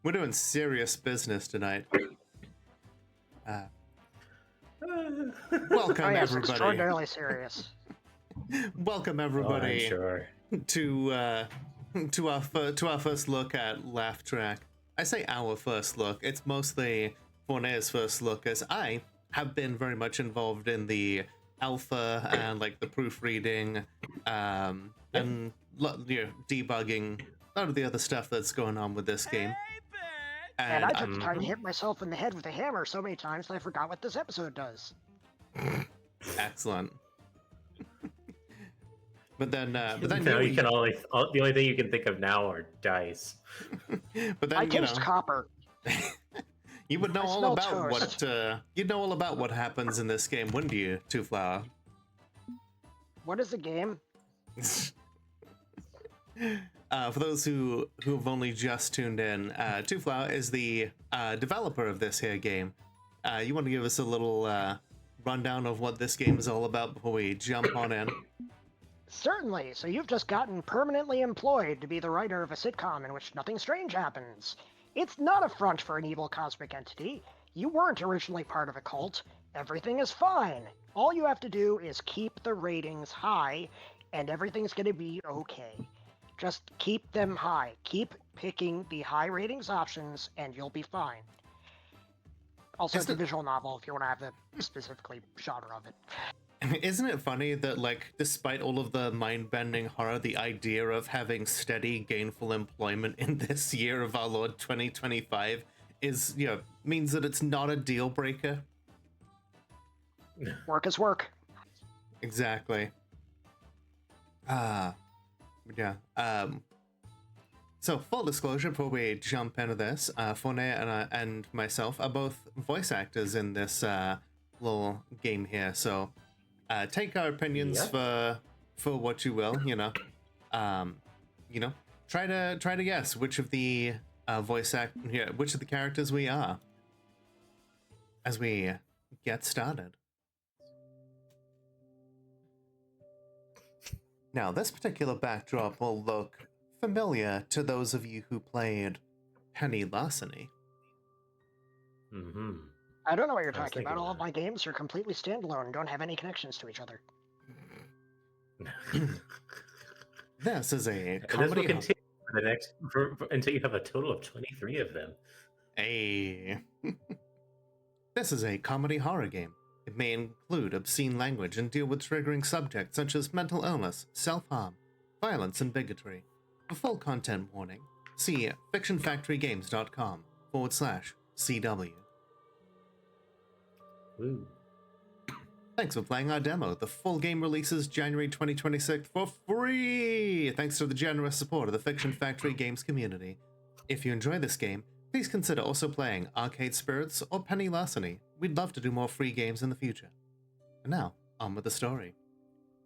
We're doing serious business tonight. Welcome, Oh yes, everybody. extraordinarily serious. Welcome, Oh, I'm everybody, sure. to our first look at Laugh Track. I say our first look. It's mostly Forne's first look, as I have been very much involved in the alpha and like the proofreading, and debugging, a lot of the other stuff that's going on with this game. And I took the time to hit myself in the head with a hammer so many times that I forgot what this episode does. Excellent. But then No, you can only the only thing you can think of now are dice. But then I taste copper. You would know I all smell about toast. you'd know all about what happens in this game, wouldn't you, Two Flower? What is the game? For those who have only just tuned in, Two Flower is the developer of this here game. You want to give us a little rundown of what this game is all about before we jump on in? Certainly. So you've just gotten permanently employed to be the writer of a sitcom in which nothing strange happens. It's not a front for an evil cosmic entity. You weren't originally part of a cult. Everything is fine. All you have to do is keep the ratings high, and everything's going to be okay. Just keep them high. Keep picking the high ratings options, and you'll be fine. Also, it's a visual novel if you want to have the specifically genre of it. Isn't it funny that, like, despite all of the mind-bending horror, the idea of having steady, gainful employment in this year of our Lord 2025 is, means that it's not a deal breaker? Work is work. Exactly. Yeah. So, full disclosure before we jump into this, Forne and myself are both voice actors in this little game here, so take our opinions for what you will, try to guess which of the which of the characters we are as we get started. Now, this particular backdrop will look familiar to those of you who played Penny Larceny. Mm-hmm. I don't know what you're talking about. All of my games are completely standalone and don't have any connections to each other. This is a comedy. And this will continue for the next until you have a total of 23 of them. This is a comedy horror game. It may include obscene language and deal with triggering subjects such as mental illness, self-harm, violence, and bigotry. For full content warning, see fictionfactorygames.com/CW. Woo. Thanks for playing our demo. The full game releases January 2026 for free, thanks to the generous support of the Fiction Factory Games community. If you enjoy this game, please consider also playing Arcade Spirits or Penny Larceny. We'd love to do more free games in the future. And now, on with the story.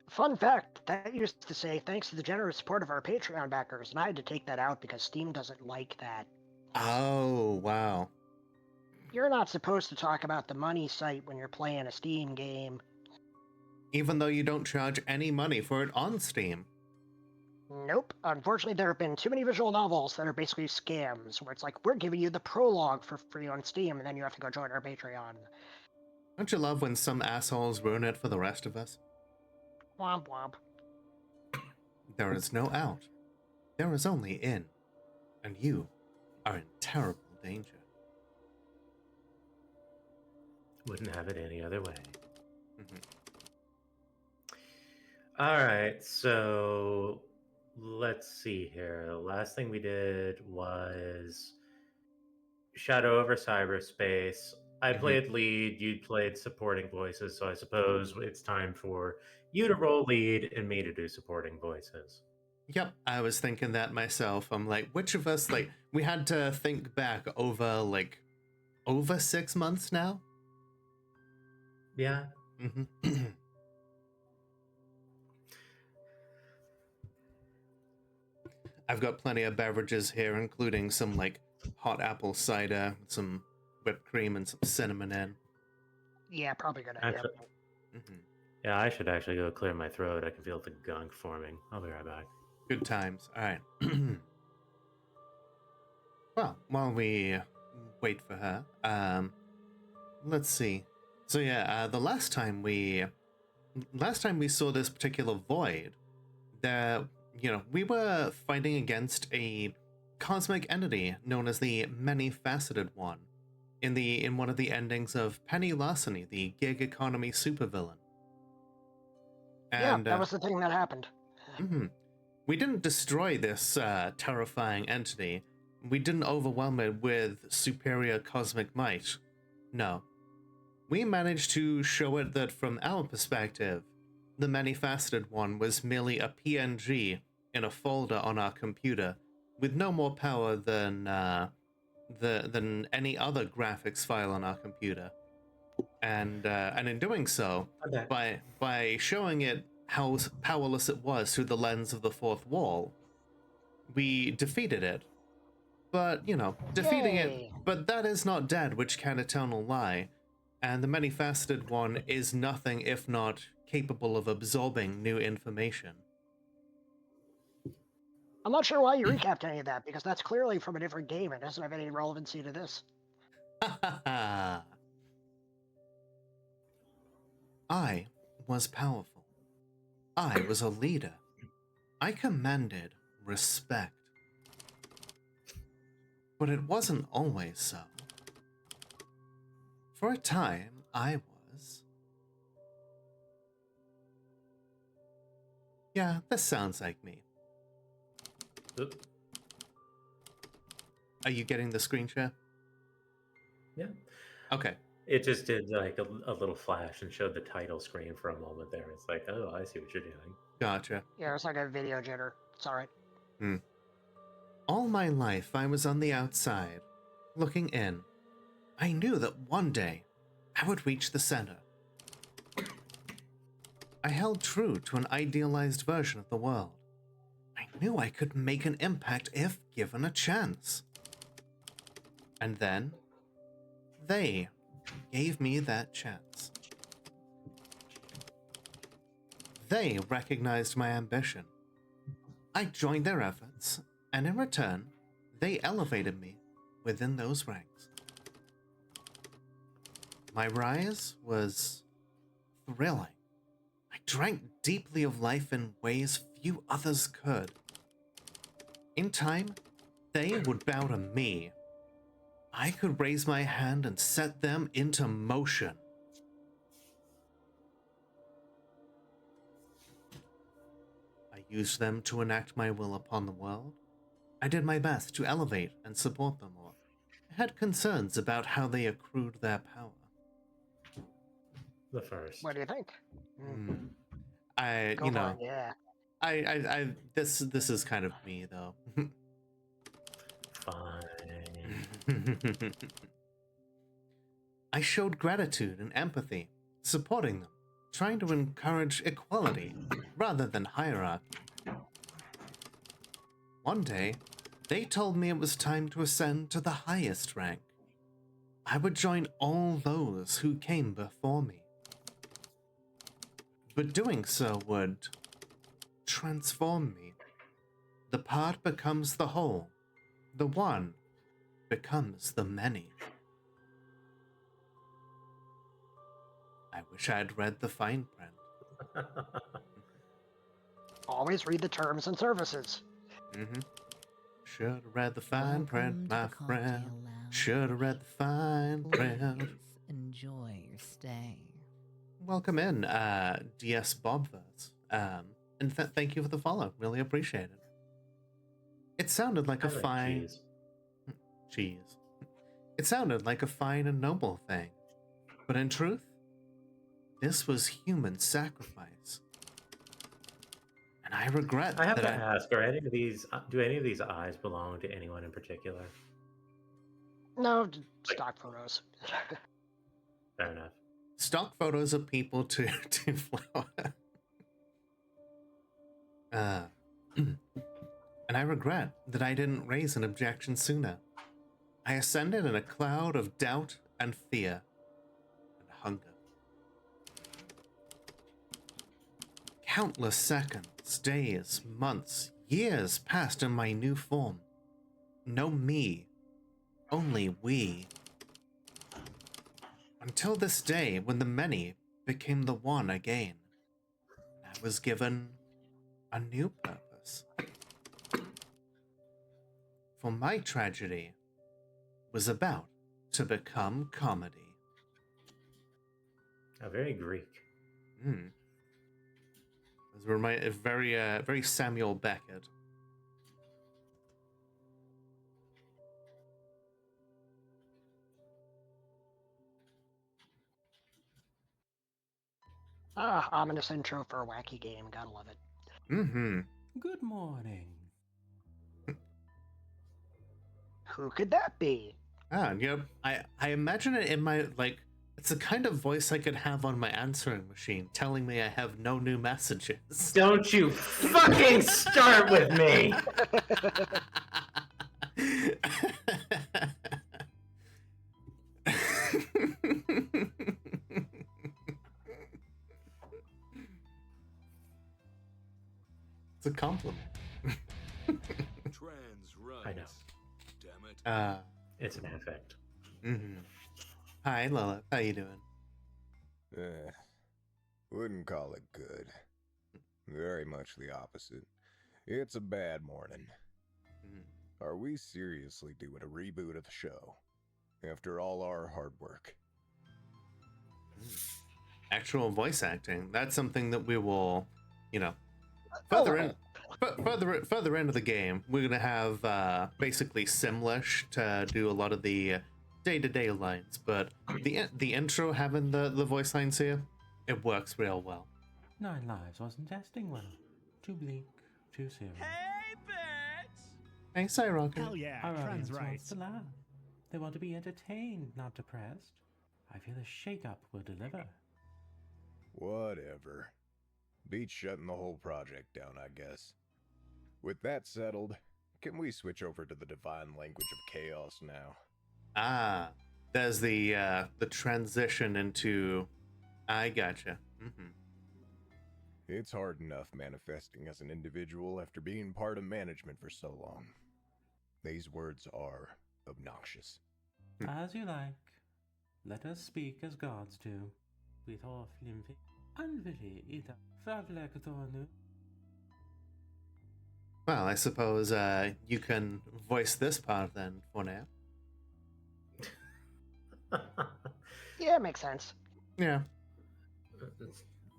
Fun fact, that used to say thanks to the generous support of our Patreon backers, and I had to take that out because Steam doesn't like that. Oh, wow. You're not supposed to talk about the money site when you're playing a Steam game. Even though you don't charge any money for it on Steam. Nope. Unfortunately, there have been too many visual novels that are basically scams, where it's like, we're giving you the prologue for free on Steam, and then you have to go join our Patreon. Don't you love when some assholes ruin it for the rest of us? Womp womp. There is no out. There is only in. And you are in terrible danger. Wouldn't have it any other way. Mm-hmm. All right, so let's see here. The last thing we did was Shadow over Cyberspace. I played lead, you played supporting voices, so I suppose it's time for you to roll lead and me to do supporting voices. Yep, I was thinking that myself. I'm like, which of us, we had to think back over 6 months now? Yeah. Mm-hmm. I've got plenty of beverages here, including some, hot apple cider, some whipped cream, and some cinnamon in. Yeah, probably good idea. Yeah, I should actually go clear my throat. I can feel the gunk forming. I'll be right back. Good times. All right. Well, while we wait for her, let's see. So yeah, the last time we saw this particular void, there, we were fighting against a cosmic entity known as the Many-Faceted One in one of the endings of Penny Larceny, the gig economy supervillain. And yeah, that was the thing that happened. we didn't destroy this terrifying entity. We didn't overwhelm it with superior cosmic might. No. We managed to show it that from our perspective, the Many-Faceted One was merely a PNG in a folder on our computer, with no more power than any other graphics file on our computer. And in doing so, Okay. by showing it how powerless it was through the lens of the fourth wall, we defeated it. But, defeating Yay. it, but that is not dead, which can eternal lie. And the Many-Faceted One is nothing if not capable of absorbing new information. I'm not sure why you recapped any of that, because that's clearly from a different game and doesn't have any relevancy to this. I was powerful. I was a leader. I commanded respect. But it wasn't always so. For a time, I was. Yeah, this sounds like me. Oop. Are you getting the screen share? Yeah. Okay. It just did like a little flash and showed the title screen for a moment there. It's like, oh, I see what you're doing. Gotcha. Yeah, it's like a video jitter. It's alright. All my life, I was on the outside, looking in. I knew that one day, I would reach the center. I held true to an idealized version of the world. I knew I could make an impact if given a chance. And then, they gave me that chance. They recognized my ambition. I joined their efforts, and in return, they elevated me within those ranks. My rise was thrilling. I drank deeply of life in ways few others could. In time, they would bow to me. I could raise my hand and set them into motion. I used them to enact my will upon the world. I did my best to elevate and support them all. I had concerns about how they accrued their power. The first. What do you think? I, Go you for know, it, yeah. this is kind of me though. Fine. I showed gratitude and empathy, supporting them, trying to encourage equality rather than hierarchy. One day, they told me it was time to ascend to the highest rank. I would join all those who came before me. But doing so would transform me. The part becomes the whole. The one becomes the many. I wish I'd read the fine print. Always read the terms and services. Should have read the fine print, Welcome to my the cocktail friend. lounge. Should have read the fine print. Please enjoy your stay. Welcome in, DS Bobverse. And thank you for the follow. Really appreciate it. It sounded like a I like fine... cheese. Cheese. It sounded like a fine and noble thing. But in truth, this was human sacrifice. And I regret I have that to ask: Are any of these? Do any of these eyes belong to anyone in particular? No, stock photos. Fair enough. stock photos of people to flower. And I regret that I didn't raise an objection sooner. I ascended in a cloud of doubt and fear and hunger. Countless seconds, days, months, years passed in my new form. No me only we. Until this day, when the many became the one again, I was given a new purpose. For my tragedy was about to become comedy. Very Greek. This very Samuel Beckett. Ah, ominous intro for a wacky game. Gotta love it. Good morning. Who could that be? I imagine it in my, like, it's the kind of voice I could have on my answering machine telling me I have no new messages. Don't you fucking start with me! It's a compliment. I know. Damn it. It's an affect. Hi, Lilith. How you doing? Wouldn't call it good. Very much the opposite. It's a bad morning. Are we seriously doing a reboot of the show? After all our hard work. Actual voice acting. That's something that we will, you know, further into the game, we're gonna have basically Simlish to do a lot of the day-to-day lines, but the intro having the voice lines here, it works real well. 9 Lives wasn't testing well. Too bleak, too serious. Hey, bitch! Hey, Cyrocket. Hell yeah, Our trans audience wants rights. to laugh. They want to be entertained, not depressed. I feel a shake-up will deliver. Whatever. Beats shutting the whole project down, I guess. With that settled, can we switch over to the divine language of chaos now? Ah, there's the transition into. I gotcha. It's hard enough manifesting as an individual after being part of management for so long. These words are obnoxious. As you like. Let us speak as gods do. With all flimfy. Anvili ida favlektornu. Well, I suppose you can voice this part then for now. Yeah, it makes sense. Yeah.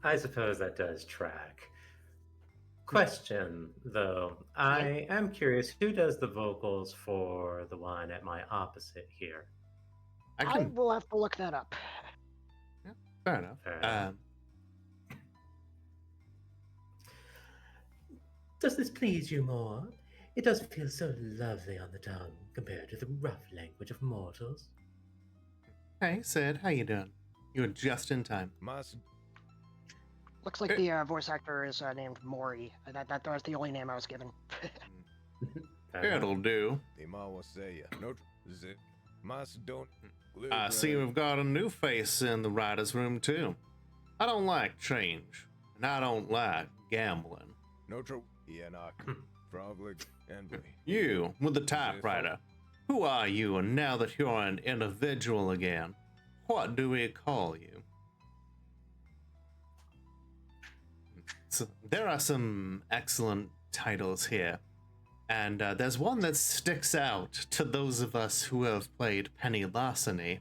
I suppose that does track. Question, though. I am curious, who does the vocals for the one at my opposite here? I will have to look that up. Fair enough. Fair enough. Um, Does this please you more? It does feel so lovely on the tongue compared to the rough language of mortals. Hey, Sid, how you doing? You were just in time. Mas Looks like the voice actor is named Mori. That was the only name I was given. It'll do. Imawaseya. No zit. Mas don't. I see we've got a new face in the writer's room, too. I don't like change, and I don't like gambling. Notro. Ianak. Froglig. Envy. You, with the typewriter. Who are you, and now that you're an individual again, what do we call you? So, there are some excellent titles here, and there's one that sticks out to those of us who have played Penny Larceny.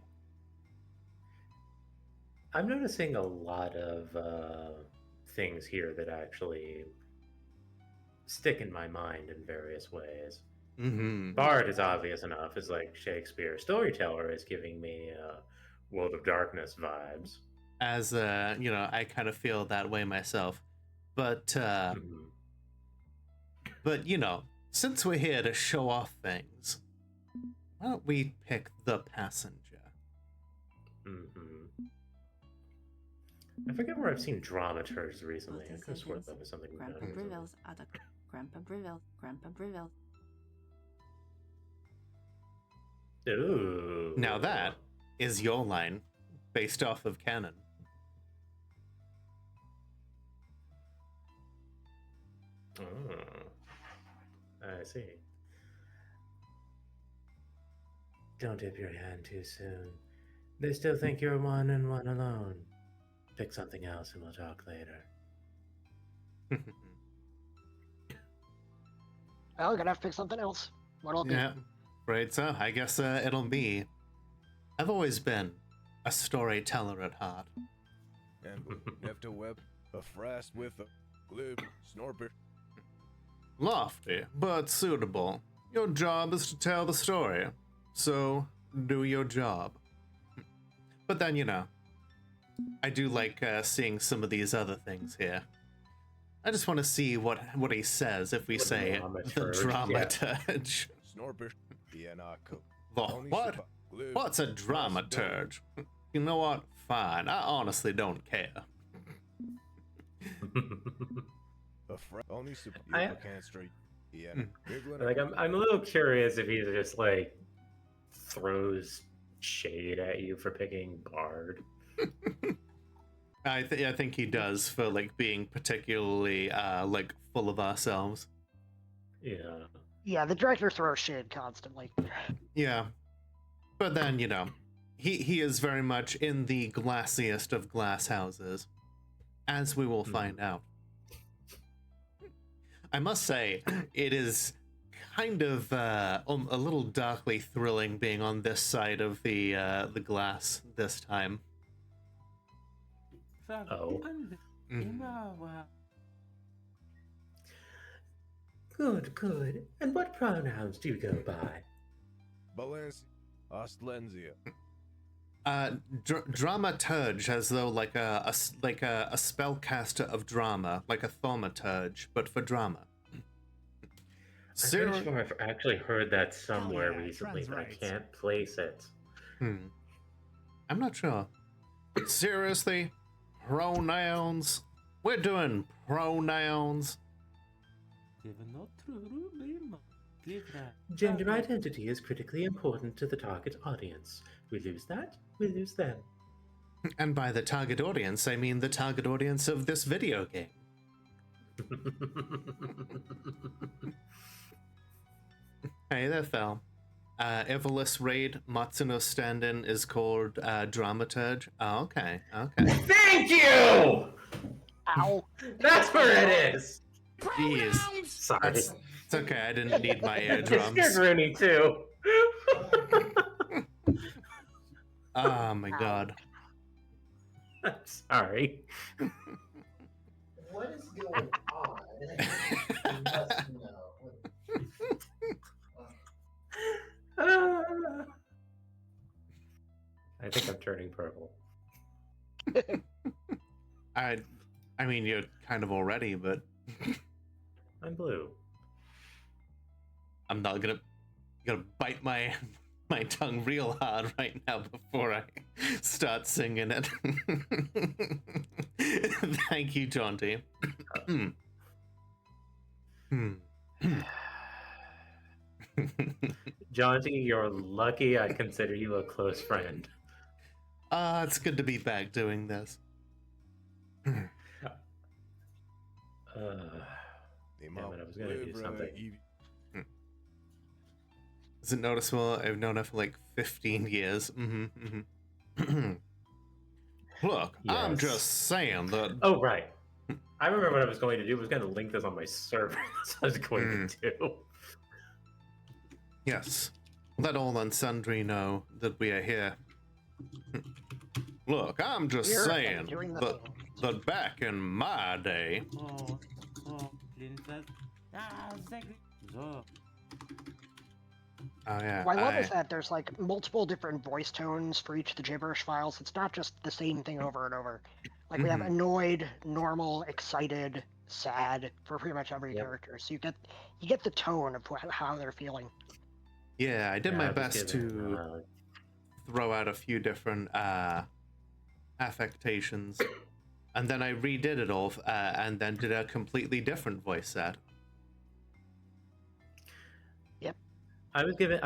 I'm noticing a lot of things here that actually stick in my mind in various ways. Bard is obvious enough, is like Shakespeare. Storyteller is giving me World of Darkness vibes. As, I kind of feel that way myself. But, since we're here to show off things, why don't we pick The Passenger? I forget where I've seen dramaturgs recently. I could have sworn that was something we've Grandpa done. Briville's ada Grandpa Briville. Grandpa Briville. Ooh. Now that is your line, based off of canon. Oh, I see. Don't dip your hand too soon. They still think you're one and one alone. Pick something else and we'll talk later. Well, gonna have to pick something else. What'll it be? Yeah, right. So I guess it'll be. I've always been a storyteller at heart. And after web, a frost with a glib snorper. Lofty, but suitable. Your job is to tell the story. So, do your job. But then, I do like seeing some of these other things here. I just want to see what he says if we The say the dramaturge, dramaturge. Snorper. Ianako. The what? What's a dramaturge? You know what? Fine. I honestly don't care. Only super I- can't straight. Yeah. Like I'm a little curious if he just like throws shade at you for picking Bard. I think he does for like being particularly like full of ourselves. Yeah. Yeah, the director throws shade constantly. Yeah. But then, he is very much in the glassiest of glass houses, as we will find out. I must say, it is kind of a little darkly thrilling being on this side of the glass this time. Oh. Mhm. Good. And what pronouns do you go by? Balance. Ostlenzia. Dramaturge, as though like a spellcaster of drama, like a thaumaturge, but for drama. I'm pretty sure I've actually heard that somewhere yeah, recently, but I translates. can't place it. I'm not sure. Seriously? Pronouns? We're doing pronouns? Gender identity is critically important to the target audience. We lose that, we lose them. And by the target audience, I mean the target audience of this video game. Hey there, Fel. Evolus Raid Matsuno stand-in is called Dramaturge. Oh, okay. Thank you! Ow. That's where it is! Jeez. Sorry. It's okay, I didn't need my It's eardrums. Rooney too. Oh my god. I'm sorry. What is going on? You must know. I think I'm turning purple. I mean, you're kind of already, but I'm blue. I'm not gonna bite my tongue real hard right now before I start singing it. Thank you, Jaunty. Jaunty, you're lucky I consider you a close friend. It's good to be back doing this. Damn it, I was gonna do something. Is it noticeable? I've known her for like 15 years. Look, I'm Yes. just saying that. Oh, right. I remember what I was going to do. I was going to link this on my server. That's what I was going to do. Yes, let all and sundry know that we are here. Look, I'm just Here saying and doing the that, thing. that back in my day, oh yeah, What I love is that there's like multiple different voice tones for each of the gibberish files. It's not just the same thing over and over. Like we have annoyed, normal, excited, sad for pretty much every Yep. character. So you get the tone of how they're feeling. yeah, I did my I was best given, to throw out a few different affectations, and then I redid it all, and then did a completely different voice set. I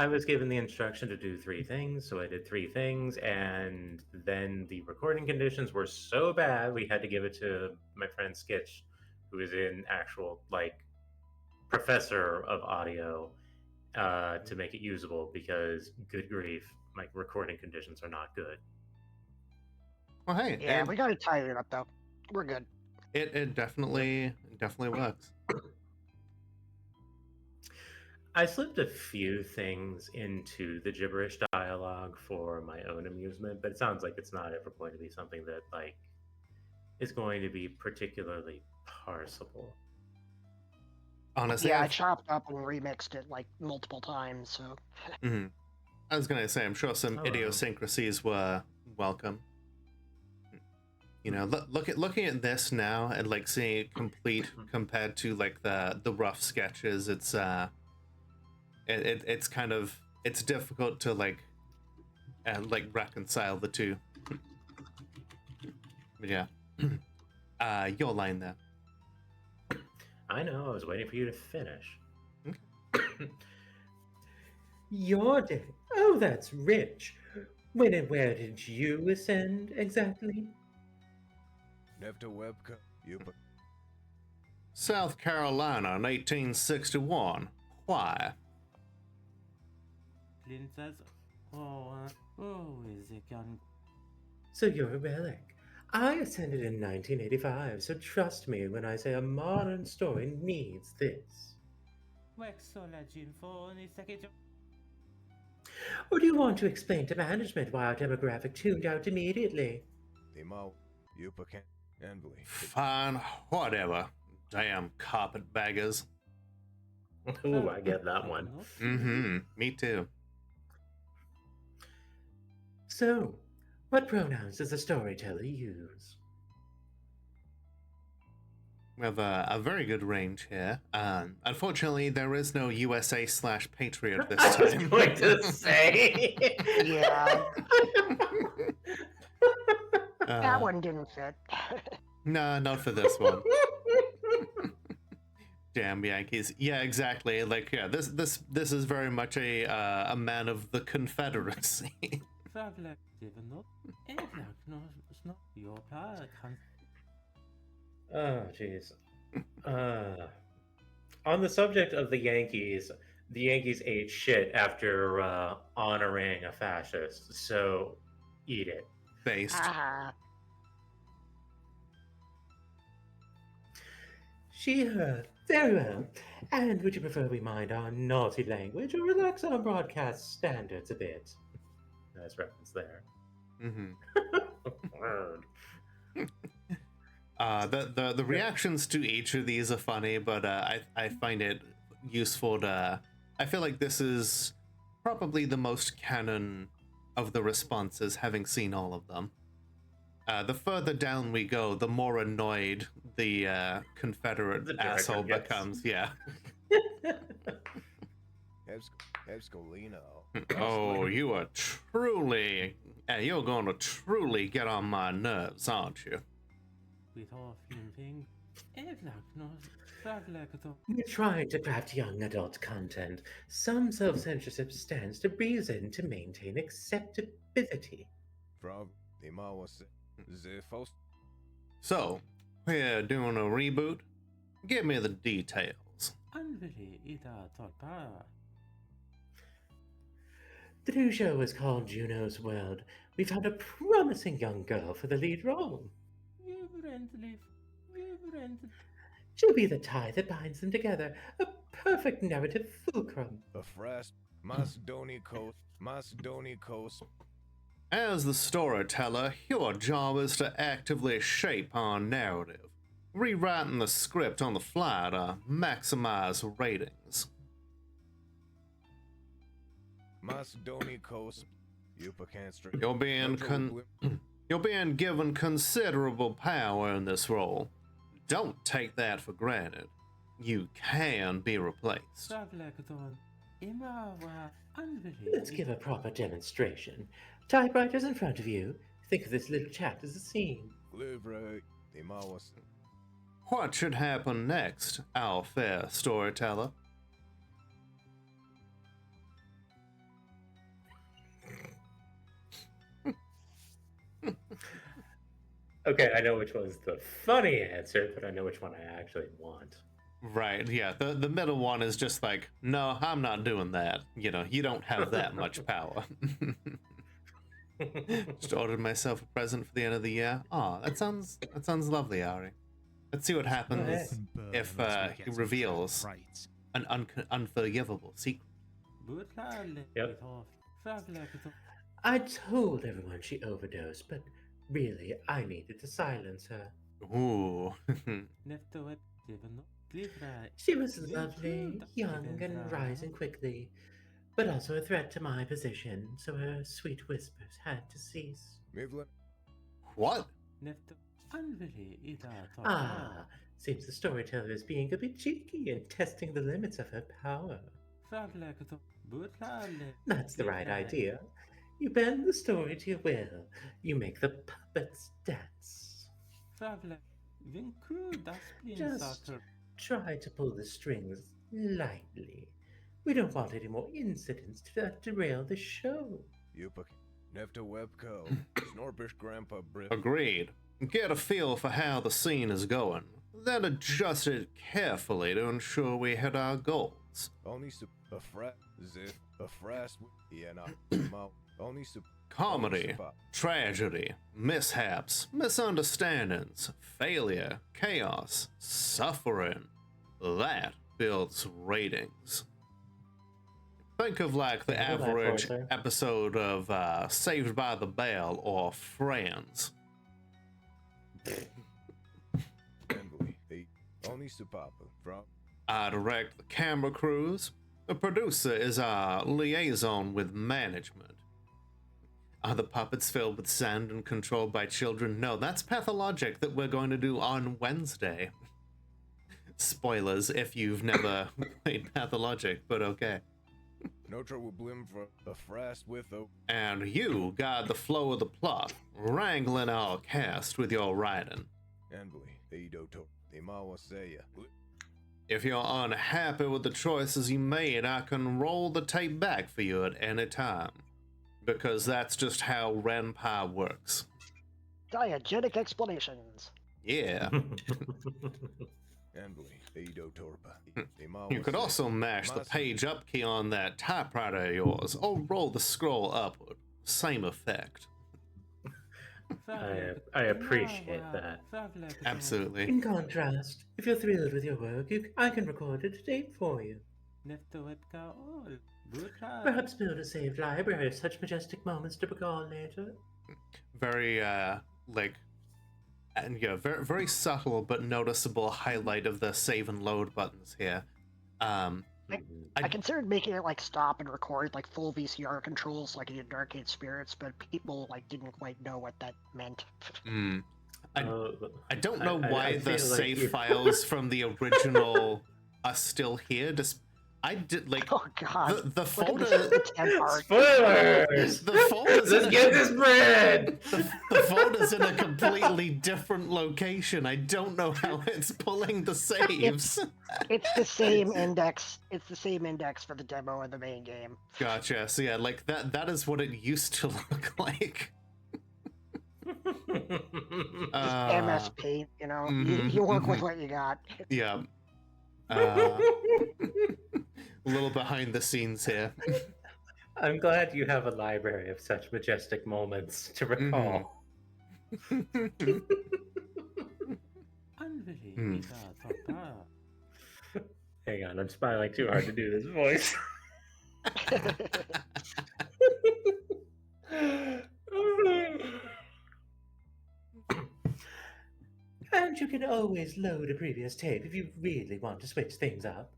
was given the instruction to do 3 things, so I did 3 things, and then the recording conditions were so bad we had to give it to my friend Skitch, who is an actual like professor of audio, to make it usable because, good grief, like recording conditions are not good. Well, hey, Yeah, we gotta tighten it up though. We're good. it definitely works. I slipped a few things into the gibberish dialogue for my own amusement, but it sounds like it's not ever going to be something that like is going to be particularly parsable. Honestly, Yeah, I chopped up and remixed it like multiple times. So Mhm. I was gonna say, I'm sure some Oh, wow. idiosyncrasies were welcome. You know, looking at this now and like seeing it complete compared to like the rough sketches, it's it's kind of, it's difficult to like reconcile the two. But yeah, your line there. I know, I was waiting for you to finish. Okay. Your day? Oh, that's rich. When and where did you ascend exactly? Nefta Webka, Yupa. South Carolina in 1861. Why? Clint says, is it gone? So you're a relic. I ascended in 1985, so trust me when I say a modern story needs this. Or do you want to explain to management why our demographic tuned out immediately? Dima, Yupa can Envily. Fine, whatever. Damn carpetbaggers. Ooh, I get that one. Mm-hmm. Me too. So, what pronouns does the storyteller use? We have a very good range here. Unfortunately, there is no USA/Patriot this I was time. going to say. yeah, Uh, that one didn't fit. Nah, not for this one. Damn Yankees. Yeah, exactly. Like, yeah, this is very much a man of the Confederacy. Oh, jeez. On the subject of the Yankees ate shit after honoring a fascist, so eat it. Based. Ah, She heard. Very well. And would you prefer we mind our naughty language or relax our broadcast standards a bit? Nice reference there. Mm-hmm. Word. The reactions to each of these are funny, but I find it useful to. I feel like this is probably the most canon of the responses, having seen all of them. The further down we go, the more annoyed the Confederate The director asshole gets. becomes. Yeah. Ebscolino. Oh, you are truly. You're going to truly get on my nerves, aren't you? We're trying to craft young adult content. Some self-censorship stands to reason to maintain acceptability. From Dima was Zifos. So, we're doing a reboot. Give me the details. The new show is called Juno's World. We found a promising young girl for the lead role. She'll be the tie that binds them together, a perfect narrative fulcrum. A fresh Macedonicos. As the storyteller, your job is to actively shape our narrative, rewriting the script on the fly to maximize ratings. Macedonicos. Yupa can't straight. You're being given considerable power in this role. Don't take that for granted. You can be replaced. Let's give a proper demonstration. Typewriters in front of you. Think of this little chat as a scene. Livre. Dima was. What should happen next, our fair storyteller? Okay, I know which one's the funny answer, but I know which one I actually want. Right, yeah. The middle one is just like, no, I'm not doing that. You know, you don't have that much power. Just ordered myself a present for the end of the year. Oh, that sounds lovely, Ari. Let's see what happens if he reveals an unforgivable secret. Yep. I told everyone she overdosed, but really, I needed to silence her. Ooh. She was lovely, young, and rising quickly, but also a threat to my position, so her sweet whispers had to cease. Mivlin, What? Ah, seems the storyteller is being a bit cheeky and testing the limits of her power. That's the right idea. You bend the story to your will. You make the puppets dance. Just try to pull the strings lightly. We don't want any more incidents to derail the show. Yupak, Nefta Webco, Snorpish Grandpa Briff. Agreed. Get a feel for how the scene is going, then adjust it carefully to ensure we hit our goals. Only a frast, only Comedy, tragedy, mishaps, misunderstandings, failure, chaos, suffering. That builds ratings. Think of like the average episode of Saved by the Bell or Friends. I direct the camera crews. The producer is our liaison with management. Are the puppets filled with sand and controlled by children? No, that's Pathologic that we're going to do on Wednesday. Spoilers if you've never played Pathologic, but okay. No trouble blim for a frast with a... And you guide the flow of the plot, wrangling our cast with your writing. If you're unhappy with the choices you made, I can roll the tape back for you at any time. Because that's just how Renpai works. Diegetic explanations. Yeah. You could also mash the page up key on that typewriter of yours, or roll the scroll upward. Same effect. I appreciate that. Absolutely. In contrast, if you're thrilled with your work, I can record a tape for you. Perhaps build a saved library of such majestic moments to recall later. Very, and yeah, very, very subtle but noticeable highlight of the save and load buttons here. I considered making it like stop and record like full VCR controls like in Arcade Spirits, but people like didn't quite know what that meant. I don't know why the save files from the original are still here. I did like oh god the folder. Spoilers. The folder's Let's get this bread. The folder's in a completely different location. I don't know how it's pulling the saves. It's the same index. It's the same index for the demo and the main game. Gotcha. So yeah, like that is what it used to look like. MS Paint, you know, you work with what you got. Yeah. A little behind the scenes here. I'm glad you have a library of such majestic moments to recall. Hang on, I'm smiling too hard to do this voice. And you can always load a previous tape if you really want to switch things up.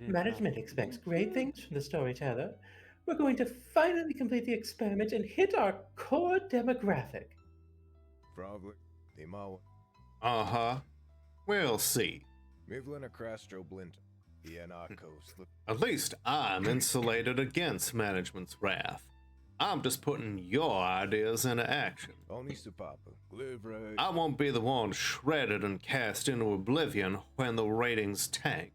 Management expects great things from the storyteller. We're going to finally complete the experiment and hit our core demographic. Uh-huh. We'll see. At least I'm insulated against management's wrath. I'm just putting your ideas into action. I won't be the one shredded and cast into oblivion when the ratings tank.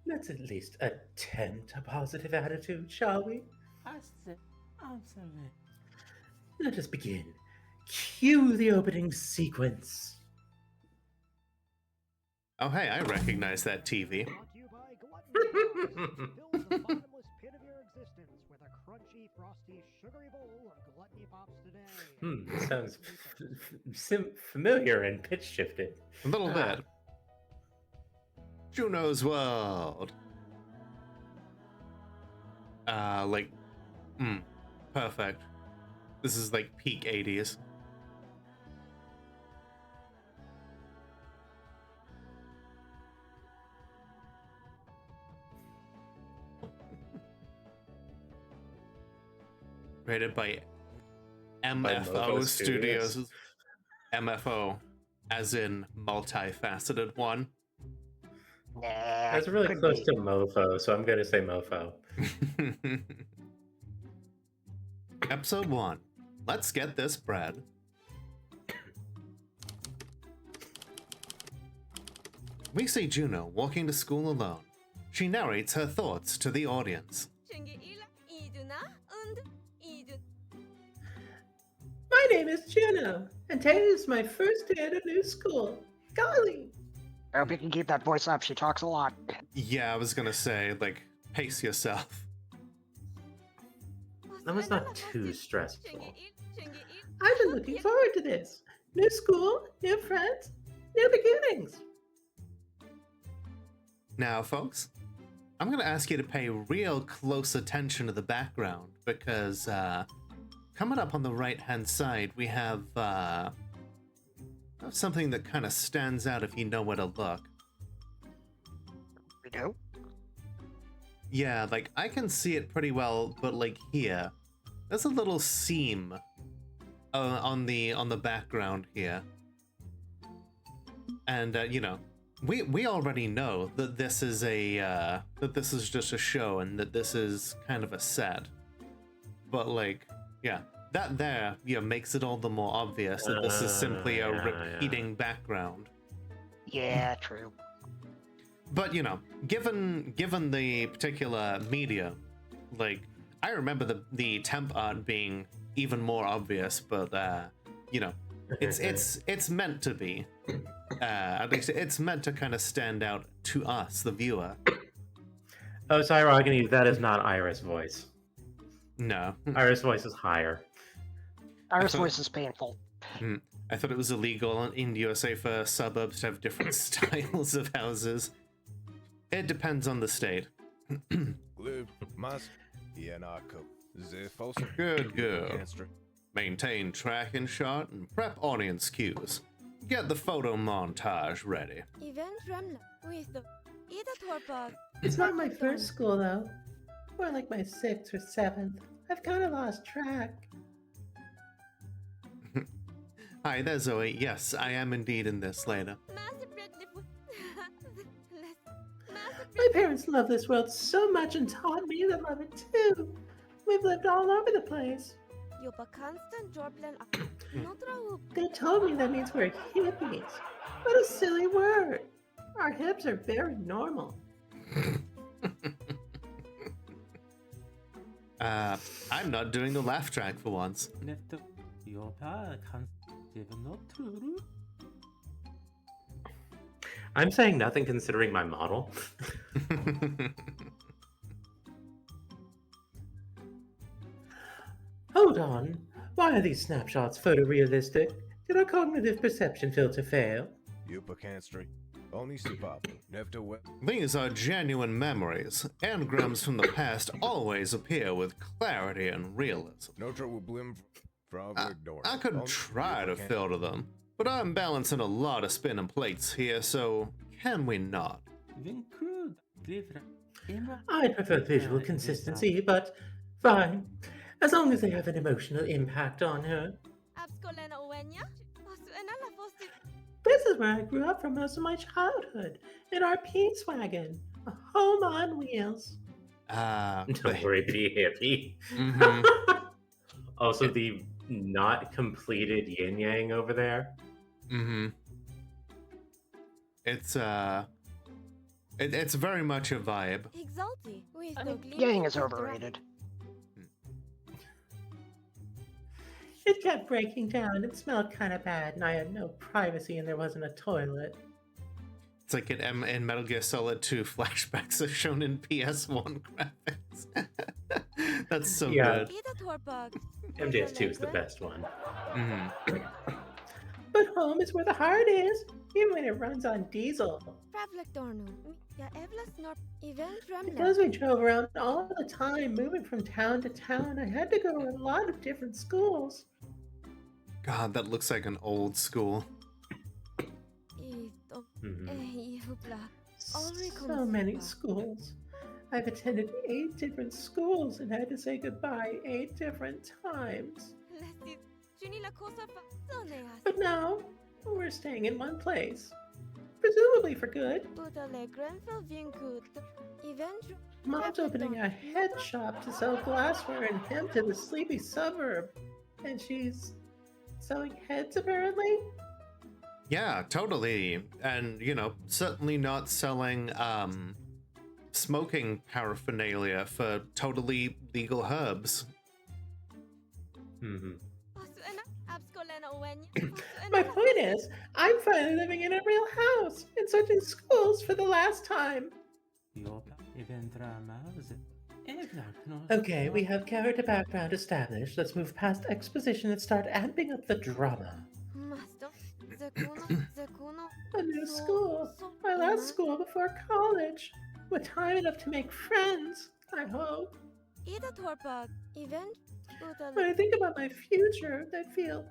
Let's at least attempt a positive attitude, shall we? Let us begin. Cue the opening sequence. Oh, hey, I recognize that TV. Brought to you by Gluttony Pops. Fill the bottomless pit of your existence with a crunchy, frosty, sugary bowl of Gluttony Pops today. Sounds familiar and pitch shifted. A little bit. Juno's World. Perfect. This is like peak 80s. Rated by MFO Studios. MFO, as in multifaceted one. Nah, That's really could close be. to mofo, so I'm gonna say mofo. Episode 1. Let's get this bread. We see Juno walking to school alone. She narrates her thoughts to the audience. My name is Juno, and today is my first day at a new school. Golly! I hope you can keep that voice up. She talks a lot. Yeah, I was gonna say, like, pace yourself. That was not too stressful. I've been looking forward to this. New school, new friends, new beginnings. Now, folks, I'm gonna ask you to pay real close attention to the background because, coming up on the right-hand side, we have something that kind of stands out if you know where to look. We do? Yeah, like, I can see it pretty well, but, like, here, there's a little seam on the background here. And, you know, we already know that this is that this is just a show and that this is kind of a set. But, like, yeah, that there, makes it all the more obvious that this is simply a repeating background. Yeah, true. But, you know, given the particular media, like, I remember the temp art being even more obvious, but, you know, it's meant to be. At least it's meant to kind of stand out to us, the viewer. Oh, Cyrogony, that is not Iris' voice. No. Iris' voice is higher. Iris' voice is painful. I thought it was illegal in the USA for suburbs to have different styles of houses. It depends on the state. Good. Maintain tracking shot and prep audience cues. Get the photo montage ready. It's not my first school, though. More like my 6th or 7th. I've kind of lost track. Hi there, Zoe. Yes, I am indeed in this later. My parents love this world so much and taught me to love it too. We've lived all over the place. They told me that means we're hippies. What a silly word. Our hips are very normal. I'm not doing the laugh track for once. I'm saying nothing considering my model. Hold on. Why are these snapshots photorealistic? Did our cognitive perception filter fail? These are genuine memories. Anagrams from the past always appear with clarity and realism. I could try to filter them, but I'm balancing a lot of spinning plates here, so can we not? I'd prefer visual consistency, but fine. As long as they have an emotional impact on her. This is where I grew up for most of my childhood, in our Peace Wagon, a home on wheels. Don't worry, be hippie. Mm-hmm. Also, the not completed yin yang over there. Mm-hmm. It's very much a vibe. I mean, Yang is overrated. It kept breaking down. It smelled kind of bad, and I had no privacy, and there wasn't a toilet. It's like in Metal Gear Solid 2, flashbacks are shown in PS1 graphics. That's so good. MGS2 is the best one. But home is where the heart is, even when it runs on diesel. Because we drove around all the time, moving from town to town, I had to go to a lot of different schools. God, that looks like an old school. So many schools. I've attended 8 different schools and had to say goodbye 8 different times. But now, we're staying in one place. Presumably for good. Mom's opening a head shop to sell glassware and hemp to the sleepy suburb. And she's selling heads, apparently? Yeah, totally. And, you know, certainly not selling smoking paraphernalia for totally legal herbs. My point is, I'm finally living in a real house and switching schools for the last time. Okay, we have character background established. Let's move past exposition and start amping up the drama. A new school. My last school before college. With time enough to make friends, I hope. When I think about my future, I feel...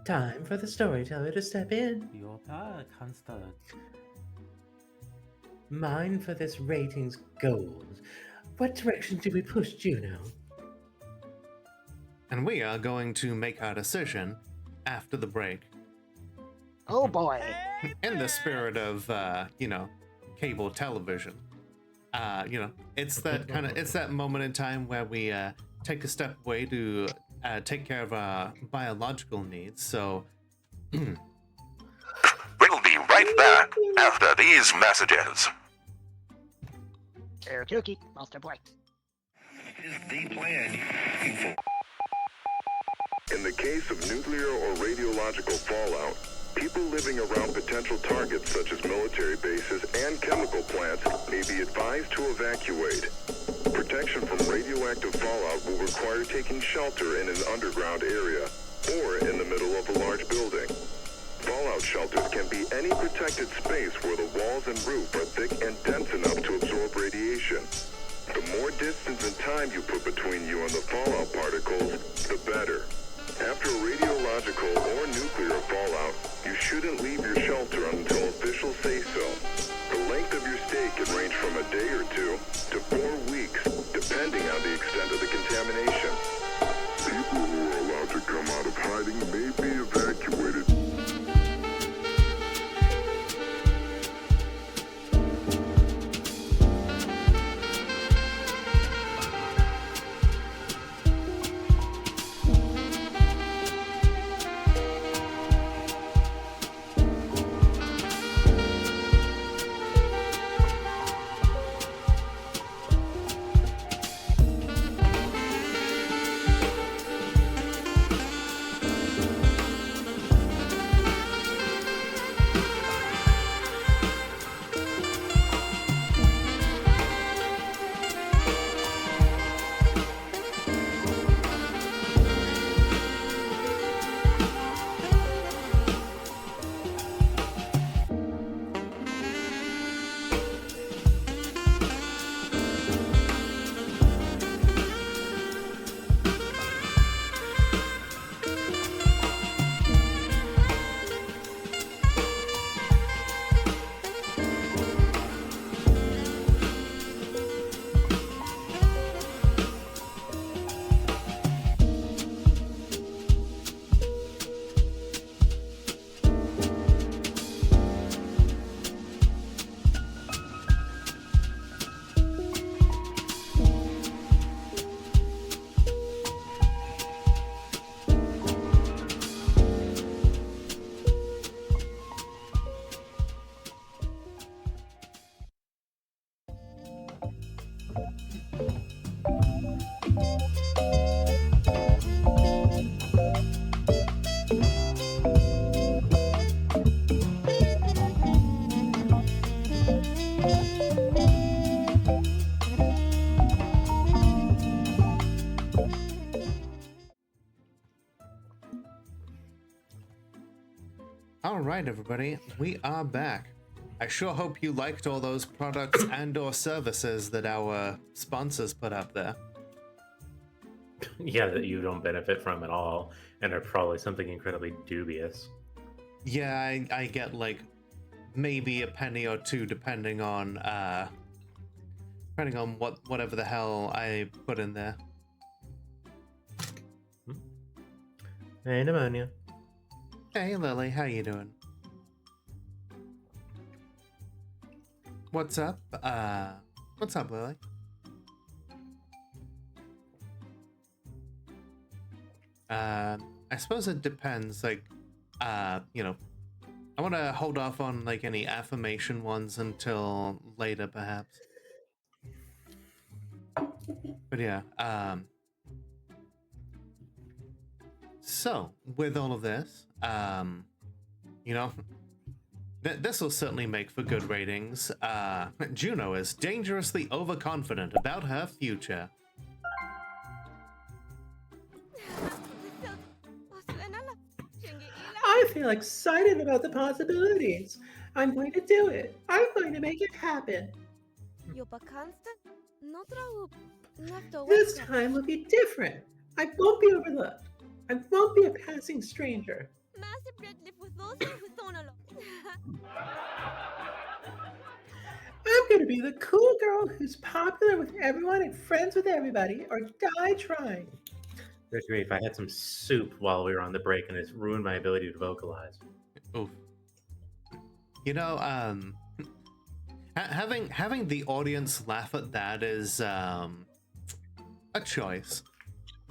Time for the storyteller to step in. Mine for this rating's gold. What direction do we push Juno? And we are going to make our decision after the break. Oh boy. In the spirit of, you know, cable television. You know, it's that moment in time where we take a step away to take care of our biological needs. So we'll be right back after these messages. Karaoke, Master Boy. Is the plan you're looking for? In the case of nuclear or radiological fallout, people living around potential targets such as military bases and chemical plants may be advised to evacuate. Protection from radioactive fallout will require taking shelter in an underground area or in the middle of a large building. Fallout shelters can be any protected space where the walls and roof are thick and dense enough to absorb radiation. The more distance and time you put between you and the fallout particles, the better. After a radiological or nuclear fallout, you shouldn't leave your shelter until officials say so. The length of your stay can range from a day or 2 to 4 weeks, depending on the extent of the contamination. People who are allowed to come out of hiding may be evacuated. All right, everybody, we are back. I sure hope you liked all those products and/or services that our sponsors put up there. Yeah, that you don't benefit from at all, and are probably something incredibly dubious. Yeah, I get like maybe a penny or two depending on whatever the hell I put in there. Hey, pneumonia. Hey, Lily, how you doing? What's up? What's up, Lily? I suppose it depends, like, you know, I want to hold off on, like, any affirmation ones until later, perhaps. But yeah, so, with all of this, you know, this will certainly make for good ratings. Juno is dangerously overconfident about her future. I feel excited about the possibilities. I'm going to do it. I'm going to make it happen. This time will be different. I won't be overlooked. I won't be a passing stranger. I'm going to be the cool girl who's popular with everyone and friends with everybody, or die trying. Good grief, I had some soup while we were on the break, and it's ruined my ability to vocalize. Oof. You know, having the audience laugh at that is a choice.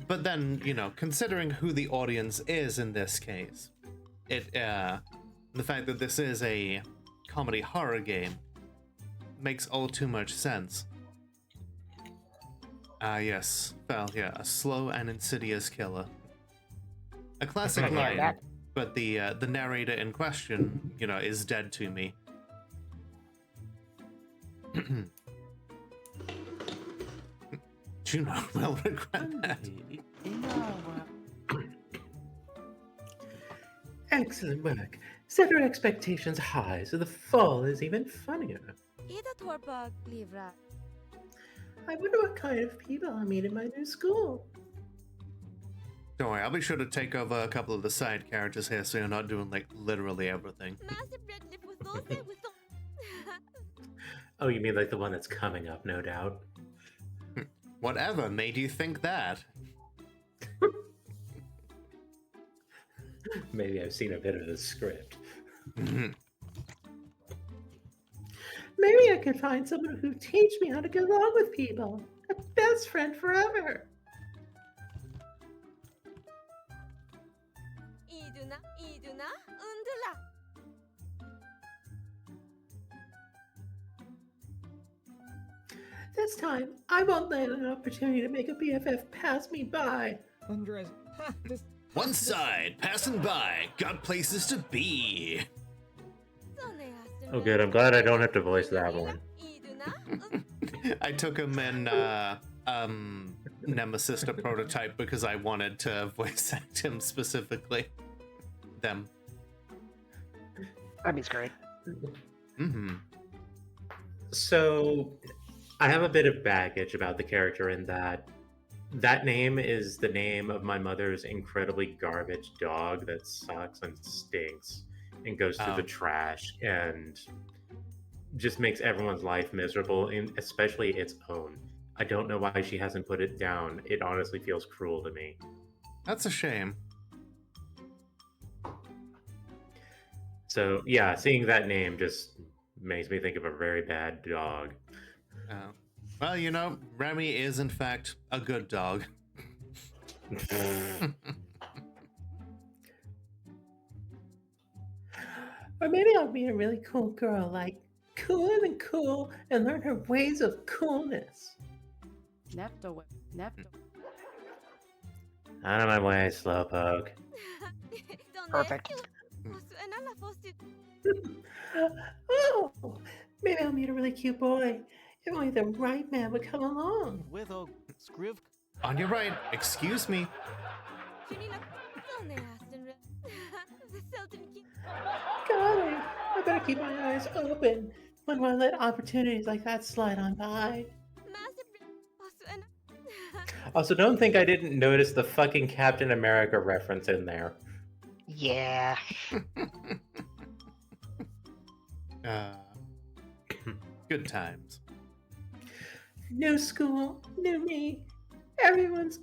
But then, you know, considering who the audience is in this case, the fact that this is a comedy horror game makes all too much sense. Yes, well, yeah, a slow and insidious killer. A classic line, but the narrator in question, you know, is dead to me. Juno will regret that. Excellent work. Set our expectations high so the fall is even funnier. I wonder what kind of people I'll meet in my new school. Don't worry, I'll be sure to take over a couple of the side characters here so you're not doing, like, literally everything. Oh, you mean like the one that's coming up, no doubt. Whatever made you think that? Maybe I've seen a bit of the script. Maybe I could find someone who teach me how to get along with people. A best friend forever. This time, I won't let an opportunity to make a BFF pass me by. Andres, one side, passing by, got places to be. Oh good, I'm glad I don't have to voice that one. I took him in Nemesis to prototype because I wanted to voice act him specifically. Them. That means great. So, I have a bit of baggage about the character in that name is the name of my mother's incredibly garbage dog that sucks and stinks and goes through the trash and just makes everyone's life miserable, and especially its own. I don't know why she hasn't put it down. It honestly feels cruel to me. That's a shame. So, yeah, seeing that name just makes me think of a very bad dog. Well, you know, Remy is in fact a good dog. Or maybe I'll be a really cool girl, like cooler than cool, and learn her ways of coolness. Nepto. Out of my way, Slowpoke. Perfect. Oh, maybe I'll meet a really cute boy. If only the right man would come along. On your right, excuse me. Golly, I better keep my eyes open when I let opportunities like that slide on by. Also, don't think I didn't notice the fucking Captain America reference in there. Yeah. Good times. New school, new me. Everything's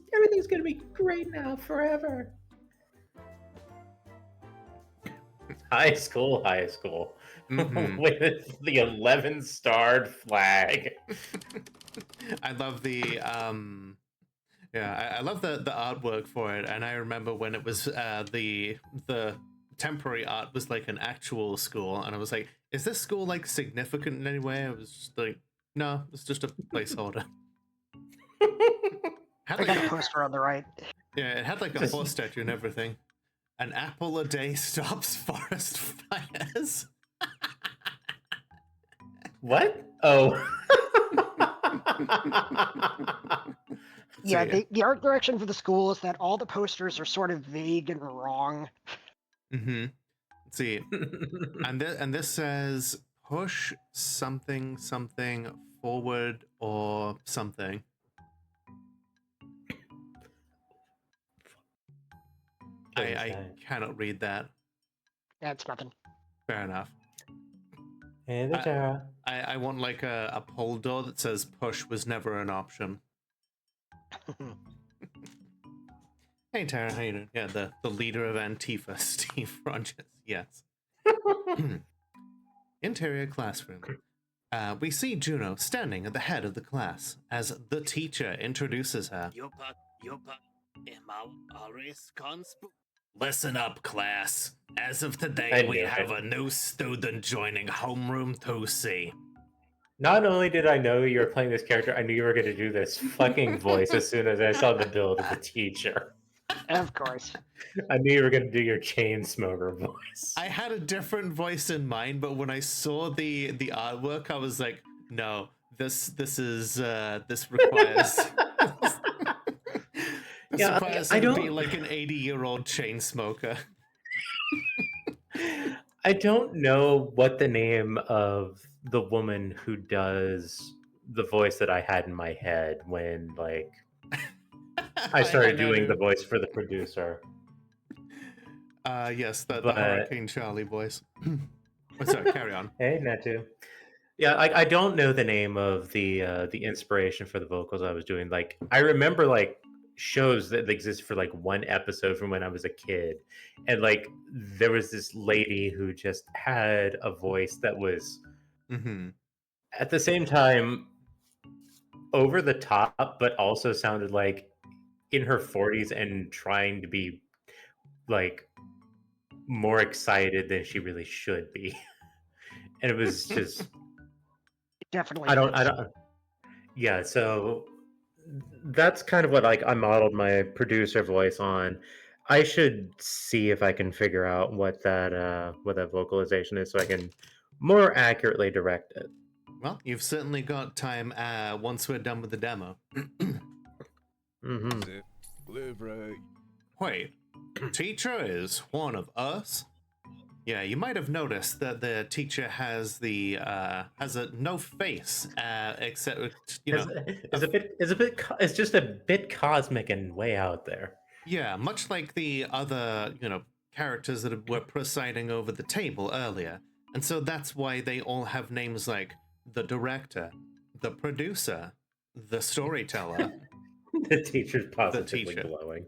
gonna be great now, forever. High school. Mhm. With the 11-starred flag. I love the I love the artwork for it, and I remember when it was the temporary art was like an actual school, and I was like, is this school like significant in any way? I was just like, no, it's just a placeholder. I got the poster on the right. Yeah, it had like a horse statue and everything. An apple a day stops forest fires. What? Oh. Yeah, the art direction for the school is that all the posters are sort of vague and wrong. Mm-hmm. Let's see. and this says push something forward or something. I cannot read that. That's nothing. Fair enough. Hey there, Tara. I want like a poll door that says push was never an option. Hey Tara, how you doing? Yeah, the leader of Antifa, Steve Rogers. Yes. Interior classroom. We see Juno standing at the head of the class as the teacher introduces her. Listen up, class. As of today, we have a new student joining Homeroom 2C. Not only did I know you were playing this character, I knew you were going to do this fucking voice as soon as I saw the build of the teacher. Of course. I knew you were going to do your chain smoker voice. I had a different voice in mind, but when I saw the artwork, I was like, no, this requires requires him to be like an 80-year-old chain smoker. I don't know what the name of the woman who does the voice that I had in my head when like I started doing the voice for the producer. Yes, the Hurricane Charlie voice. Sorry, carry on. Hey, Natu. Yeah, I don't know the name of the inspiration for the vocals I was doing. Like, I remember like shows that exist for like one episode from when I was a kid, and like there was this lady who just had a voice that was at the same time over the top, but also sounded like in her 40s and trying to be like more excited than she really should be. And it was just definitely I don't yeah, so that's kind of what like I modeled my producer voice on. I should see if I can figure out what that vocalization is so I can more accurately direct it. Well, you've certainly got time once we're done with the demo. Live right. Wait, teacher is one of us? Yeah, you might have noticed that the teacher has no face, except it's just a bit cosmic and way out there. Yeah, much like the other, characters that were presiding over the table earlier. And so that's why they all have names like the director, the producer, the storyteller. The teacher's positively glowing.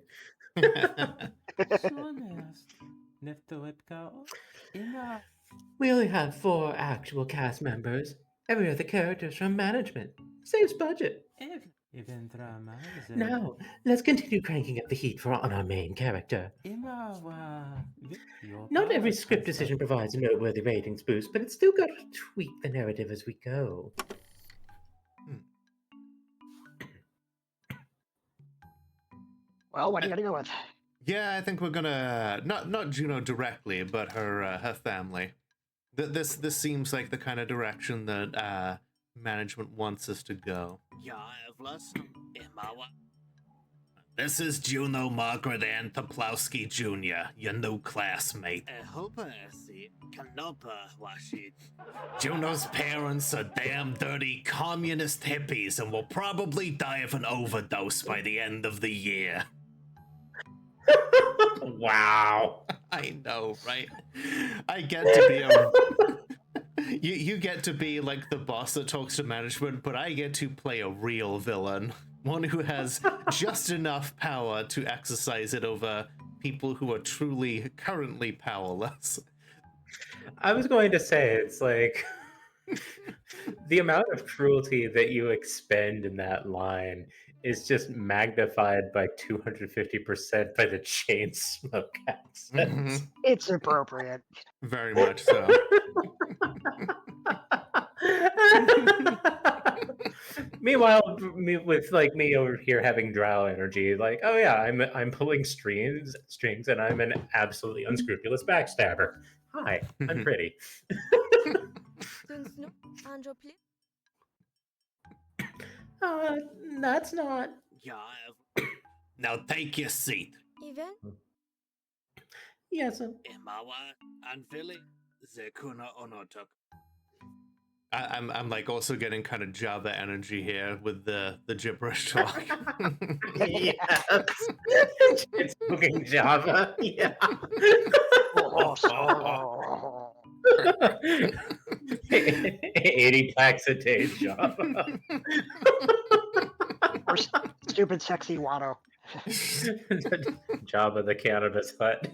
We only have 4 actual cast members. Every other character is from management. Saves budget. Now, let's continue cranking up the heat on our main character. Not every script decision provides a noteworthy ratings boost, but it's still got to tweak the narrative as we go. Well, what are you gonna go with? Yeah, I think we're gonna not Juno directly, but her family. This seems like the kind of direction that This is Juno Margaret Ann Toplowski Jr., your new classmate. Juno's parents are damn dirty communist hippies and will probably die of an overdose by the end of the year. Wow. I know, right? I get to be a... You get to be like the boss that talks to management, but I get to play a real villain. One who has just enough power to exercise it over people who are truly currently powerless. I was going to say, it's like the amount of cruelty that you expend in that line is just magnified by 250% by the chain smoke accent. Mm-hmm. It's appropriate. Very much so. Meanwhile, me over here having drow energy, like, oh yeah, I'm pulling strings, and I'm an absolutely unscrupulous backstabber. Hi, I'm pretty. That's not. Yeah. Now take your seat. Even? Yes. I'm like also getting kind of Java energy here with the gibberish talk. Yes. It's fucking Java. Yeah. 80 packs a day, Java. Or stupid sexy Watto. Java the cannabis hut.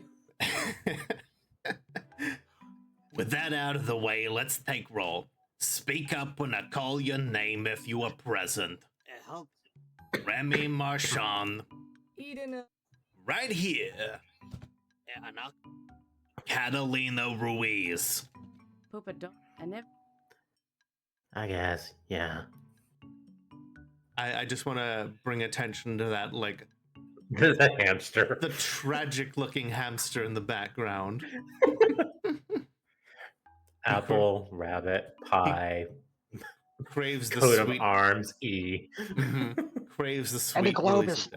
With that out of the way, let's take roll. Speak up when I call your name if you are present. Remy Marchand. Eden. Right here. Catalina Ruiz. Poopa don't. I never. I guess, yeah. I just want to bring attention to that, like... The hamster. The tragic-looking hamster in the background. Apple, rabbit, pie. Craves the coat sweet... of arms, E. Craves the sweet... And the globe is...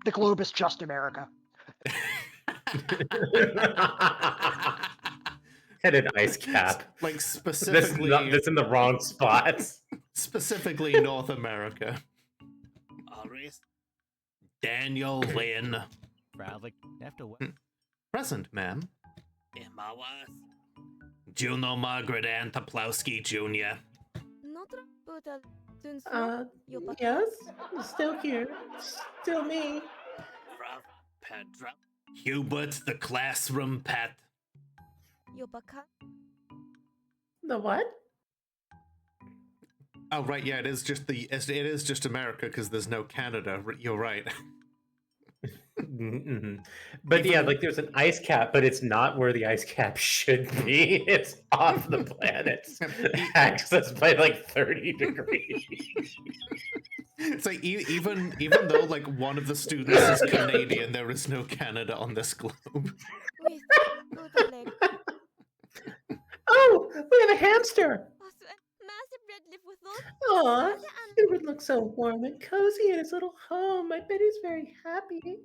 The globe is just America. Had an ice cap. Like specifically... That's in the wrong spots. Specifically North America. Daniel Lynn. Present, ma'am. Juno Margaret Ann Toplowski Jr. Yes, still here. Still me. Hubert the classroom pet. The what? Oh right, yeah, it is just America because there's no Canada. You're right. Mm-hmm. But yeah, like there's an ice cap, but it's not where the ice cap should be. It's off the planet, accessed by like 30 degrees. It's like even though like one of the students is Canadian, there is no Canada on this globe. Oh, we have a hamster. Aw, it would look so warm and cozy in his little home. I bet he's very happy.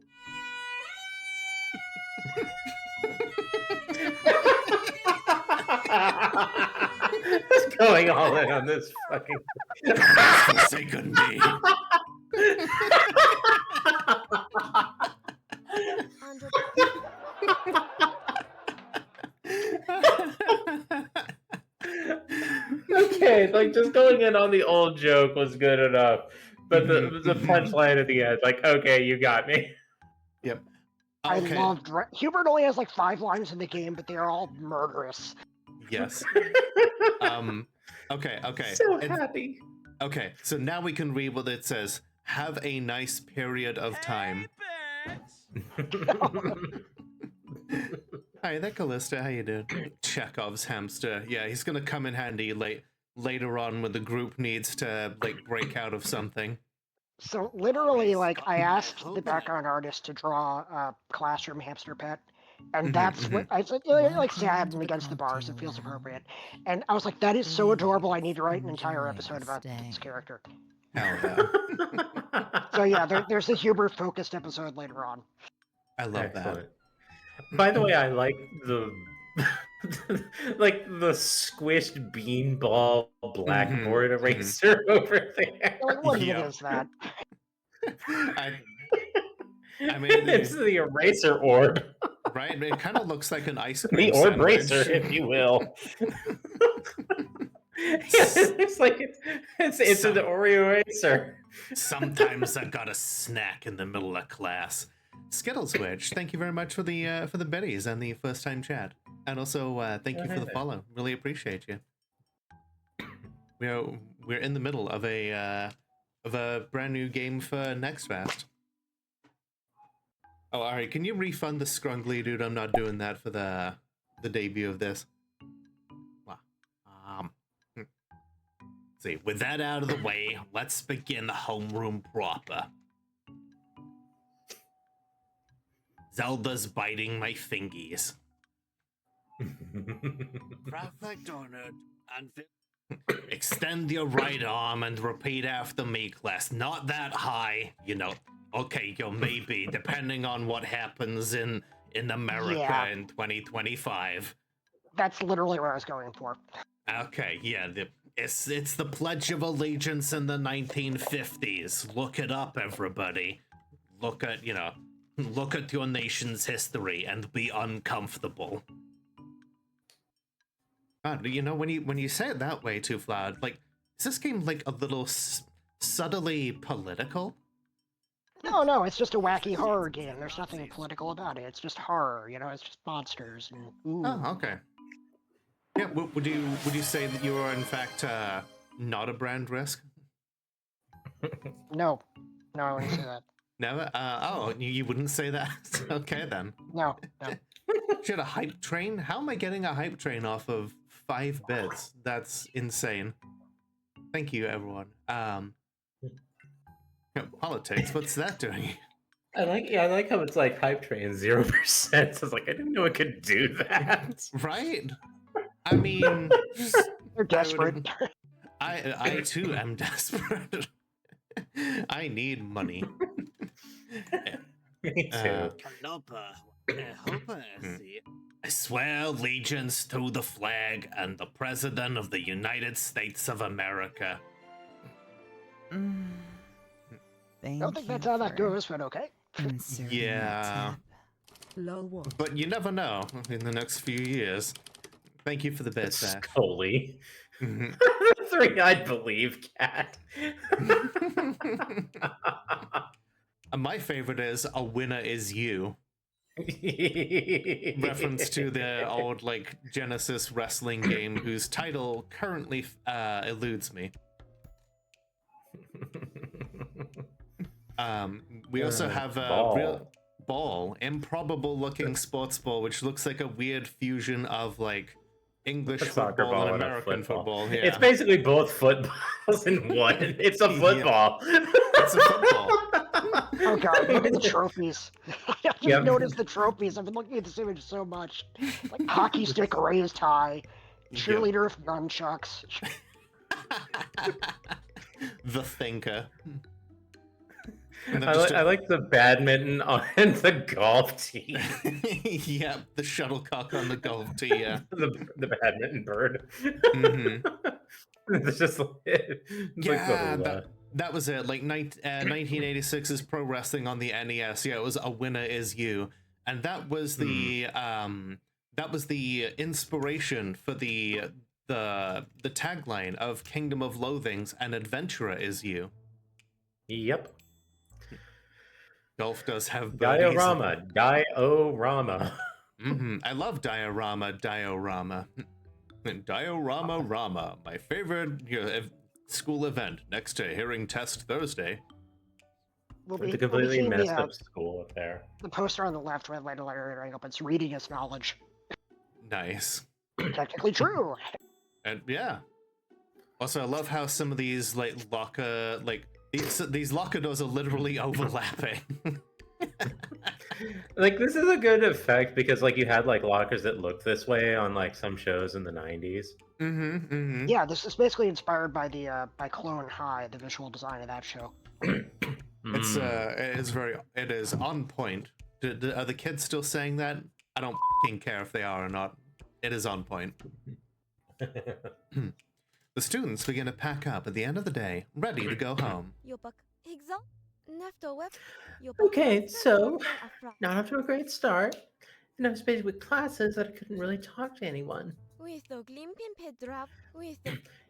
What's going on this fucking... Forsaken me. Okay, like just going in on the old joke was good enough, but the punchline at the end, like, okay, you got me. Yep. Okay. I loved Hubert only has like 5 lines in the game, but they are all murderous. Yes. Okay. So happy. Okay, so now we can read what it says. Have a nice period of time. Hi there, Callista. How you doing? Chekhov's hamster. Yeah, he's gonna come in handy later on when the group needs to like break out of something. So literally, like, I asked the background artist to draw a classroom hamster pet, and that's what I said. Like, sad and against the bars, it feels appropriate. And I was like, that is so adorable. I need to write an entire episode about this character. Hell yeah. So yeah, there's a Hubert-focused episode later on. I love Excellent. By the way, I like the like the squished beanball blackboard eraser over there. Like, what even is that? I mean, it's the eraser orb. Right? It kind of looks like an ice cream The orb sandwich. racer, if you will. It's like it's an Oreo eraser. Sometimes I got a snack in the middle of class. Skittleswitch, thank you very much for the biddies and the first time chat, and also thank you for the follow. Really appreciate you. We're in the middle of a brand new game for Nextfest. Oh, all right. Can you refund the scrungly dude? I'm not doing that for the debut of this. See, with that out of the way, let's begin the homeroom proper. Zelda's biting my fingies. Perfect honored and extend your right arm and repeat after me, class. Not that high, you know. Okay, yo, maybe, depending on what happens in America in 2025. That's literally what I was going for. Okay, yeah, it's the Pledge of Allegiance in the 1950s. Look it up, everybody. Look at your nation's history and be uncomfortable. God, you know, when you say it that way, Too Flowered, like, is this game like a little subtly political? No, it's just a wacky horror game. There's nothing political about it. It's just horror, you know. It's just monsters and. Ooh. Oh, okay. Yeah, would you say that you are in fact not a brand risk? No, I wouldn't say that. Never. You wouldn't say that. Okay then. No. Shit, a hype train? How am I getting a hype train off of 5 bits? That's insane. Thank you, everyone. Politics. What's that doing? I like how it's like hype train 0%. It's like I didn't know it could do that. Right? I mean, they're desperate. I too am desperate. I need money. Me too. I swear allegiance to the flag and the President of the United States of America. I don't think that's how that goes, but okay. Yeah. But you never know in the next few years. Thank you for the bit, Zach. Scully. 3-eyed believe cat. My favorite is A Winner Is You. Reference to the old like Genesis wrestling game whose title currently eludes me. We also have a real ball, improbable looking sports ball, which looks like a weird fusion of like English football and American football. Yeah. It's basically both footballs in one. It's a football. It's a football. Oh god, look at the trophies. I just noticed the trophies. I've been looking at this image so much. Like hockey stick raised high, cheerleader with nunchucks. The Thinker. I like the badminton and the golf tee. Yeah, the shuttlecock on the golf tee. Yeah, the badminton bird. Mm-hmm. It's just that was it. Like 1986's pro wrestling on the NES. Yeah, it was A Winner Is You, and that was the inspiration for the tagline of Kingdom of Loathings, and Adventurer Is You. Yep. Golf does have diorama. I love diorama. Diorama Rama, my favorite school event next to hearing test Thursday. It's a completely messed up school affair. The poster on the left, red light lettering up, it's reading is knowledge. Nice. Technically true. And yeah. Also, I love how some of these locker these locker doors are literally overlapping. Like this is a good effect because like you had like lockers that looked this way on like some shows in the 90s. Yeah, this is basically inspired by the by Clone High, the visual design of that show. It is on point. Are the kids still saying that? I don't care if they are or not. It is on point. The students begin to pack up at the end of the day, ready to go home. Okay, so not off to a great start. And I was busy with classes that I couldn't really talk to anyone.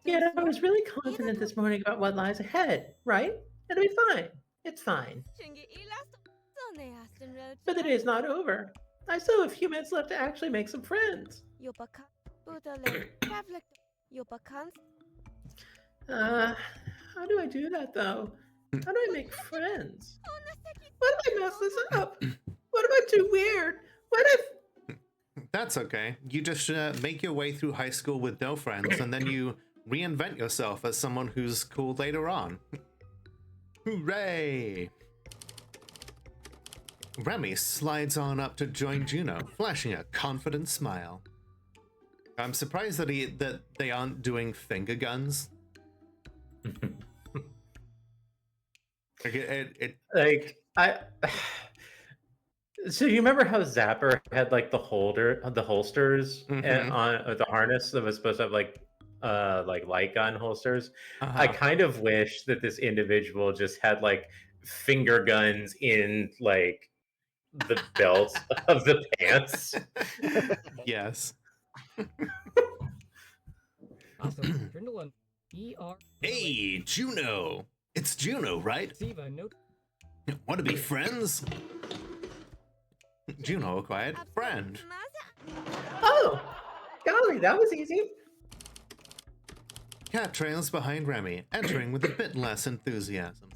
Yet I was really confident this morning about what lies ahead, right? It'll be fine. It's fine. But the day's not over. I still have a few minutes left to actually make some friends. How do I do that though? How do I make friends? What if I mess this up? What if I'm too weird? What if... That's okay. You just make your way through high school with no friends, and then you reinvent yourself as someone who's cool later on. Hooray! Remy slides on up to join Juno, flashing a confident smile. I'm surprised that they aren't doing finger guns. So you remember how Zapper had like the holsters and on the harness that was supposed to have like light gun holsters? I kind of wish that this individual just had like finger guns in like the belt of the pants. Yes. Hey, Juno! It's Juno, right? Want to be friends? Juno, a quiet friend. Oh, golly, that was easy. Cat trails behind Remy, entering with a bit less enthusiasm.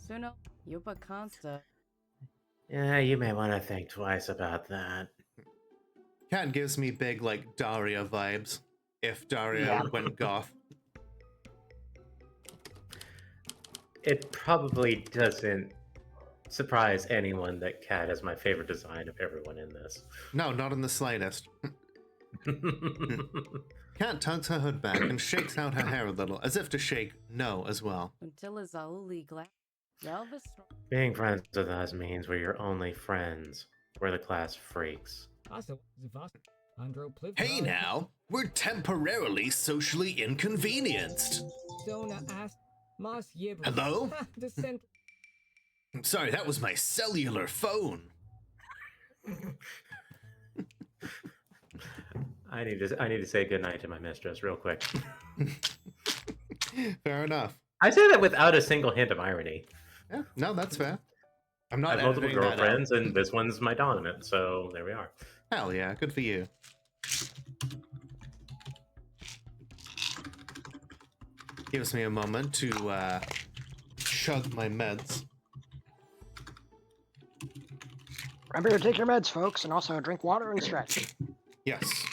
Yeah, you may want to think twice about that. Cat gives me big, like, Daria vibes. If Daria went goth. It probably doesn't surprise anyone that Cat is my favorite design of everyone in this. No, not in the slightest. Cat tugs her hood back and shakes out her hair a little, as if to shake no as well. Being friends with us means we're your only friends. We're the class freaks. Hey now, we're temporarily socially inconvenienced. Hello? I'm sorry, that was my cellular phone. I need to say goodnight to my mistress real quick. Fair enough. I say that without a single hint of irony. Yeah, no, that's fair. I'm not I have multiple editing that out. girlfriends, and this one's my dominant, so there we are. Hell yeah, good for you. Gives me a moment to chug my meds. Remember to take your meds, folks, and also drink water and stretch. Yes.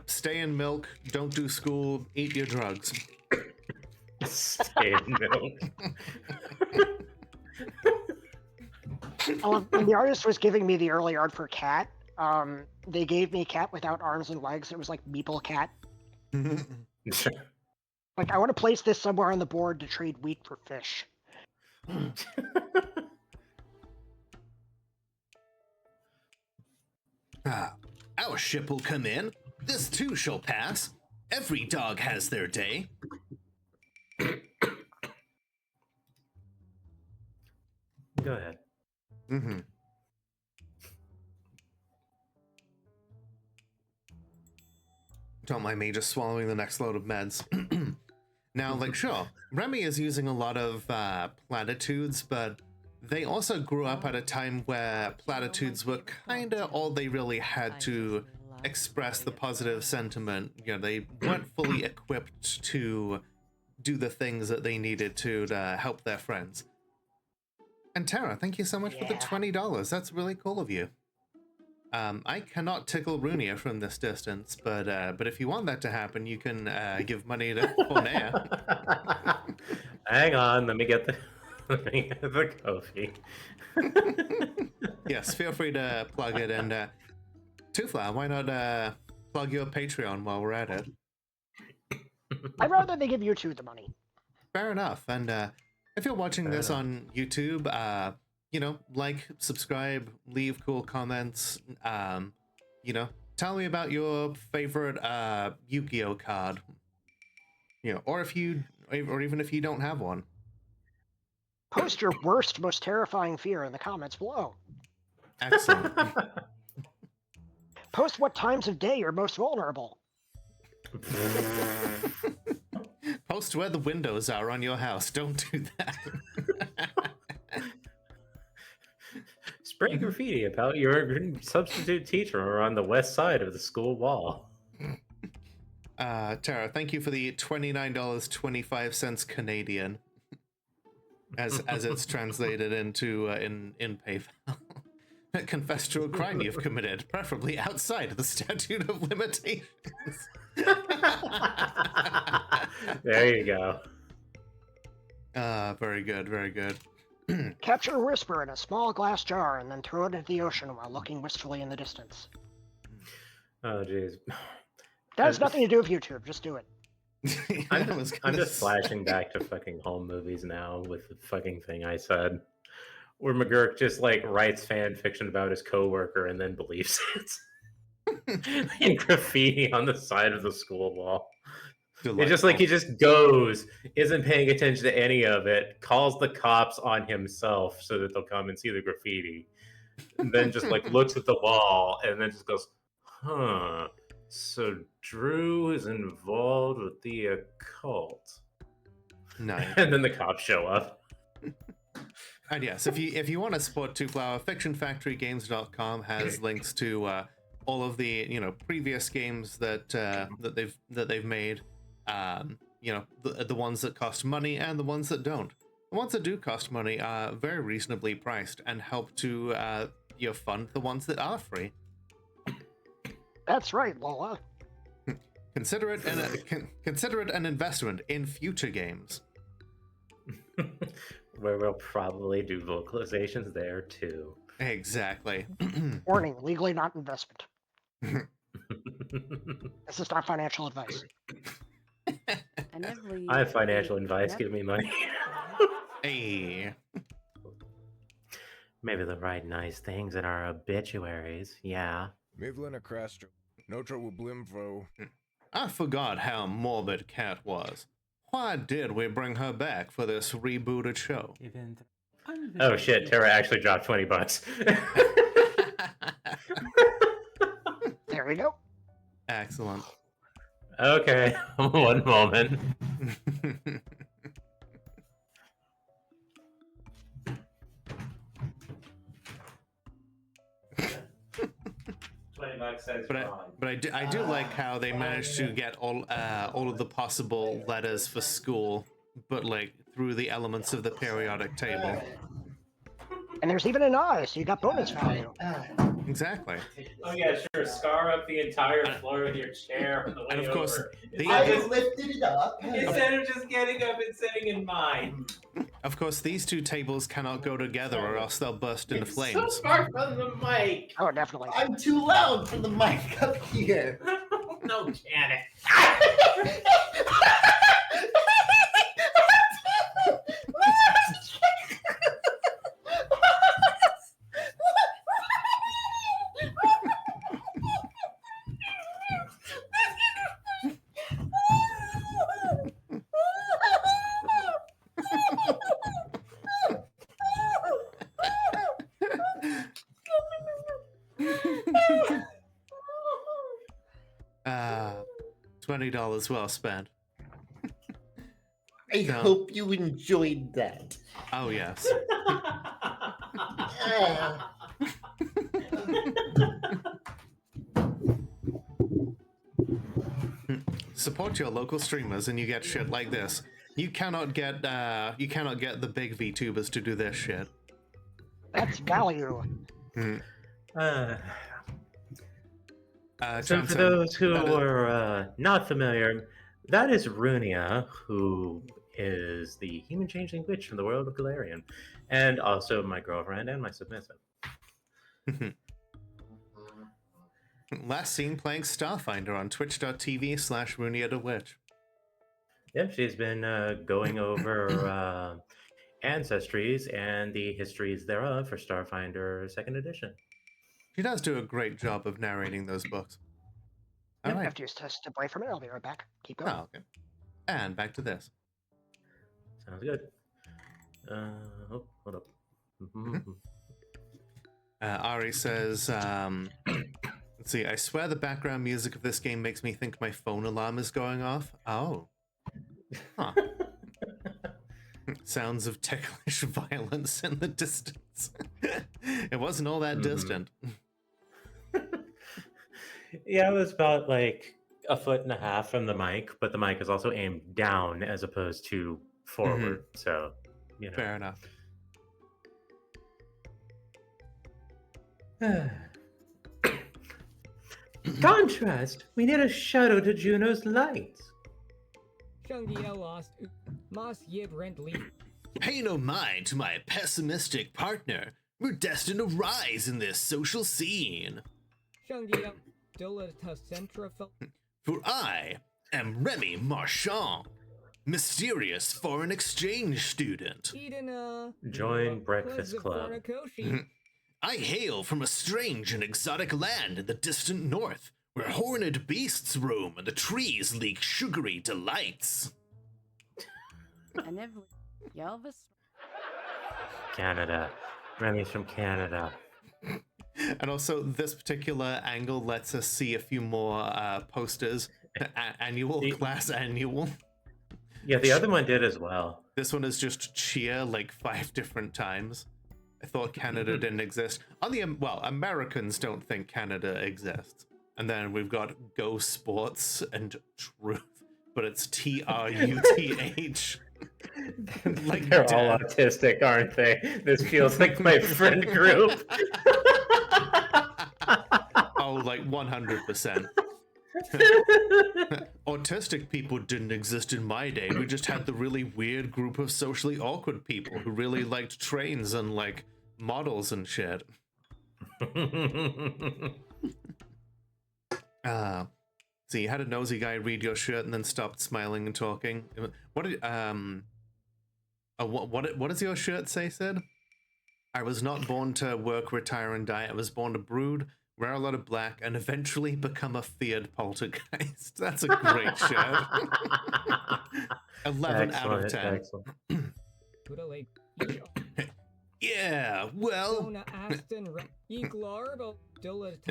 Stay in milk, don't do school, eat your drugs. Stay in milk. When the artist was giving me the early art for Cat, they gave me Cat without arms and legs. It was like Meeple Cat. Like, I want to place this somewhere on the board to trade wheat for fish. Our ship will come in. This too shall pass. Every dog has their day. Go ahead. Don't mind me just swallowing the next load of meds. Now, like, sure, Remy is using a lot of platitudes, but they also grew up at a time where platitudes were kind of all they really had to express the positive sentiment. You know, they weren't fully equipped to do the things that they needed to help their friends. And Tara, thank you so much for the $20. That's really cool of you. I cannot tickle Runia from this distance, but if you want that to happen, you can give money to Fornea. Hang on, let me get the Kofi. Yes, feel free to plug it, and Tufla, why not plug your Patreon while we're at it. I'd rather they give you two the money. Fair enough. And if you're watching this on YouTube, you know, like, subscribe, leave cool comments. You know, tell me about your favorite Yu-Gi-Oh card. You know, or even if you don't have one. Post your worst, most terrifying fear in the comments below. Excellent. Post what times of day you're most vulnerable. Post where the windows are on your house. Don't do that. Spray graffiti about your substitute teacher on the west side of the school wall. Tara, thank you for the $29.25 Canadian, as it's translated into in PayPal. Confess to a crime you've committed, preferably outside the statute of limitations. There you go. Very good, very good. Capture a whisper in a small glass jar and then throw it into the ocean while looking wistfully in the distance. Oh, jeez. That has nothing to do with YouTube. Just do it. I'm just flashing back to fucking home movies now with the fucking thing I said, where McGurk just like writes fan fiction about his coworker and then believes it in graffiti on the side of the school wall. It's just like he just goes, isn't paying attention to any of it, calls the cops on himself so that they'll come and see the graffiti, and then just like looks at the wall and then just goes, huh. So Drew is involved with the occult. Nice. And then the cops show up. And yes, if you want to support Two Flower, FictionFactoryGames.com has links to all of the, you know, previous games that they've made. You know, the ones that cost money and the ones that don't. The ones that do cost money are very reasonably priced and help to fund the ones that are free. That's right, Lola. Consider it an investment in future games. Where we'll probably do vocalizations there too. Exactly. Warning, legally not investment. This is not financial advice. I have financial advice. Give me money. Hey. Maybe they'll write nice things in our obituaries. Yeah. Mivlin Akrastro. Notre Wiblimfo. I forgot how morbid Cat was. Why did we bring her back for this rebooted show? Oh shit, Tara actually dropped $20. There we go. Excellent. Okay, one moment. But I do like how they managed to get all of the possible letters for school, but like through the elements of the periodic table. And there's even an eye, so you got bonus value. Exactly. Oh yeah, sure. Scar up the entire floor with your chair on the way And of course, over. I just lifted it up. Instead of just getting up and sitting in mine. Of course, these two tables cannot go together, or else they'll burst into flames. So far from the mic. Oh, definitely. I'm too loud for the mic up here. No, Janet. $20 well spent. I hope you enjoyed that. Oh, yes. Support your local streamers and you get shit like this. You cannot get the big VTubers to do this shit. That's value. So for those who are not familiar, that is Runia, who is the human changeling witch from the world of Galarian, and also my girlfriend and my submissive. Last seen playing Starfinder on twitch.tv/RuniaTheWitch. Yep, she's been going over ancestries and the histories thereof for Starfinder 2nd edition. She does do a great job of narrating those books. All Yep, I right. have to just step away from it. I'll be right back. Keep going. Oh, okay. And back to this. Sounds good. Oh, hold up. Ari says, let's see, I swear the background music of this game makes me think my phone alarm is going off. Oh. Huh. Sounds of ticklish violence in the distance. It wasn't all that distant. Yeah, it was about like 1.5 feet from the mic, but the mic is also aimed down as opposed to forward. So, you know. Fair enough. Contrast. We need a shadow to Juno's light. Pay no mind to my pessimistic partner. We're destined to rise in this social scene. For I am Remy Marchand, mysterious foreign exchange student. Join Breakfast Club. I hail from a strange and exotic land in the distant north, where horned beasts roam and the trees leak sugary delights. Canada. Remy's from Canada. And also, this particular angle lets us see a few more posters. Class annual. Yeah, the other one did as well. This one is just cheer like 5 different times. I thought Canada didn't exist. Americans don't think Canada exists. And then we've got Go Sports and Truth, but it's TRUTH. Like they're all autistic, aren't they? This feels like my friend group. Oh, like 100%. Autistic people didn't exist in my day. We just had the really weird group of socially awkward people who really liked trains and like models and shit. So you had a nosy guy read your shirt and then stopped smiling and talking. What does your shirt say, Sid? I was not born to work, retire, and die. I was born to brood, wear a lot of black, and eventually become a feared poltergeist. That's a great shirt. 11 out of 10. Yeah, well,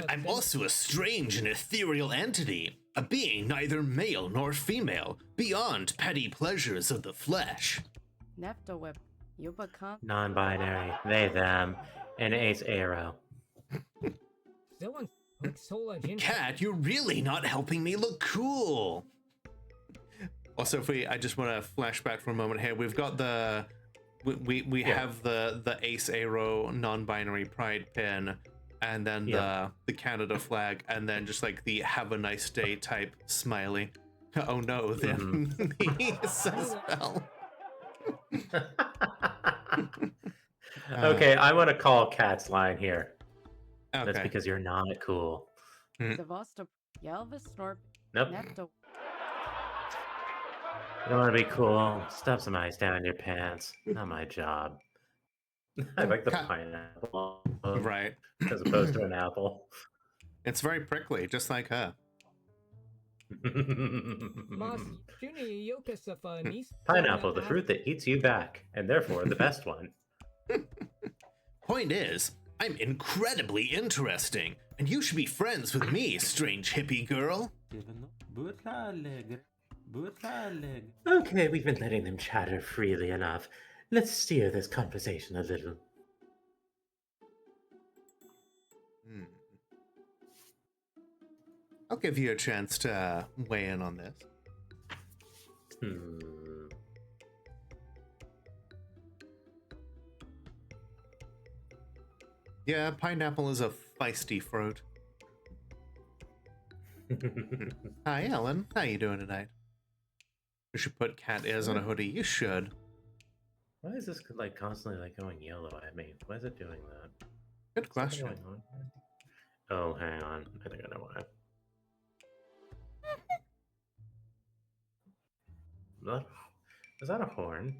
I'm also a strange and ethereal entity, a being neither male nor female, beyond petty pleasures of the flesh. Non-binary, they, them, and ace arrow. Cat, you're really not helping me look cool. Also, I just want to flash back for a moment here. We've got we have the ace arrow non-binary pride pin, and then the Canada flag, and then just like the have a nice day type smiley. Oh no, the spell. Okay, I want to call Cat's line here. Okay. That's because you're not cool. Nope. You don't want to be cool. Stuff some ice down your pants. Not my job. I like the pineapple. Right. As opposed to an apple. It's very prickly, just like her. Pineapple, the fruit that eats you back, and therefore the best one. Point is, I'm incredibly interesting, and you should be friends with me, strange hippie girl. Okay, we've been letting them chatter freely enough. Let's steer this conversation a little. I'll give you a chance to weigh in on this. Yeah, pineapple is a feisty fruit. Hi, Ellen. How you doing tonight? You should put cat ears on a hoodie. You should. Why is this like constantly like going yellow at me? Why is it doing that? Good question. Oh, hang on. I think I know why. Was that a horn?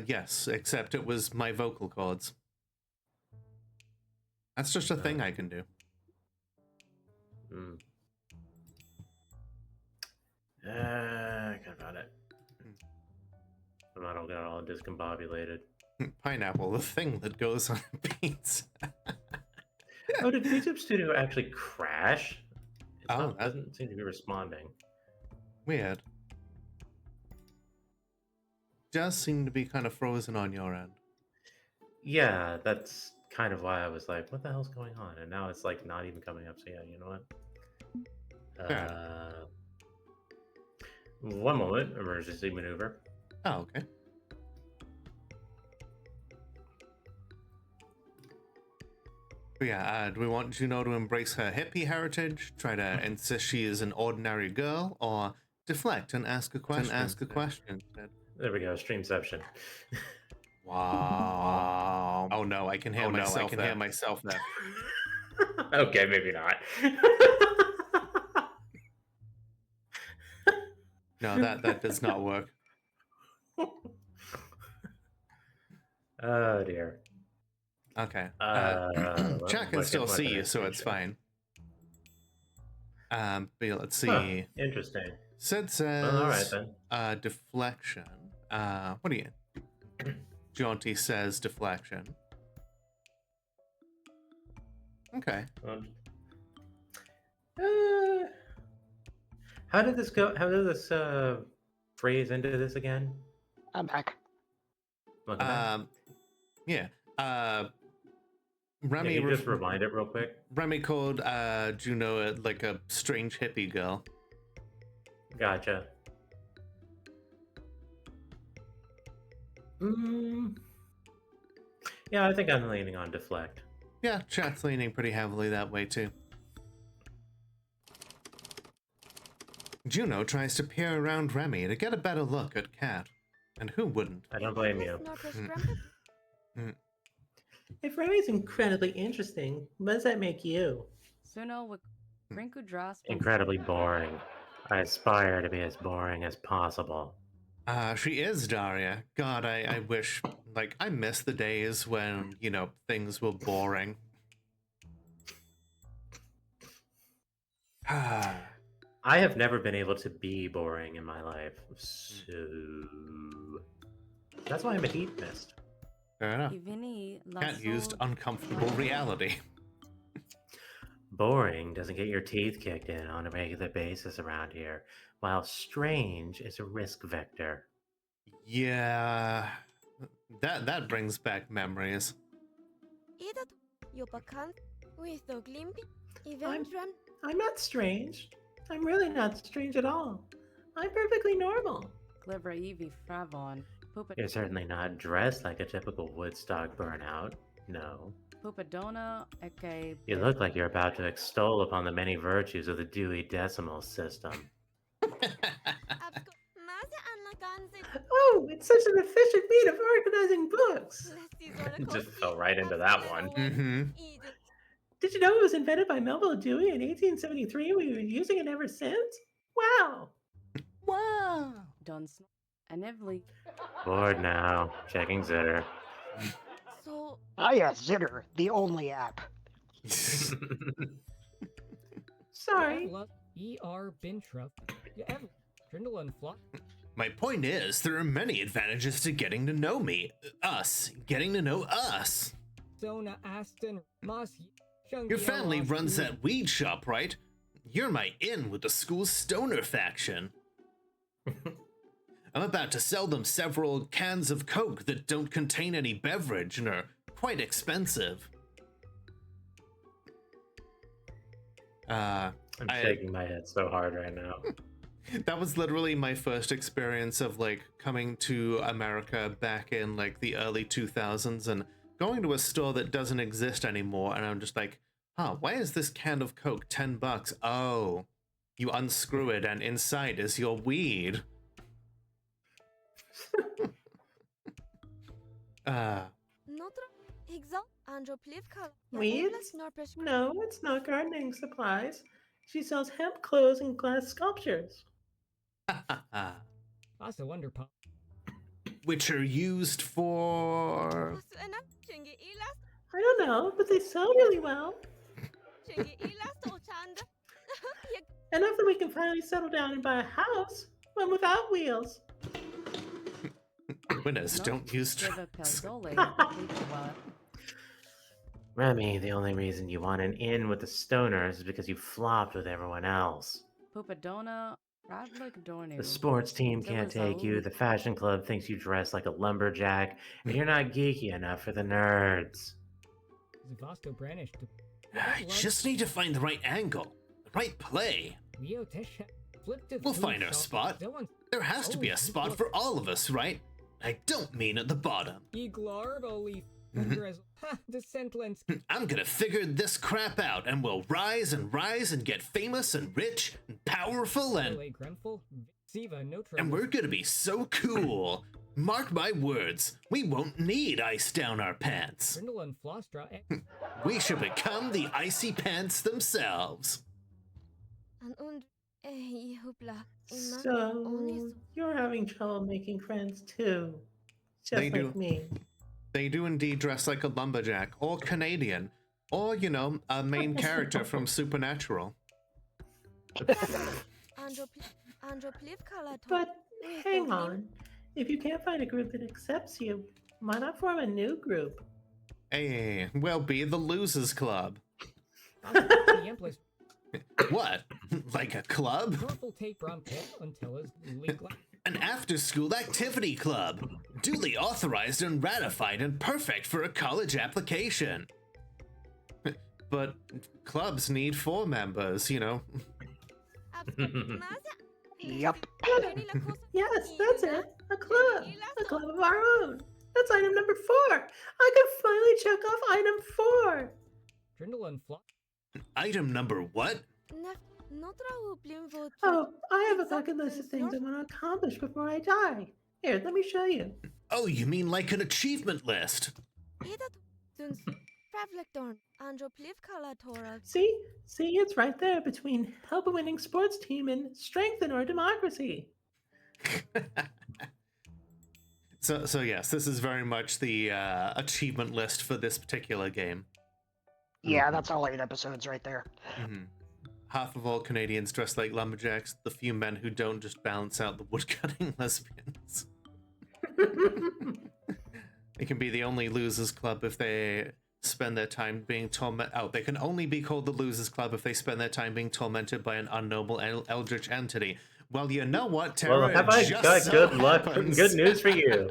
Yes, except it was my vocal cords. That's just a thing I can do. I got it. The model got all discombobulated. Pineapple, the thing that goes on pizza. Oh, did YouTube Studio actually crash? It that doesn't seem to be responding. Weird. Does seem to be kind of frozen on your end. Yeah, that's kind of why I was like, what the hell's going on? And now it's like not even coming up. So yeah, you know what? One moment, emergency maneuver. Oh, okay. But yeah, do we want Juno to embrace her hippie heritage, try to insist she is an ordinary girl, or deflect and ask a question? There we go, streamception. Wow. Oh no, I can hear myself there. Okay, maybe not. No, that does not work. Oh dear. Okay. Chat can what still can see I you, so it's show? fine. But yeah, let's see. Huh, interesting. Sid says, Well, all right then. Deflection. What do you? Jaunty says deflection. Okay. How did this go? How did this phrase into this again? I'm back. Welcome back. Yeah. Can Remy, you just rewind it real quick? Remy called Juno like a strange hippie girl. Gotcha. Yeah, I think I'm leaning on deflect. Yeah, chat's leaning pretty heavily that way too. Juno tries to peer around Remy to get a better look at Cat. And who wouldn't? I don't blame you. If Remy's incredibly interesting, what does that make you? Suno with Rinku Dras. Incredibly boring. I aspire to be as boring as possible. She is, Daria. God, I wish, like, I miss the days when, you know, things were boring. I have never been able to be boring in my life, so that's why I'm a hedonist. Fair enough. Cat used uncomfortable reality. Boring doesn't get your teeth kicked in on a regular basis around here, while strange is a risk vector. Yeah, that brings back memories. I'm not strange. I'm really not strange at all. I'm perfectly normal. Clever Evie Fravon. You're certainly not dressed like a typical Woodstock burnout. No. Pupadona, okay. You look like you're about to extol upon the many virtues of the Dewey Decimal System. Oh, it's such an efficient means of organizing books. Just fell right into that one. Mm-hmm. Did you know it was invented by Melville Dewey in 1873? We've been using it ever since? Wow. Wow. Done and Evely. Bored now. Checking Zitter. Ah yes, Zitter, the only app. Sorry. E.R. Bintrup. Trindle and Flock. My point is, there are many advantages to getting to know me. Us. Getting to know us. Sona Aston Moss. Your family runs that weed shop, right? You're my in with the school's stoner faction. I'm about to sell them several cans of Coke that don't contain any beverage and are quite expensive. I'm shaking my head so hard right now. That was literally my first experience of like coming to America back in like the early 2000s and going to a store that doesn't exist anymore, and I'm just like, huh, why is this can of Coke $10? Oh, you unscrew it and inside is your weed. Weeds? No, it's not gardening supplies. She sells hemp clothes and glass sculptures. Also wonder pop. Which are used for. I don't know, but they sell really well. Enough that we can finally settle down and buy a house, one without wheels. Winners don't use trucks. Remy, the only reason you want an in with the stoners is because you flopped with everyone else. Pupadona, Radlik Dornu. The sports team can't take you, the fashion club thinks you dress like a lumberjack, and you're not geeky enough for the nerds. Zavasto Branish. I just need to find the right angle, the right play. We'll find our spot. There has to be a spot for all of us, right? I don't mean at the bottom. I'm gonna figure this crap out, and we'll rise and get famous and rich and powerful and we're gonna be so cool. Mark my words, we won't need ice down our pants. We should become the icy pants themselves. So, you're having trouble making friends too. Just They like do. me. They do indeed dress like a lumberjack, or Canadian, or, you know, a main character from Supernatural. But hang on. If you can't find a group that accepts you, why not form a new group? Hey, we'll be the Losers Club. What? Like a club? An after-school activity club. Duly authorized and ratified and perfect for a college application. But clubs need 4 members, you know. Yep. Yes, that's it. A club. A club of our own. That's item number 4. I could finally check off item 4. Item number what? Oh, I have a bucket list of things I want to accomplish before I die. Here, let me show you. Oh, you mean like an achievement list? See, it's right there between help a winning sports team and strengthen our democracy. So yes, this is very much the achievement list for this particular game. Yeah, that's all 8 episodes right there. Mm-hmm. Half of all Canadians dress like lumberjacks, the few men who don't just balance out the woodcutting lesbians. It can be the only Losers Club if they spend their time being tormented. Oh, they can only be called the Losers Club if they spend their time being tormented by an unknown eldritch entity. Well, you know what, Tara? Well, have I got good luck? Good news for you.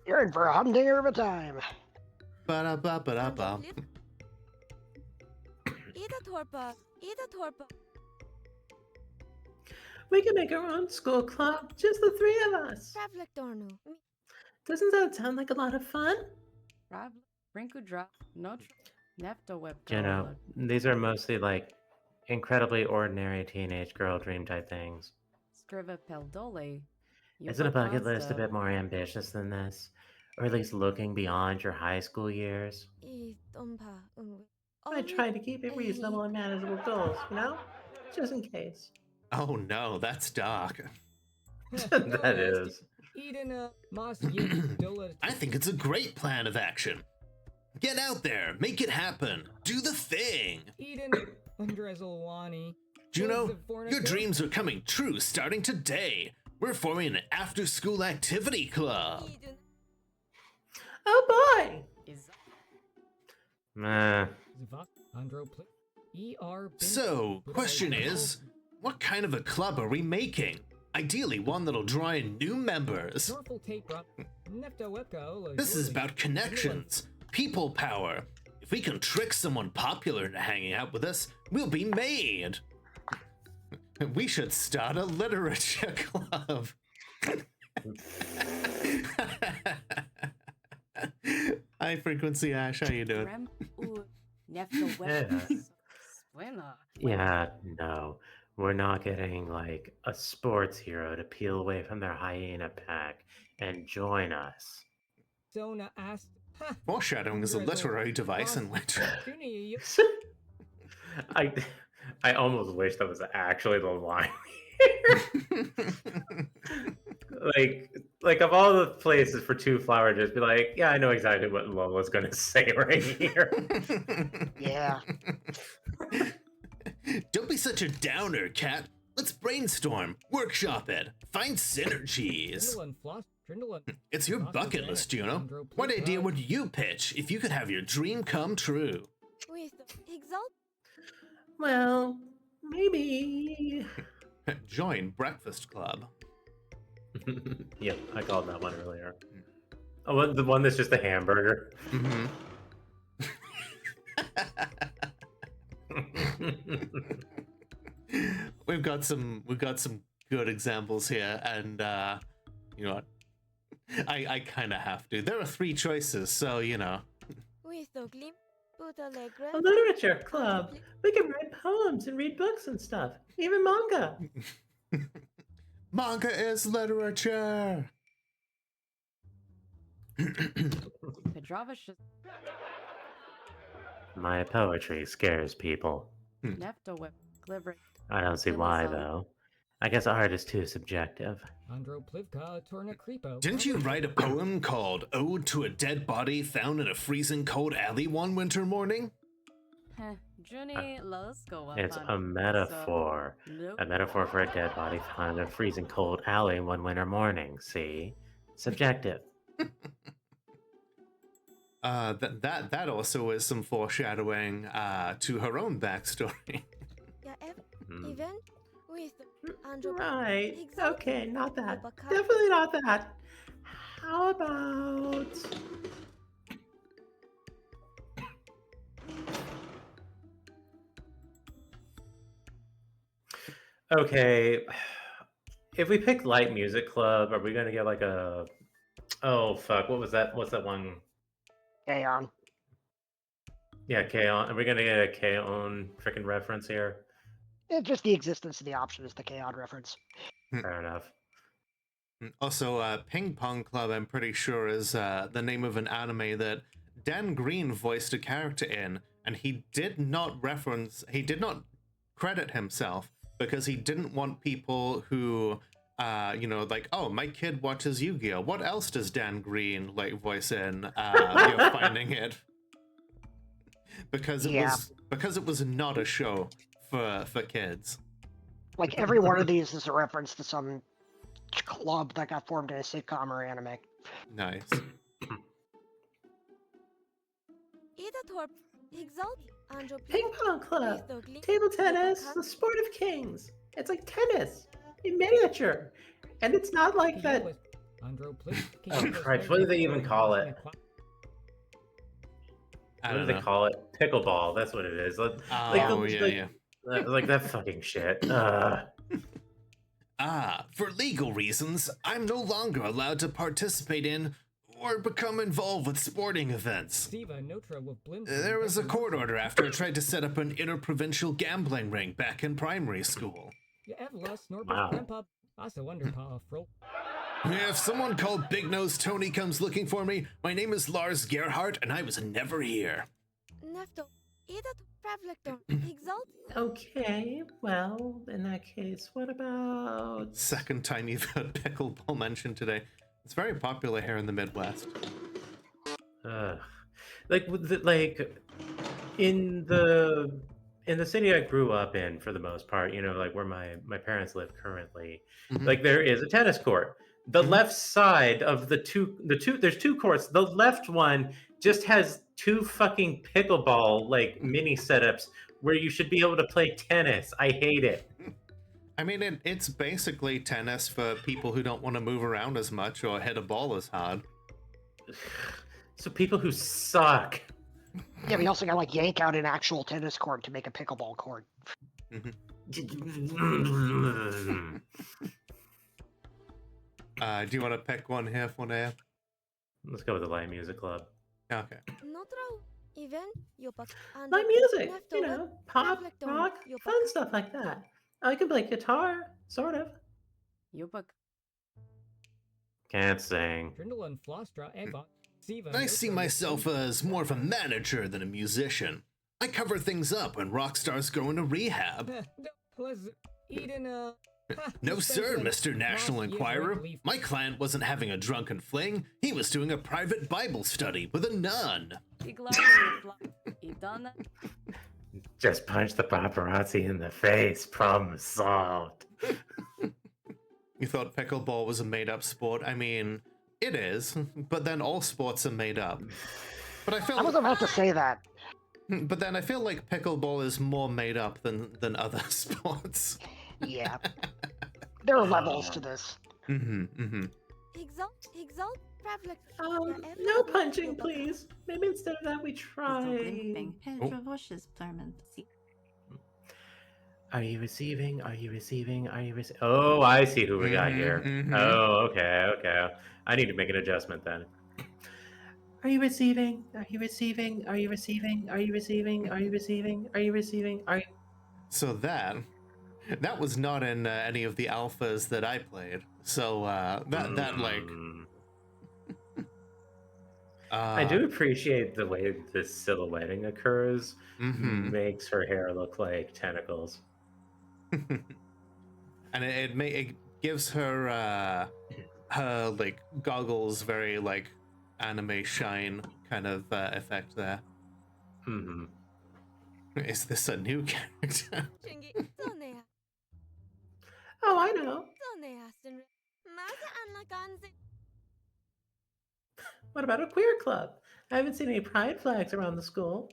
You're in for a humdinger of a time. Ba-da-ba-ba-da-ba. We can make our own school club, just the 3 of us. Doesn't that sound like a lot of fun? You know, these are mostly like incredibly ordinary teenage girl dream type things. Isn't a bucket list a bit more ambitious than this? Or at least looking beyond your high school years? I try to keep it reasonable and manageable goals, you know? Just in case. Oh no, that's dark. That is. I think it's a great plan of action. Get out there, make it happen, do the thing. Juno, your dreams are coming true starting today. We're forming an after-school activity club. Oh boy! Meh. So, question is, what kind of a club are we making? Ideally, one that'll draw in new members. This is about connections, people power. If we can trick someone popular into hanging out with us, we'll be made. We should start a literature club. High Frequency Ash, how you doing? Yeah, no. We're not getting like a sports hero to peel away from their hyena pack and join us. Foreshadowing is a literary device in which... I almost wish that was actually the line. like of all the places for Two Flower, just be like, yeah, I know exactly what Lola's gonna say right here. Yeah. Don't be such a downer, Cat. Let's brainstorm, workshop it, find synergies. It's your bucket list, Juno. What idea would you pitch if you could have your dream come true? Well, maybe. Join Breakfast Club. Yep, I called that one earlier. Oh, the one that's just a hamburger. Mm-hmm. We've got some good examples here, and you know what? I kind of have to. There are 3 choices, so you know. A literature club. We can write poems and read books and stuff, even manga. Manga is literature. Petrovic just My poetry scares people. Nefto whip Glibber. I don't see why, though. I guess art is too subjective. Didn't you write a poem called Ode to a Dead Body Found in a Freezing Cold Alley one winter morning? It's a metaphor. A metaphor for a dead body found in a freezing cold alley one winter morning, see? Subjective. That also is some foreshadowing to her own backstory. Right. Okay, not that. Definitely not that. How about... Okay, if we pick Light Music Club, are we gonna get like a... Oh, fuck, what was that? What's that one? K-On! Yeah, K-On! Are we gonna get a K-On! Freaking reference here? Just the existence of the option is the K-On! reference. Fair enough. Also, Ping Pong Club, I'm pretty sure, is the name of an anime that Dan Green voiced a character in, and he did not credit himself because he didn't want people who, like, oh, my kid watches Yu-Gi-Oh! What else does Dan Green, like, voice in, finding it. Because it was not a show for kids. Like, every one of these is a reference to some club that got formed in a sitcom or anime. Nice. Ping Pong Club! Table tennis, the sport of kings. It's like tennis in miniature. And it's not like that... Oh, Christ, what do they even call it? What do they call it? Pickleball, that's what it is. Like that fucking shit. For legal reasons, I'm no longer allowed to participate in or become involved with sporting events. There was a court order after I tried to set up an interprovincial gambling ring back in primary school. Wow. If someone called Big Nose Tony comes looking for me, my name is Lars Gerhardt and I was never here. Okay, well, in that case, what about... Second time you've heard pickleball mentioned today. It's very popular here in the Midwest. In the city I grew up in, for the most part, like where my parents live currently, like there is a tennis court. The left side of the two, there's 2 courts. The left one just has 2 fucking pickleball like mini setups where you should be able to play tennis. I hate it. I mean, it's basically tennis for people who don't want to move around as much or hit a ball as hard. So people who suck. Yeah, we also got like yank out an actual tennis court to make a pickleball court. Do you want to pick one here for now? Let's go with the Light Music Club. Okay. Light music, pop, rock, fun stuff like that. I can play guitar, sort of. Can't sing. I see myself as more of a manager than a musician. I cover things up when rock stars go into rehab. No sir, Mr. National Enquirer. My client wasn't having a drunken fling. He was doing a private Bible study with a nun. Just punch the paparazzi in the face. Problem solved. You thought pickleball was a made-up sport? I mean, it is, but then all sports are made up. But I was about to say that. But then I feel like pickleball is more made up than other sports. Yeah. There are levels to this. No punching, please. Maybe instead of that we try... Are you receiving? Are you receiving? Are you receiving? Oh, I see who we got here. Oh, okay. I need to make an adjustment then. Are you receiving? Are you receiving? Are you receiving? Are you receiving? Are you receiving? Are you receiving? Are you... So that was not in any of the alphas that I played. So I do appreciate the way this silhouetting occurs. Makes her hair look like tentacles. And it gives her her like goggles very like anime shine kind of effect there. Is this a new character? Oh, I know. What about a queer club? I haven't seen any pride flags around the school.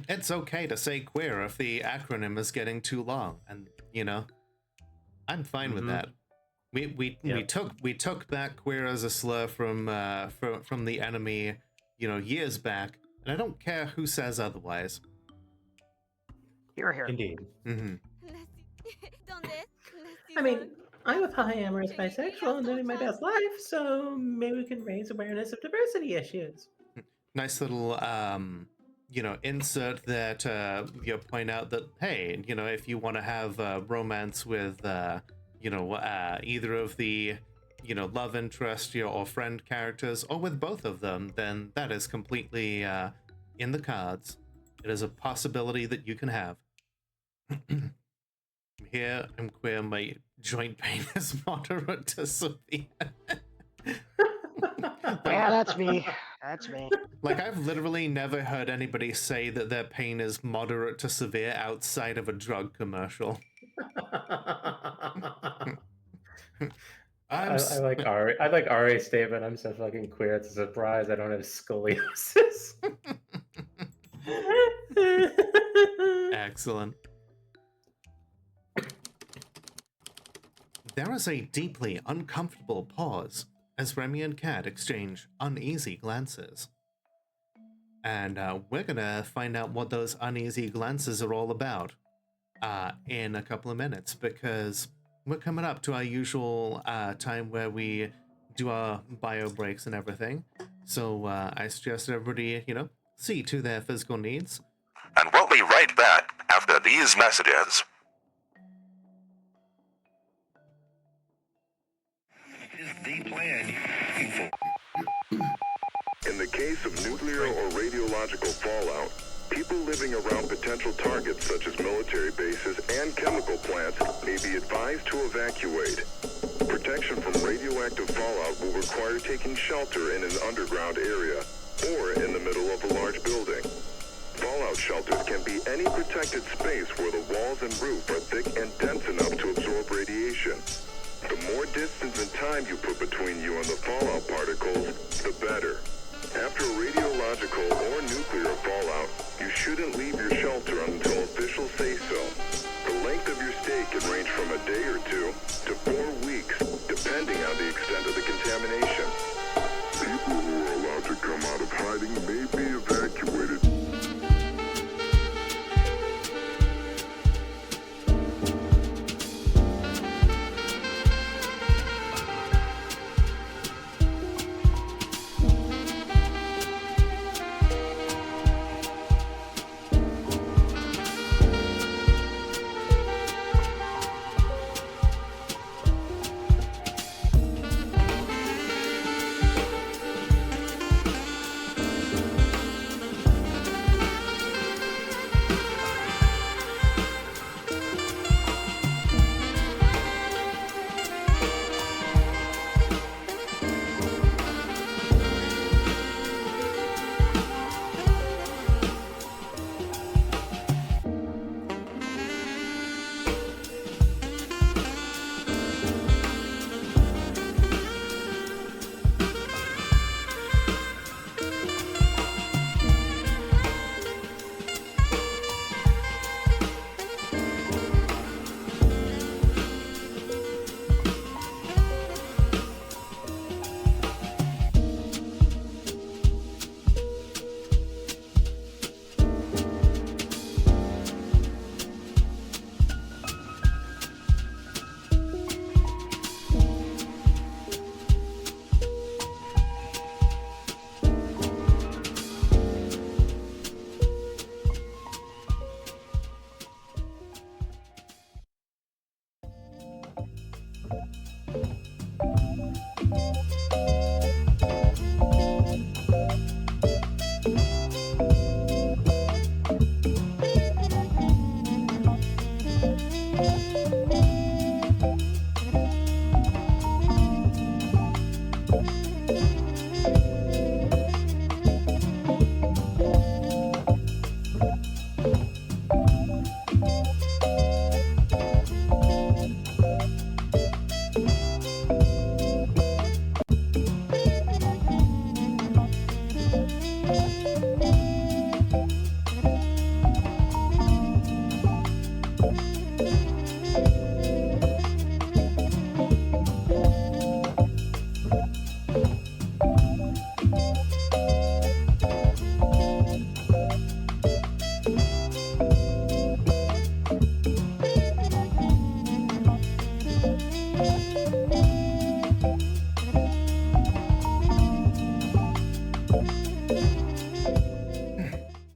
It's okay to say queer if the acronym is getting too long, and you know, I'm fine with that. We took back queer as a slur from the enemy, you know, years back, and I don't care who says otherwise. Here. Indeed. I mean, I'm a polyamorous bisexual and living my best life, so maybe we can raise awareness of diversity issues. Nice little you know, insert that you know, point out that, hey, you know, if you want to have romance with you know, either of the, you know, love interest or friend characters, or with both of them, then that is completely in the cards. It is a possibility that you can have. Here, I'm queer, my joint pain is moderate to severe. Yeah, that's me. That's me. Like, I've literally never heard anybody say that their pain is moderate to severe outside of a drug commercial. I like Ari's statement. I'm so fucking queer. It's a surprise I don't have scoliosis. Excellent. There is a deeply uncomfortable pause as Remy and Kat exchange uneasy glances. And we're gonna find out what those uneasy glances are all about in a couple of minutes, because we're coming up to our usual time where we do our bio breaks and everything. So I suggest everybody, you know, see to their physical needs. And we'll be right back after these messages. The plan you're looking for. In the case of nuclear or radiological fallout, people living around potential targets such as military bases and chemical plants may be advised to evacuate. Protection from radioactive fallout will require taking shelter in an underground area or in the middle of a large building. Fallout shelters can be any protected space where the walls and roof are thick and dense enough to absorb radiation. The more distance and time you put between you and the fallout particles, the better. After radiological or nuclear fallout, you shouldn't leave your shelter until officials say so. The length of your stay can range from a day or 2 to 4 weeks, depending on the extent of the contamination. People who are allowed to come out of hiding may be evacuated.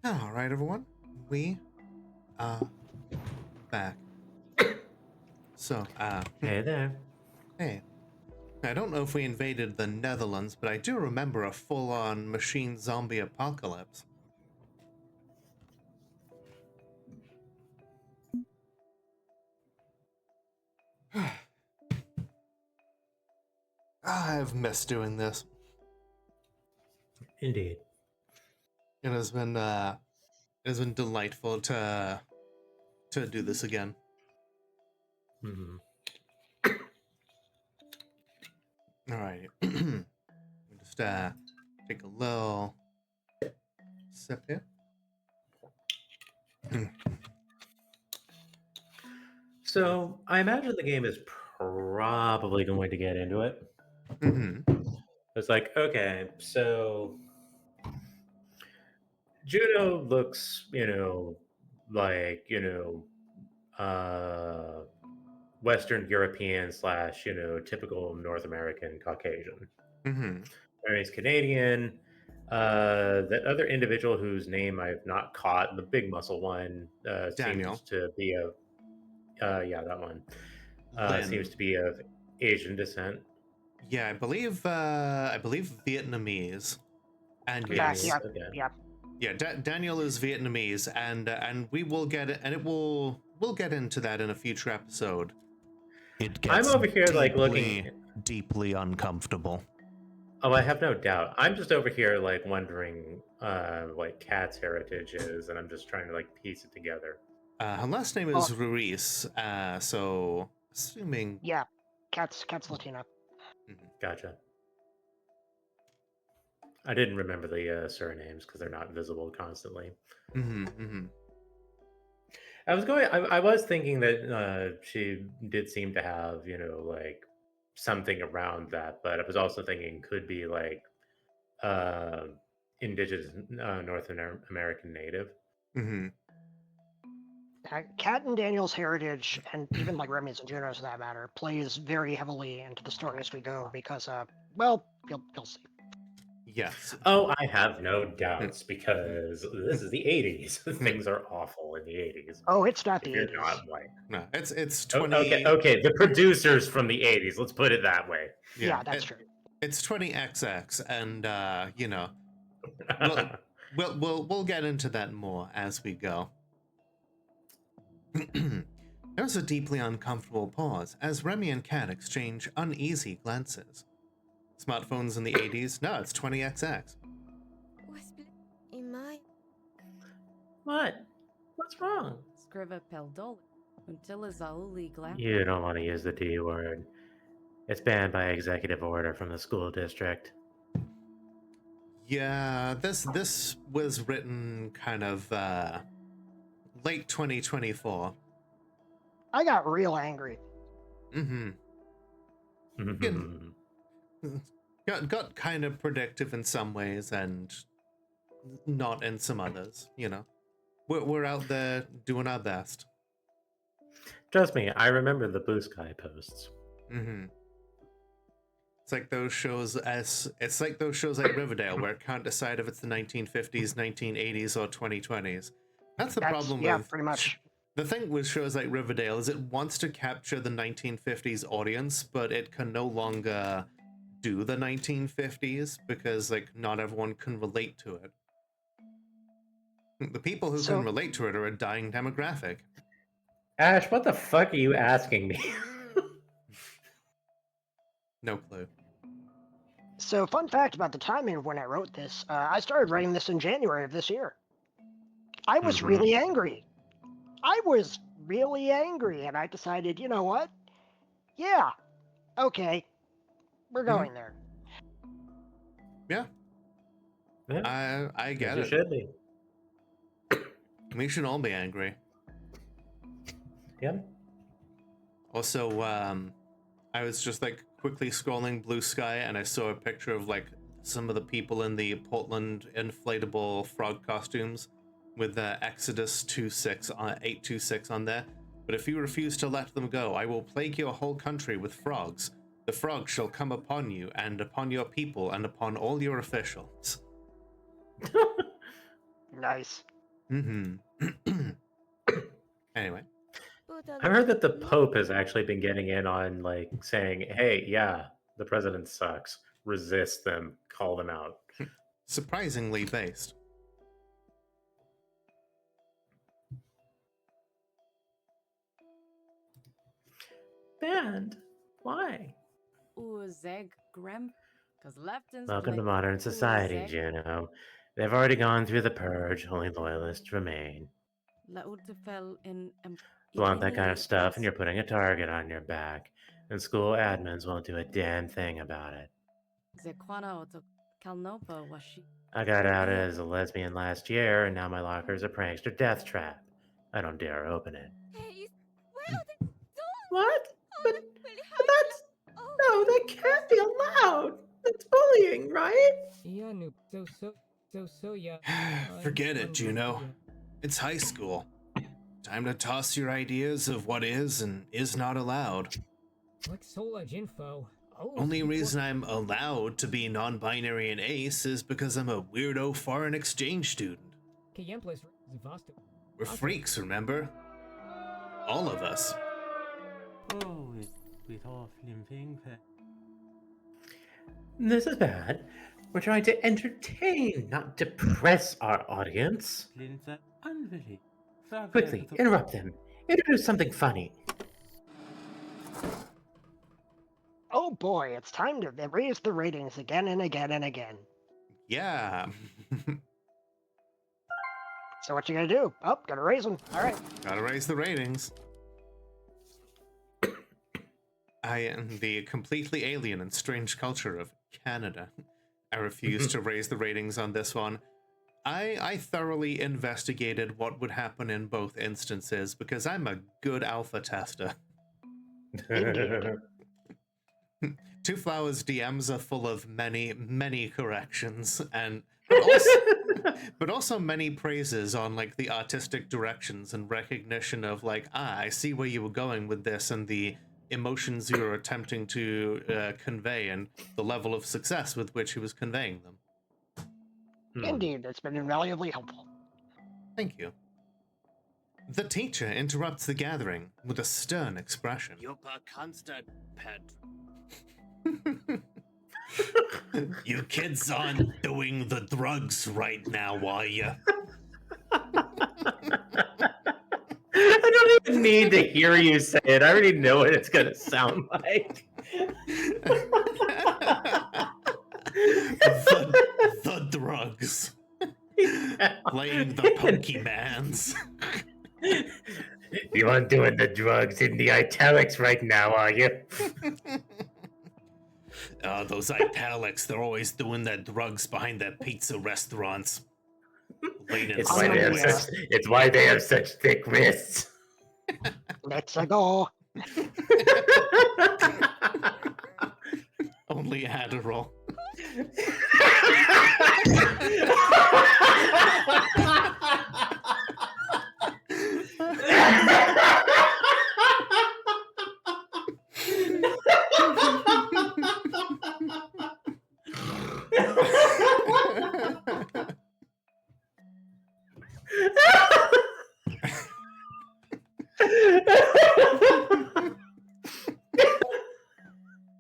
All right, everyone. We are back. So, Hey there. hey. I don't know if we invaded the Netherlands, but I do remember a full-on machine zombie apocalypse. I've missed doing this. Indeed. It has been delightful to do this again. Mhm. All right. Just take a little sip here. So I imagine the game is probably going to get into it. Mm-hmm. It's like, okay, so Juno looks, like, Western European / typical North American Caucasian. Mm-hmm. He's Canadian. That other individual whose name I've not caught, the big muscle one, Daniel. seems to be of, yeah, that one. Lin. Seems to be of Asian descent. Yeah, I believe Vietnamese. And Yes. yes, Yeah. yeah, Daniel is Vietnamese, and we will get it, and we'll get into that in a future episode. It I'm over here like looking deeply uncomfortable. Oh, I have no doubt. I'm just over here like wondering what Kat's heritage is, and I'm just trying to like piece it together. Her last name is Ruiz, so assuming. Yeah, Kat's Latina. Gotcha. I didn't remember the surnames because they're not visible constantly. I was thinking that she did seem to have, like something around that, but I was also thinking could be like indigenous North American native. Kat and Daniel's heritage, and even like Remy's and Juno's for that matter, plays very heavily into the story as we go because, well, you'll see. Yes. Oh, I have no doubts because this is the 80s. Things are awful in the 80s. Oh, it's not the You're 80s. not white. No, it's 20. Okay. The producers from the 80s. Let's put it that way. Yeah, that's true. It's 20XX, and we'll get into that more as we go. There was a deeply uncomfortable pause as Remy and Kat exchange uneasy glances. Smartphones in the 80s? No, it's 20XX. What? What's wrong? Scriva Peldol. Untila Zauli Glam. You don't want to use the D word. It's banned by executive order from the school district. Yeah, this was written kind of late 2024. I got real angry. Got kind of predictive in some ways and not in some others, We're out there doing our best. Trust me, I remember the Blue Sky posts. It's like those shows like Riverdale where it can't decide if it's the 1950s, 1980s, or 2020s. That's the problem with pretty much. The thing with shows like Riverdale is it wants to capture the 1950s audience, but it can no longer do the 1950s because like not everyone can relate to it. The people who can relate to it are a dying demographic. Ash, what the fuck are you asking me? No clue. So, fun fact about the timing of when I wrote this, I started writing this in January of this year. I was really angry. I was really angry, and I decided, you know what? Yeah, okay, we're going there. Yeah. I get You it. should be. We should all be angry. Yeah. Also, I was just like quickly scrolling Blue Sky and I saw a picture of like some of the people in the Portland inflatable frog costumes with the Exodus 826 on there. But if you refuse to let them go, I will plague your whole country with frogs. The frogs shall come upon you and upon your people and upon all your officials. Nice. Anyway. I heard that the Pope has actually been getting in on like saying, hey, yeah, the president sucks. Resist them. Call them out. Surprisingly based. Banned? Why? Uzeg Grem. Because Leftons. Welcome to modern society, Juno. They've already gone through the purge. Only loyalists remain. You want that kind of stuff, and you're putting a target on your back. And school admins won't do a damn thing about it. I got out as a lesbian last year, and now my locker's a prankster death trap. I don't dare open it. What? But that's... No, that can't be allowed. That's bullying, right? Yeah, no, yeah. Forget it, Juno. It's high school. Time to toss your ideas of what is and is not allowed. Like Solage info. Only reason I'm allowed to be non-binary and ace is because I'm a weirdo foreign exchange student. We're freaks, remember? All of us. Oh, with off limping. This is bad. We're trying to entertain, not depress our audience. Quickly, interrupt them. Introduce something funny. Oh boy, it's time to raise the ratings again and again and again. Yeah. So what you gonna do? Oh, gotta raise them. All right. Gotta raise the ratings. I am the completely alien and strange culture of Canada. I refuse to raise the ratings on this one. I thoroughly investigated what would happen in both instances because I'm a good alpha tester. Two Flowers DMs are full of many, many corrections and but also many praises on like the artistic directions and recognition of like, I see where you were going with this and the emotions you were attempting to convey and the level of success with which he was conveying them. Indeed, it's been invaluably helpful. Thank you. The teacher interrupts the gathering with a stern expression. You're a constant pet. You kids aren't doing the drugs right now, are you? I don't even need to hear you say it. I already know what it's going to sound like. The drugs. Playing the Pokemans. You aren't doing the drugs in the italics right now, are you? Those italics, they're always doing their drugs behind their pizza restaurants. It's why they have such thick wrists. Let's go. Only Adderall.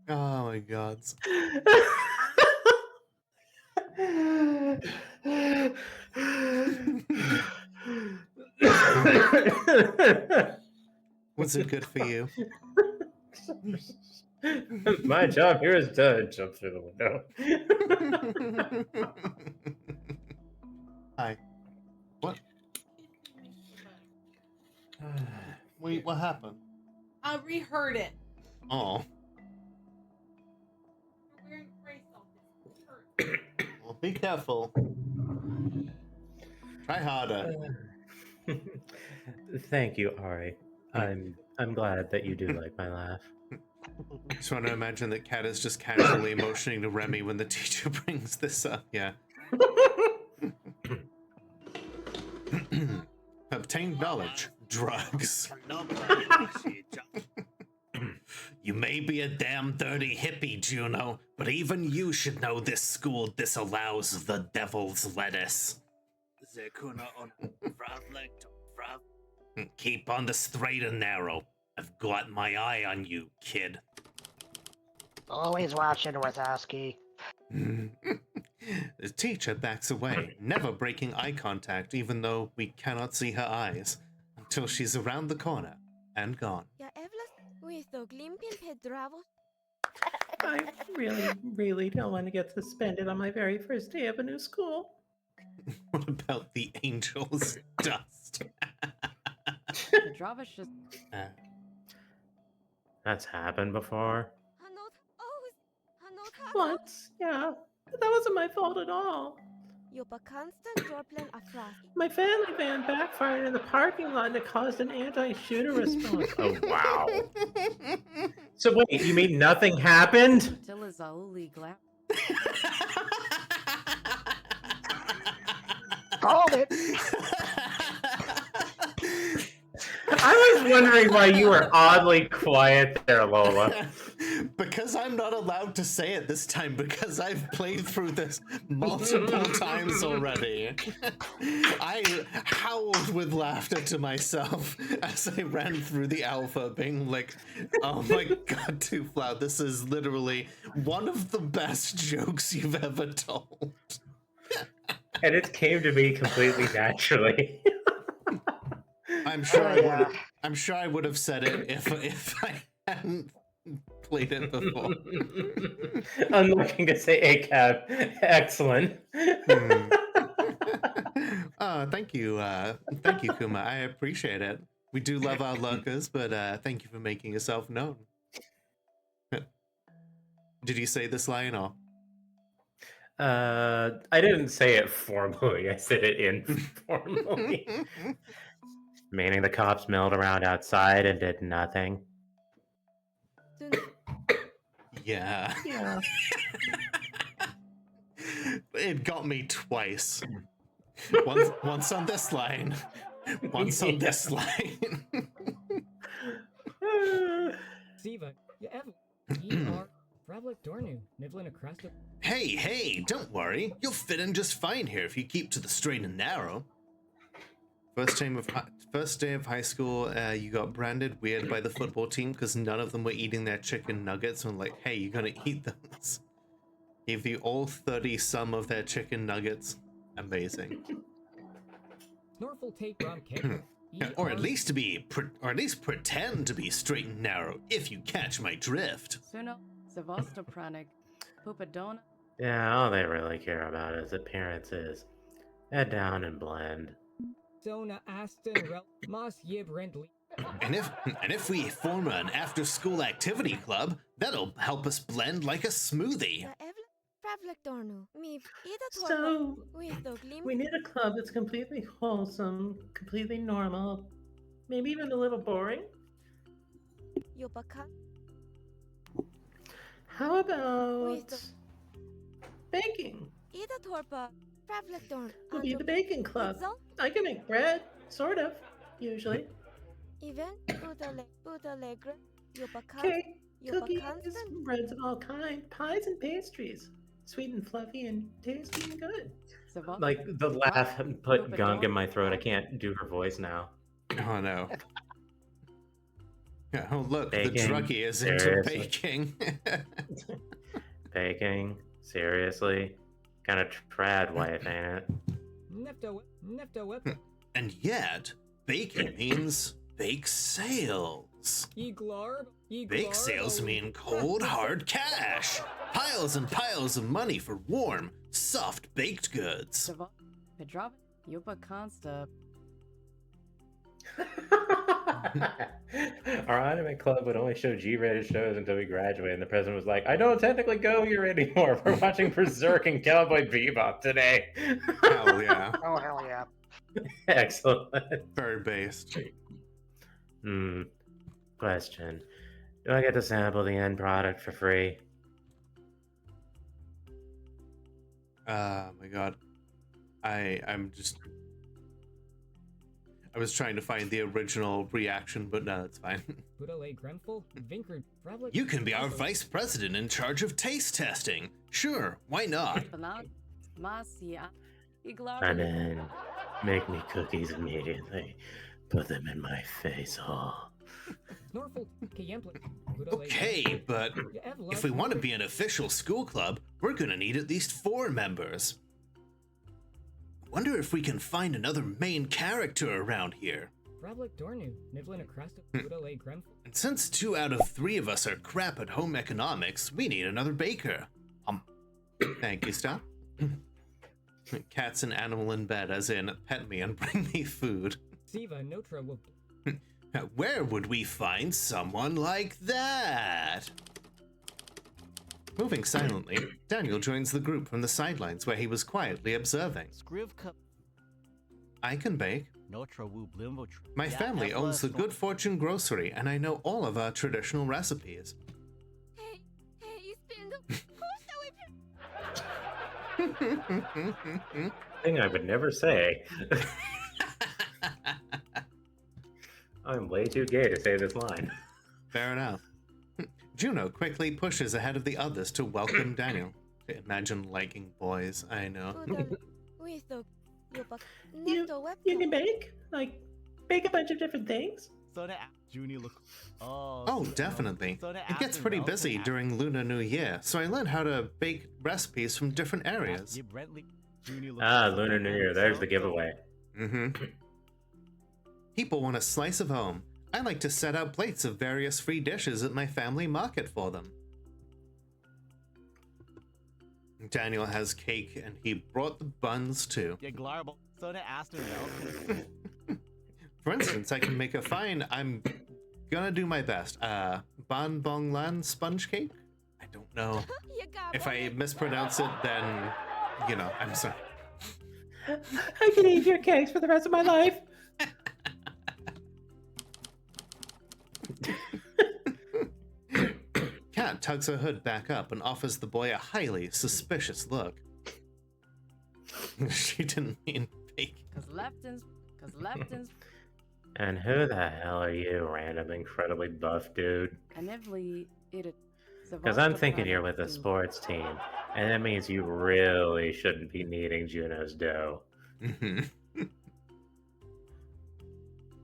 Oh my god. Was it good for you? My job here is done. Jump through the window. Hi. What? Wait, what happened? I reheard it. Oh. You're wearing brace on this. Well, be careful. Try harder. Thank you, Ari. I'm glad that you do like my laugh. Just want to imagine that Kat is just casually motioning to Remy when the teacher brings this up. Yeah. Obtained knowledge. Drugs. You may be a damn dirty hippie, Juno, but even you should know this school disallows the devil's lettuce. Keep on the straight and narrow. I've got my eye on you, kid. Always watching Wazowski. The teacher backs away, never breaking eye contact even though we cannot see her eyes, until she's around the corner and gone. I really don't want to get suspended on my very first day of a new school. What about the angel's dust? Petrovic just... That's happened before. Once, yeah. But that wasn't my fault at all. My family van backfired in the parking lot and it caused an anti-shooter response. Oh, wow. So wait, you mean nothing happened? Called it. I was wondering why you were oddly quiet there, Lola. Because I'm not allowed to say it this time, because I've played through this multiple times already. I howled with laughter to myself as I ran through the alpha, being like, oh my god, Tooflow, this is literally one of the best jokes you've ever told. And it came to me completely naturally. I'm sure I would have said it if I hadn't played it before. I'm looking to say ACAB. Excellent. Thank you, Kuma. I appreciate it. We do love our lurkers, but thank you for making yourself known. Did you say this line or? I didn't say it formally. I said it informally. Meaning the cops milled around outside and did nothing. Yeah. Yeah. It got me twice. Once on this line. Once on this line. Siva, you are Ravlik Dornu, nibbling across the... Hey, don't worry. You'll fit in just fine here if you keep to the straight and narrow. First day of high school, you got branded weird by the football team because none of them were eating their chicken nuggets. And like, hey, you're gonna eat those. Gave you all 30 some of their chicken nuggets. Amazing. Snorful take Rom Kicker. Or at least pretend to be straight and narrow, if you catch my drift. Suno, Sevastopranik, Pupadona. Yeah, all they really care about is appearances. Head down and blend. Sona Aston Rel Moss Yib Rindley. And if we form an after-school activity club, that'll help us blend like a smoothie. So, we need a club that's completely wholesome, completely normal, maybe even a little boring. How about baking? We'll be the baking club. I can make bread, sort of, usually. Cake, cookies, breads of all kinds, pies and pastries. Sweet and fluffy and tasty and good. Like, the laugh put gunk in my throat. I can't do her voice now. Oh, no. Oh, look, the Baking? druggie is into Seriously? baking. Baking? Seriously? Kind of trad wife, ain't it? Nefto And yet, baking means bake sales. Bake sales mean cold, hard cash. Piles and piles of money for warm, soft baked goods. Petrova, Yupa Consta. Our anime club would only show G-rated shows until we graduated, and the president was like, "I don't technically go here anymore. We're watching Berserk and Cowboy Bebop today." Hell yeah. Oh, hell yeah. Excellent. Very based. Question. Do I get to sample the end product for free? My god. I was trying to find the original reaction, but no, it's fine. You can be our vice president in charge of taste testing. Sure, why not? And then make me cookies immediately. Put them in my face hole. Okay, but if we want to be an official school club, we're gonna need at least 4 members. Wonder if we can find another main character around here. And since 2 out of 3 of us are crap at home economics, we need another baker. Thank you, Stop. Cat's an animal in bed, as in, pet me and bring me food. Where would we find someone like that? Moving silently, Daniel joins the group from the sidelines where he was quietly observing. I can bake. My family owns the Good Fortune Grocery, and I know all of our traditional recipes. Thing I would never say. I'm way too gay to say this line. Fair enough. Juno quickly pushes ahead of the others to welcome Daniel. Imagine liking boys, I know. You can bake? Like, bake a bunch of different things? Oh, definitely. It gets pretty busy during Lunar New Year, so I learned how to bake recipes from different areas. Lunar New Year, there's the giveaway. People want a slice of home. I like to set out plates of various free dishes at my family market for them. Daniel has cake, and he brought the buns too. For instance, I can make a I'm gonna do my best. Ban Bong Lan sponge cake? I don't know. If I mispronounce it, then, you know, I'm sorry. I can eat your cakes for the rest of my life. Kat tugs her hood back up and offers the boy a highly suspicious look. She didn't mean bacon. Cause leptins. And who the hell are you, random, incredibly buff dude? Because I'm thinking you're with a sports team, and that means you really shouldn't be needing Juno's dough.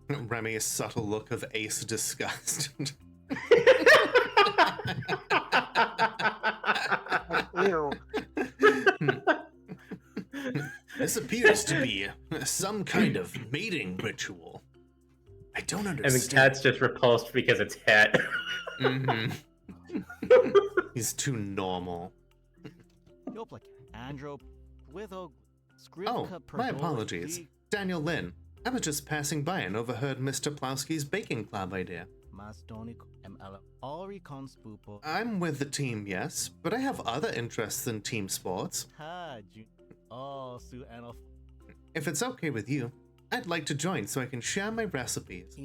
Remy's subtle look of ace disgust. Ew. This appears to be some kind of mating ritual. I don't understand. And the cat's just repulsed because it's het. He's too normal. Oh, my apologies. Daniel Lin. I was just passing by and overheard Mr. Plowski's baking club idea. I'm with the team, yes, but I have other interests than team sports. If it's okay with you, I'd like to join so I can share my recipes.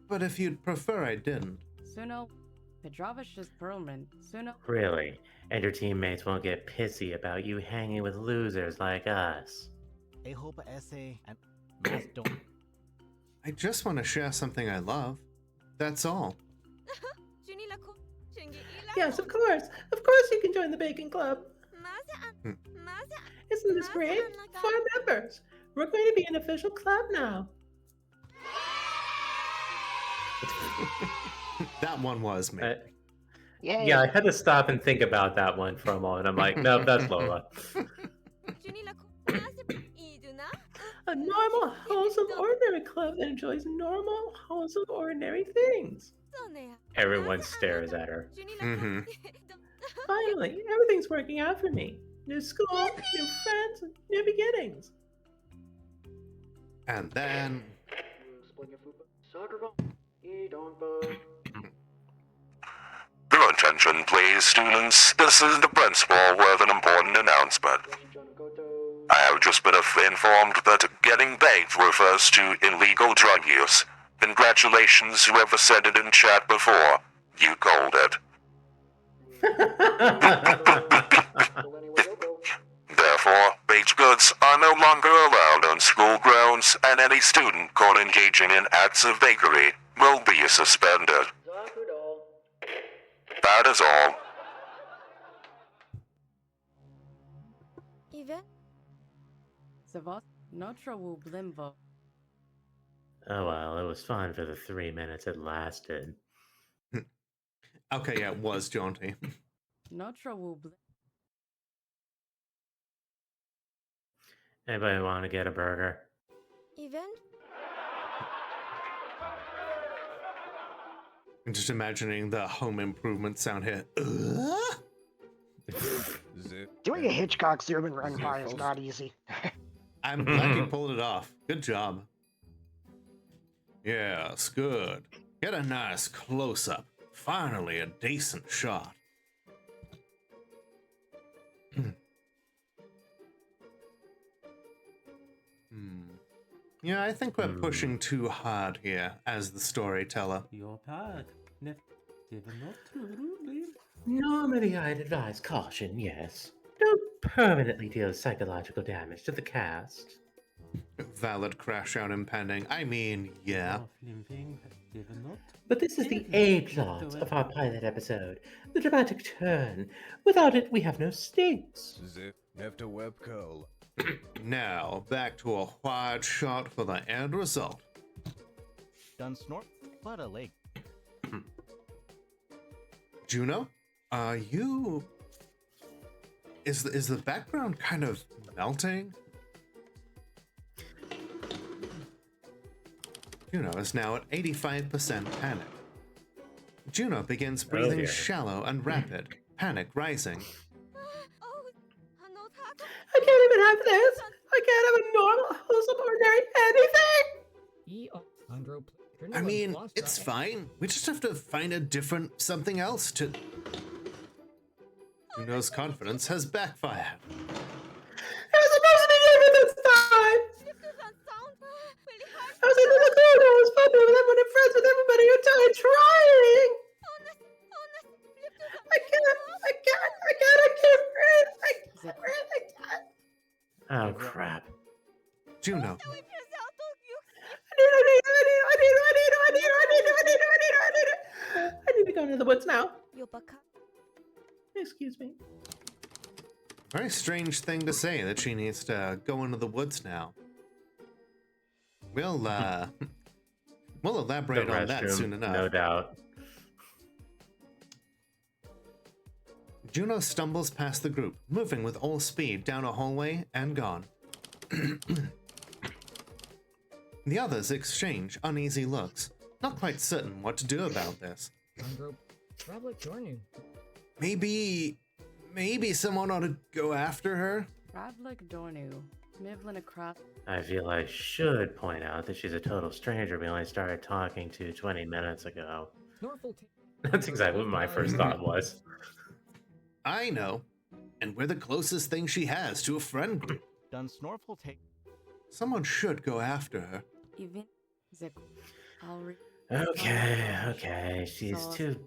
But if you'd prefer I didn't. Suno, Pedrovish's Perlman, Suno. Really? And your teammates won't get pissy about you hanging with losers like us? I just want to share something I love. That's all. Yes, of course. Of course you can join the baking club. Isn't this great? 4 members. We're going to be an official club now. That one was me. Yeah, I had to stop and think about that one for a moment. I'm like, nope, that's Lola. A normal, wholesome, ordinary club that enjoys normal, wholesome, ordinary things. Everyone stares at her. Mm-hmm. Finally, everything's working out for me. New school, new friends, new beginnings. And then... Your attention, please, students. This is the principal with an important announcement. I have just been informed that getting baked refers to illegal drug use. Congratulations, whoever said it in chat before. You called it. Therefore, baked goods are no longer allowed on school grounds, and any student caught engaging in acts of bakery will be suspended. That is all. Oh well, it was fun for the 3 minutes it lasted. Okay, yeah, it was jaunty. Anybody want to get a burger? I'm just imagining the Home Improvement sound here. Doing a Hitchcock zoom and run by is not easy. I'm glad you pulled it off. Good job. Yes, good. Get a nice close-up. Finally, a decent shot. Yeah, I think we're pushing too hard here as the storyteller. Your part. Normally, I'd advise caution, yes. Don't permanently deal psychological damage to the cast. Valid crash out impending. I mean, yeah. But this is the A plot of our pilot episode, the dramatic turn. Without it, we have no stakes. Zip, after webco. Now, back to a wide shot for the end result. Done snort, but a leg. Juno, you... Is the background kind of melting? Juno is now at 85% panic. Juno begins breathing shallow and rapid, panic rising. I can't even have this. I can't have a normal, wholesome, ordinary anything. I mean, it's fine. We just have to find a different something else to... Juno's confidence has backfired. I was supposed to be here this time. I was in the corner. I was fucking with everyone and friends with everybody until I'm trying. I can't breathe. Oh, crap. Juno. I need to go into the woods now. Excuse me. Very strange thing to say that she needs to go into the woods now. We'll elaborate on that soon enough. No doubt. Juno stumbles past the group, moving with all speed down a hallway and gone. The others exchange uneasy looks, not quite certain what to do about this. Maybe someone ought to go after her? I feel I should point out that she's a total stranger we only started talking to 20 minutes ago. That's exactly what my first thought was. I know. And we're the closest thing she has to a friend group. Done Snorful take. Someone should go after her. Okay. She's too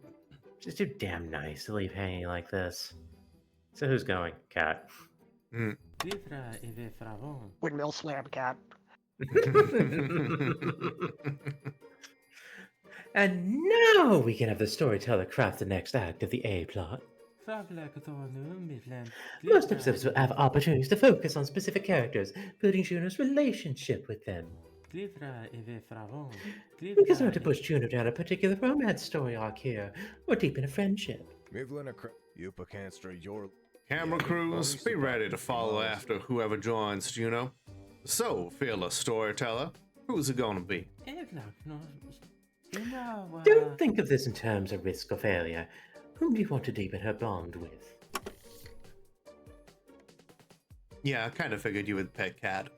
damn nice to leave hanging like this. So who's going? Cat. Windmill slam, Cat. And now we can have the storyteller craft the next act of the A plot. Most episodes will have opportunities to focus on specific characters, building Juno's relationship with them. Because not to push Juno down a particular romance story arc here, or deepen a friendship. Camera crews, be ready to follow after whoever joins, Juno. So, fearless storyteller, who's it gonna be? Don't think of this in terms of risk or failure. Whom do you want to deepen her bond with? Yeah, I kind of figured you would pick Cat.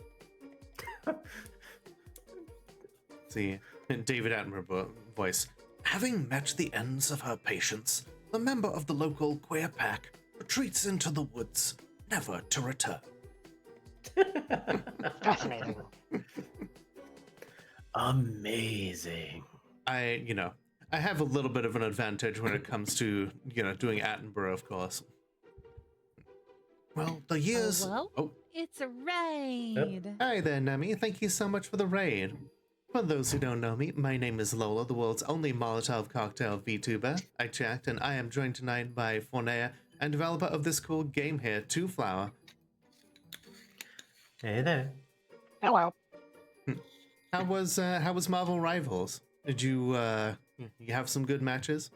See, David Attenborough voice. Having met the ends of her patience, the member of the local queer pack retreats into the woods, never to return. Fascinating. Amazing. I have a little bit of an advantage when it comes to, doing Attenborough, of course. Well, the years... It's a raid. Hi there, Nemi. Thank you so much for the raid. For those who don't know me, my name is Lola, the world's only Molotov cocktail VTuber. I checked, and I am joined tonight by Fornea, and developer of this cool game here, Two Flower. Hey there. Hello. How was Marvel Rivals? Did you have some good matches?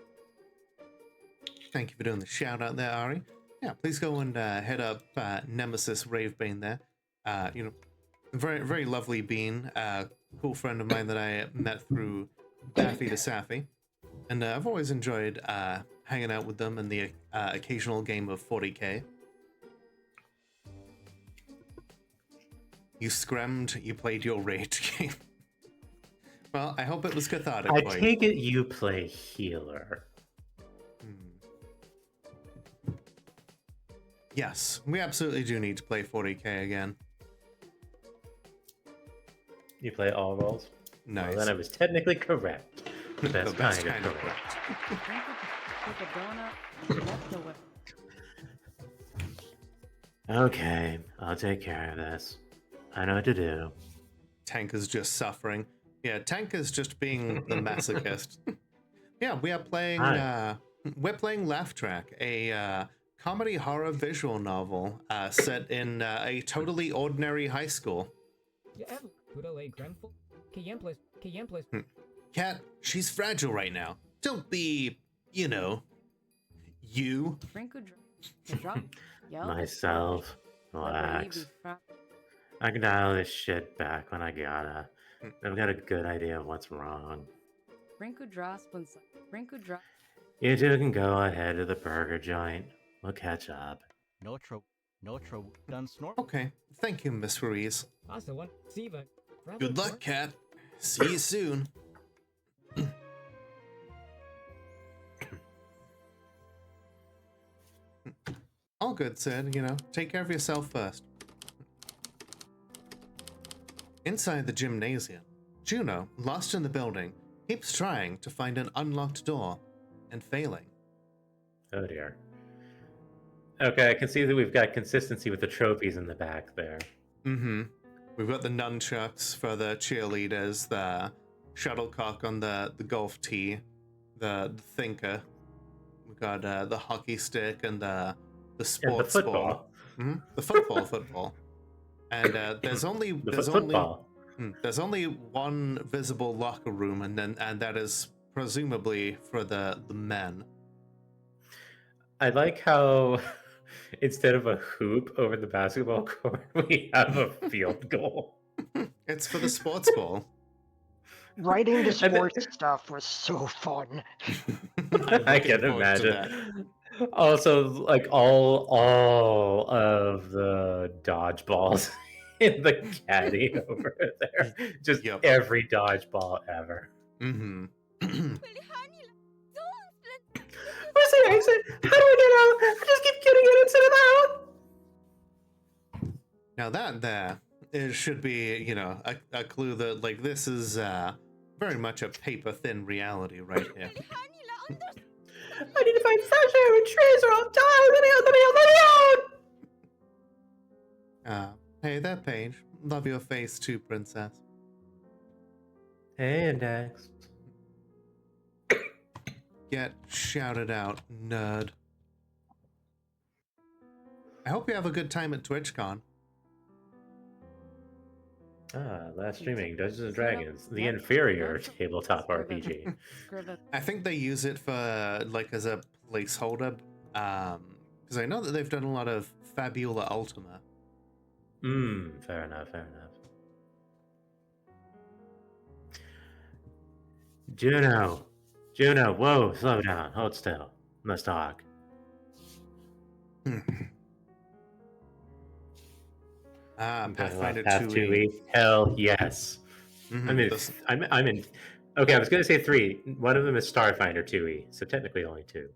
Thank you for doing the shout out there, Ari. Yeah, please go and head up Nemesis Ravebane there. Very, very lovely bean. Cool friend of mine that I met through Daffy to Saffy. And I've always enjoyed hanging out with them in the occasional game of 40k. You scrammed, you played your raid game. Well, I hope it was cathartic. I take it you play healer. Yes, we absolutely do need to play 40k again. You play all roles? Nice. Well, then I was technically correct. The best kind of correct. Okay, I'll take care of this. I know what to do. Tank is just suffering. Yeah, Tank is just being the masochist. Yeah, we are playing. We're playing Laugh Track, a comedy horror visual novel set in a totally ordinary high school. Cat, she's fragile right now. Don't be, you. Myself. Relax. I can dial this shit back when I gotta. I've got a good idea of what's wrong. You two can go ahead to the burger joint. We'll catch up. No trouble. Done snort. Okay, thank you, Miss Ruiz. Good Good luck, Cat. See you soon. All good, Sid. Take care of yourself first. Inside the gymnasium, Juno, lost in the building, keeps trying to find an unlocked door and failing. Oh dear. Okay, I can see that we've got consistency with the trophies in the back there. Mm-hmm. We've got the nunchucks for the cheerleaders, the shuttlecock on the golf tee, the thinker. We've got the hockey stick and the sports and the football. ball. Mm-hmm. The football. And there's only one visible locker room, and that is presumably for the men. I like how instead of a hoop over the basketball court, we have a field goal. It's for the sports ball. Writing the sports stuff was so fun. I can imagine. Also, like all of the dodgeballs in the caddy over there. Just every dodgeball ever. Mm-hmm. Where's the exit? How do I get out? I just keep getting in instead of out. Now that there should be, a clue that like this is very much a paper thin reality right here. I need to find fresh air and trees or I'll die. Let me out. Hey there, Paige. Love your face too, princess. Hey, Index. Get shouted out, nerd. I hope you have a good time at TwitchCon. Last streaming Dungeons and Dragons, the inferior tabletop RPG. I think they use it for like as a placeholder, because I know that they've done a lot of Fabula Ultima. Fair enough, fair enough. Juno, whoa, slow down, hold still. Let's talk. Pathfinder Path 2E. Hell yes. I'm in. Okay, I was going to say 3. One of them is Starfinder 2E, so technically only 2.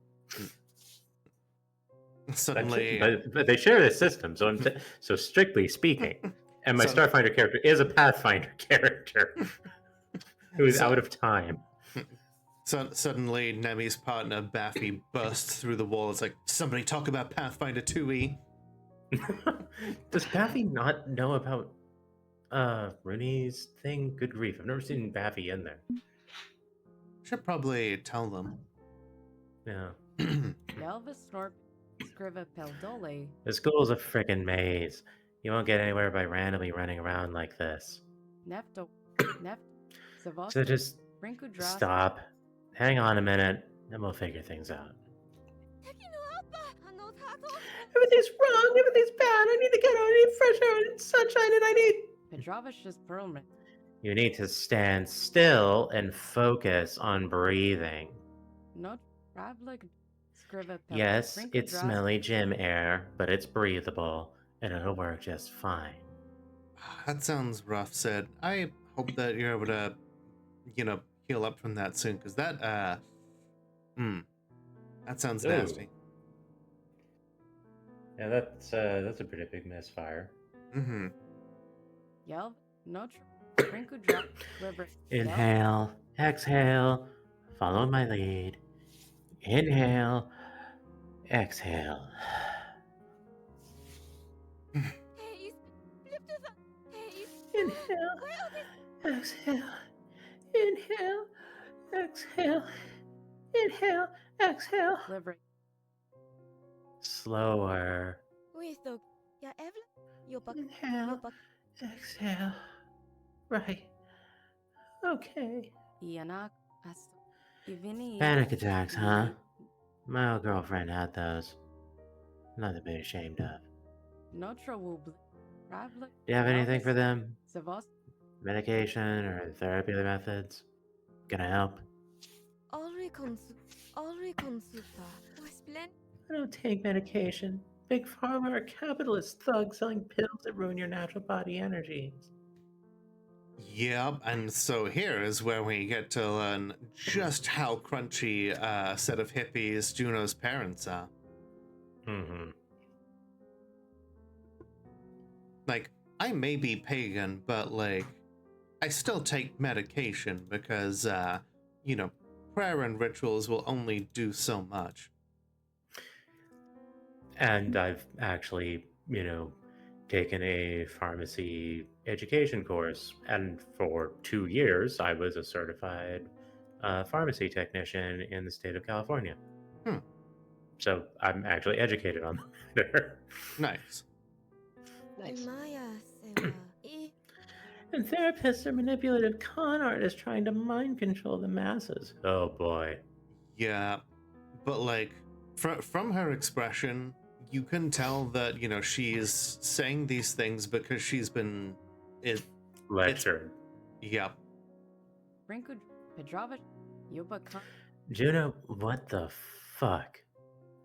Suddenly, but they share the system, so so strictly speaking, and my Starfinder character is a Pathfinder character who is out of time. Suddenly, Nemi's partner Baffy bursts through the wall. It's like, somebody talk about Pathfinder 2E. Does Baffy not know about Rooney's thing? Good grief, I've never seen Baffy in there. Should probably tell them. Yeah. Elvis Snorp, Scriva Peldole. The school's a frickin' maze. You won't get anywhere by randomly running around like this. Nefto, So just stop. Hang on a minute, and we'll figure things out. Everything's wrong, everything's bad, I need to get out, I need fresh air and sunshine, and I need... Pedrovish's Perlman. You need to stand still and focus on breathing. Not Ravlik, Scriva Pel. Yes, it's smelly gym air, but it's breathable, and it'll work just fine. That sounds rough, Sid. I hope that you're able to, heal up from that soon, because that sounds nasty. Yeah, that's a pretty big misfire. Mm-hmm. Yelp, not Sprinkle drop, river. Inhale, exhale, follow my lead. Inhale, exhale. Inhale, exhale, inhale, exhale, inhale, exhale. Slower. Inhale, exhale. Right. Okay. Panic attacks, huh? My old girlfriend had those. Nothing to be ashamed of. Do you have anything for them? Medication or therapy methods? Gonna help? I don't take medication. Big pharma are capitalist thugs selling pills that ruin your natural body energies. Yep, and so here is where we get to learn just how crunchy a set of hippies Juno's parents are. Mm-hmm. Like, I may be pagan, but, like, I still take medication because, prayer and rituals will only do so much. And I've actually, taken a pharmacy education course, and for 2 years I was a certified pharmacy technician in the state of California. So I'm actually educated on the matter. Nice. And therapists are manipulative con artists trying to mind control the masses. Oh boy. Yeah, but like, from her expression, you can tell that, she's saying these things because she's been... lectured. Yep. Juno, what the fuck?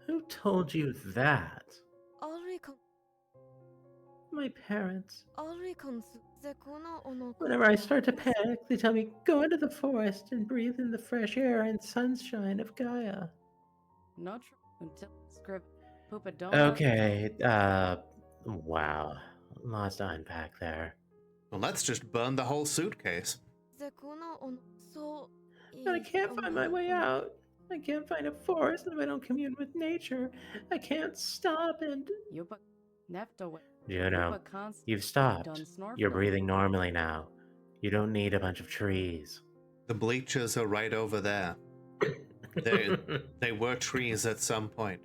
Who told you that? My parents. Whenever I start to panic, they tell me, go into the forest and breathe in the fresh air and sunshine of Gaia. Okay, wow. Lots to unpack there. Well, let's just burn the whole suitcase. But I can't find my way out. I can't find a forest if I don't commune with nature. I can't stop and... Juno, you've stopped. You're breathing normally now. You don't need a bunch of trees. The bleachers are right over there. They were trees at some point.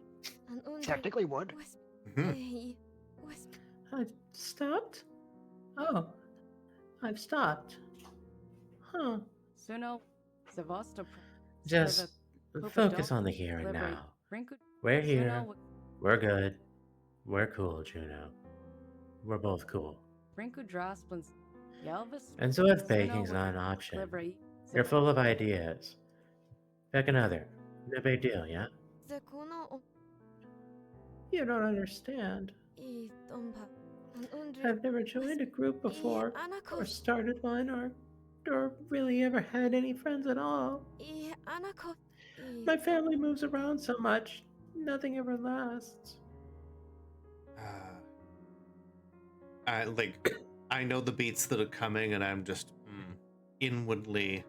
Technically wood. Mm-hmm. I stopped? Oh. I've stopped. Huh. Suno, Zavosta, Just focus on the here and now. We're here. We're good. We're cool, Juno. We're both cool. And so if baking's not an option, you're full of ideas. Pick another. No big deal, yeah? You don't understand. I've never joined a group before, or started one, or really ever had any friends at all. My family moves around so much, nothing ever lasts. I know the beats that are coming, and I'm just inwardly.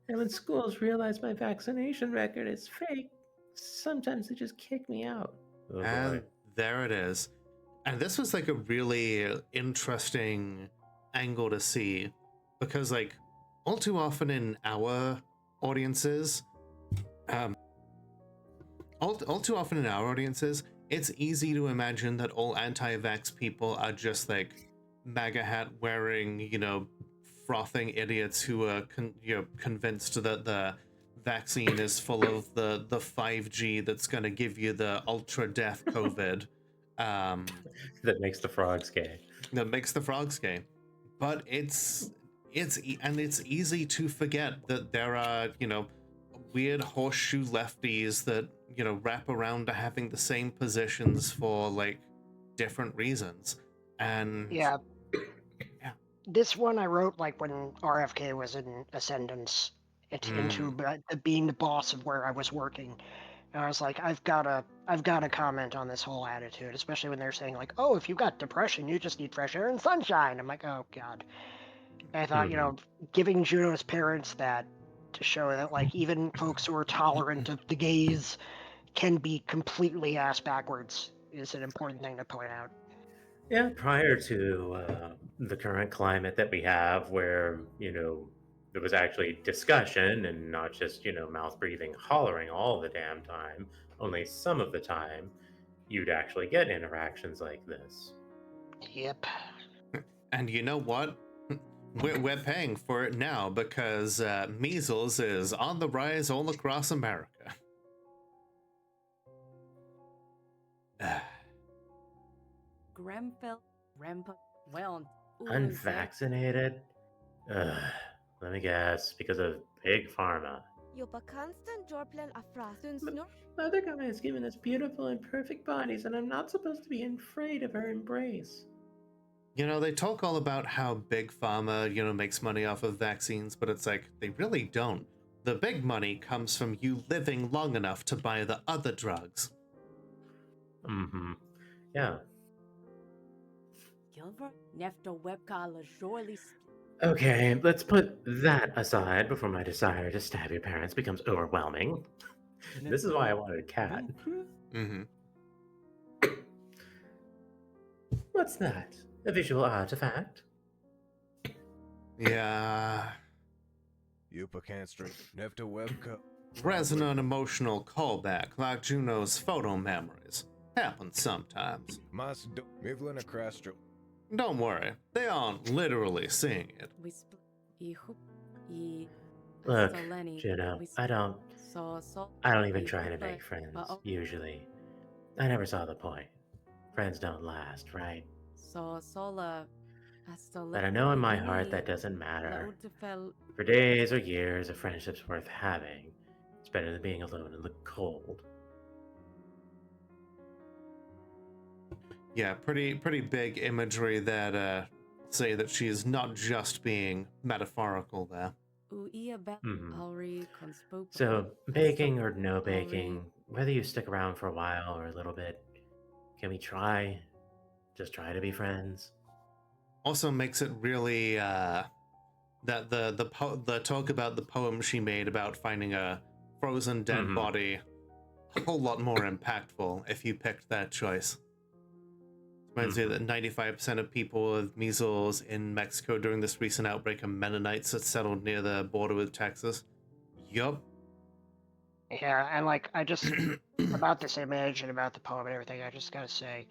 And when schools realize my vaccination record is fake, sometimes they just kick me out. And there it is. And this was like a really interesting angle to see, because like all too often in our audiences, it's easy to imagine that all anti-vax people are just like MAGA hat wearing, frothing idiots who are convinced that the vaccine is full of the 5G that's going to give you the ultra death COVID. That makes the frogs gay. But it's easy to forget that there are, weird horseshoe lefties that, wrap around to having the same positions for like different reasons. And yeah. This one I wrote like when RFK was in ascendance into being the boss of where I was working. And I was like, I've got to comment on this whole attitude, especially when they're saying like, oh, if you've got depression, you just need fresh air and sunshine. I'm like, oh God. And I thought, giving Juno's parents that to show that like even folks who are tolerant of the gays can be completely ass backwards is an important thing to point out. Yeah, prior to the current climate that we have, where, there was actually discussion and not just, mouth breathing, hollering all the damn time, only some of the time, you'd actually get interactions like this. Yep. And you know what? We're paying for it now because measles is on the rise all across America. Unvaccinated? Let me guess, because of Big Pharma. Mother guy has given us beautiful and perfect bodies, and I'm not supposed to be afraid of her embrace. They talk all about how Big Pharma, makes money off of vaccines, but it's like, they really don't. The big money comes from you living long enough to buy the other drugs. Mm-hmm. Yeah. Okay, let's put that aside before my desire to stab your parents becomes overwhelming. This is why I wanted a cat. Mm-hmm. What's that? A visual artifact? Yeah. Resonant emotional callback like Juno's photo memories. Happens sometimes. Don't worry, they aren't literally seeing it. Look, Juno, I don't even try to make friends, usually. I never saw the point. Friends don't last, right? But I know in my heart that doesn't matter. For days or years, a friendship's worth having. It's better than being alone in the cold. Yeah, pretty big imagery that say that she is not just being metaphorical there. Mm-hmm. So, baking or no baking, whether you stick around for a while or a little bit, can we just try to be friends? Also makes it really that the talk about the poem she made about finding a frozen dead body a whole lot more impactful if you picked that choice. Reminds me that 95% of people with measles in Mexico during this recent outbreak are Mennonites that settled near the border with Texas. Yup. Yeah, and like I just about this image and about the poem and everything, I just gotta say,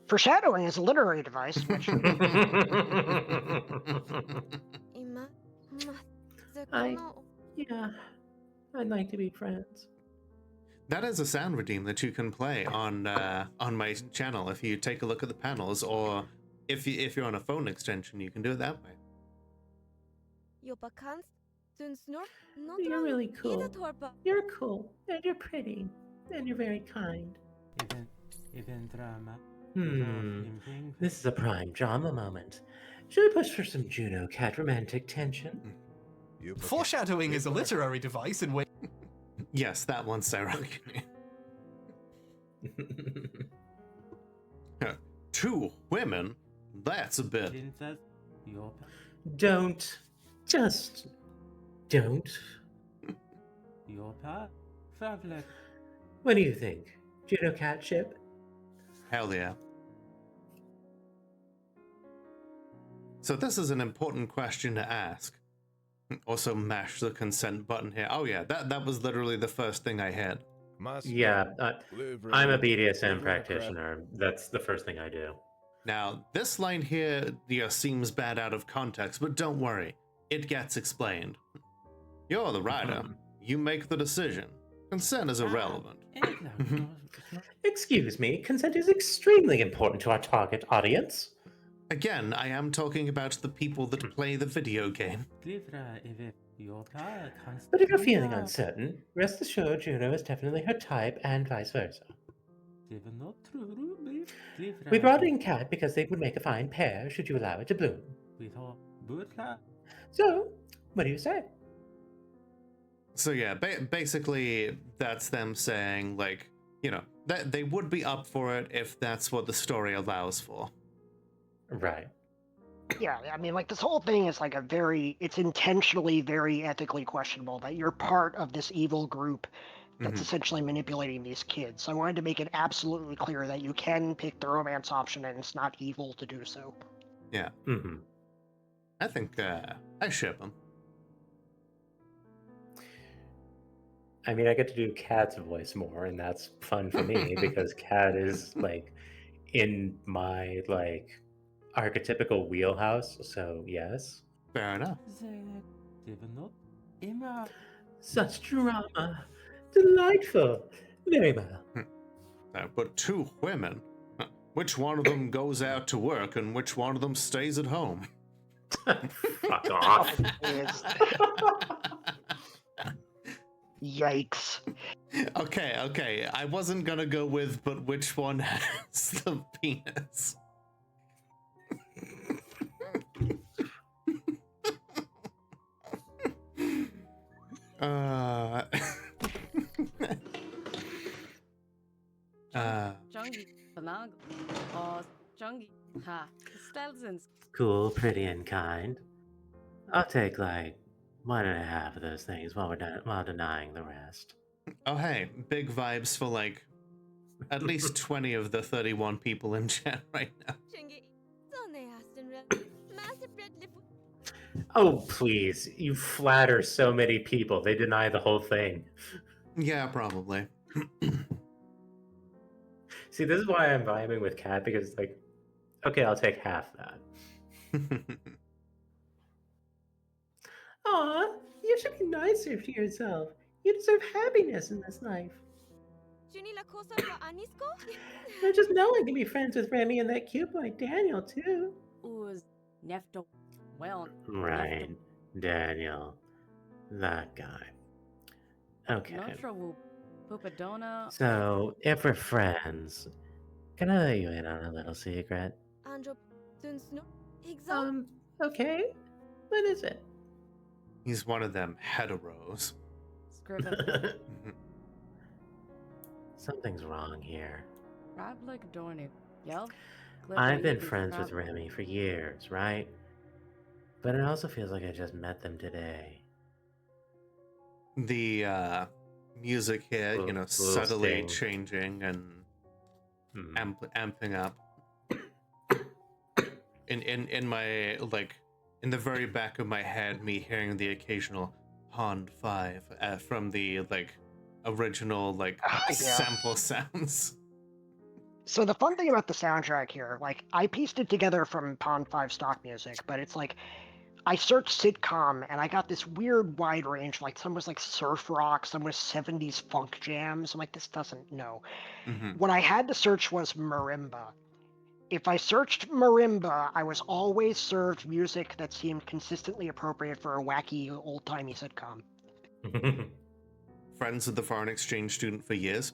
Foreshadowing is a literary device, which... Yeah, I'd like to be friends. That is a sound redeem that you can play on my channel if you take a look at the panels, or if you're on a phone extension, you can do it that way. You're really cool. You're cool, and you're pretty, and you're very kind. Event drama. This is a prime drama moment. Should we push for some Juno Cat romantic tension? Foreshadowing is a literary device in which... Yes, that one, Sarah. 2 women? That's a bit... Don't. Just don't. What do you think? Juno Cat ship? Hell yeah. So this is an important question to ask. Also mash the consent button here. Oh yeah, that was literally the first thing I had. Yeah, I'm a BDSM practitioner. That's the first thing I do. Now, this line here seems bad out of context, but don't worry. It gets explained. You're the writer. You make the decision. Consent is irrelevant. Excuse me, consent is extremely important to our target audience. Again, I am talking about the people that play the video game. But if you're feeling uncertain, rest assured Juno is definitely her type and vice versa. We brought in Cat because they would make a fine pair should you allow it to bloom. So, what do you say? So yeah, basically that's them saying, like, you know, that they would be up for it if that's what the story allows for. Right. Yeah, I mean, like, this whole thing is like it's intentionally very ethically questionable that you're part of this evil group that's essentially manipulating these kids. So I wanted to make it absolutely clear that you can pick the romance option and it's not evil to do so. Yeah. I think I ship them. I mean, I get to do Cat's voice more, and that's fun for me because Cat is, like, in my, like, archetypical wheelhouse, so yes. Fair enough. Such drama. Delightful. Very well. But 2 women? Which one of them goes out to work and which one of them stays at home? Fuck off. Yikes. Okay. I wasn't gonna go with, but which one has the penis? Cool, pretty, and kind. I'll take, like, 1.5 of those things while denying the rest. Oh hey, big vibes for, like, at least 20 of the 31 people in chat right now. Oh, please. You flatter so many people. They deny the whole thing. Yeah, probably. See, this is why I'm vibing with Cat, because, like, okay, I'll take half that. Aw, you should be nicer to yourself. You deserve happiness in this life. I just know I can be friends with Remy and that cute boy Daniel, too. Right, Daniel. That guy. Okay. So, if we're friends, can I let you in on a little secret? Okay. What is it? He's one of them heteros. Something's wrong here. I've been friends with Remy for years, right? But it also feels like I just met them today. The music here, you know, subtly changing and amping up. In my, like, in the very back of my head, me hearing the occasional Pond 5 from the, like, original, like, sample sounds. So the fun thing about the soundtrack here, like, I pieced it together from Pond 5 stock music, but it's like, I searched sitcom, and I got this weird wide range, like, some was like surf rock, some was 70s funk jams. I'm like, this doesn't, no. What I had to search was marimba. If I searched marimba, I was always served music that seemed consistently appropriate for a wacky, old-timey sitcom. Friends with the foreign exchange student for years.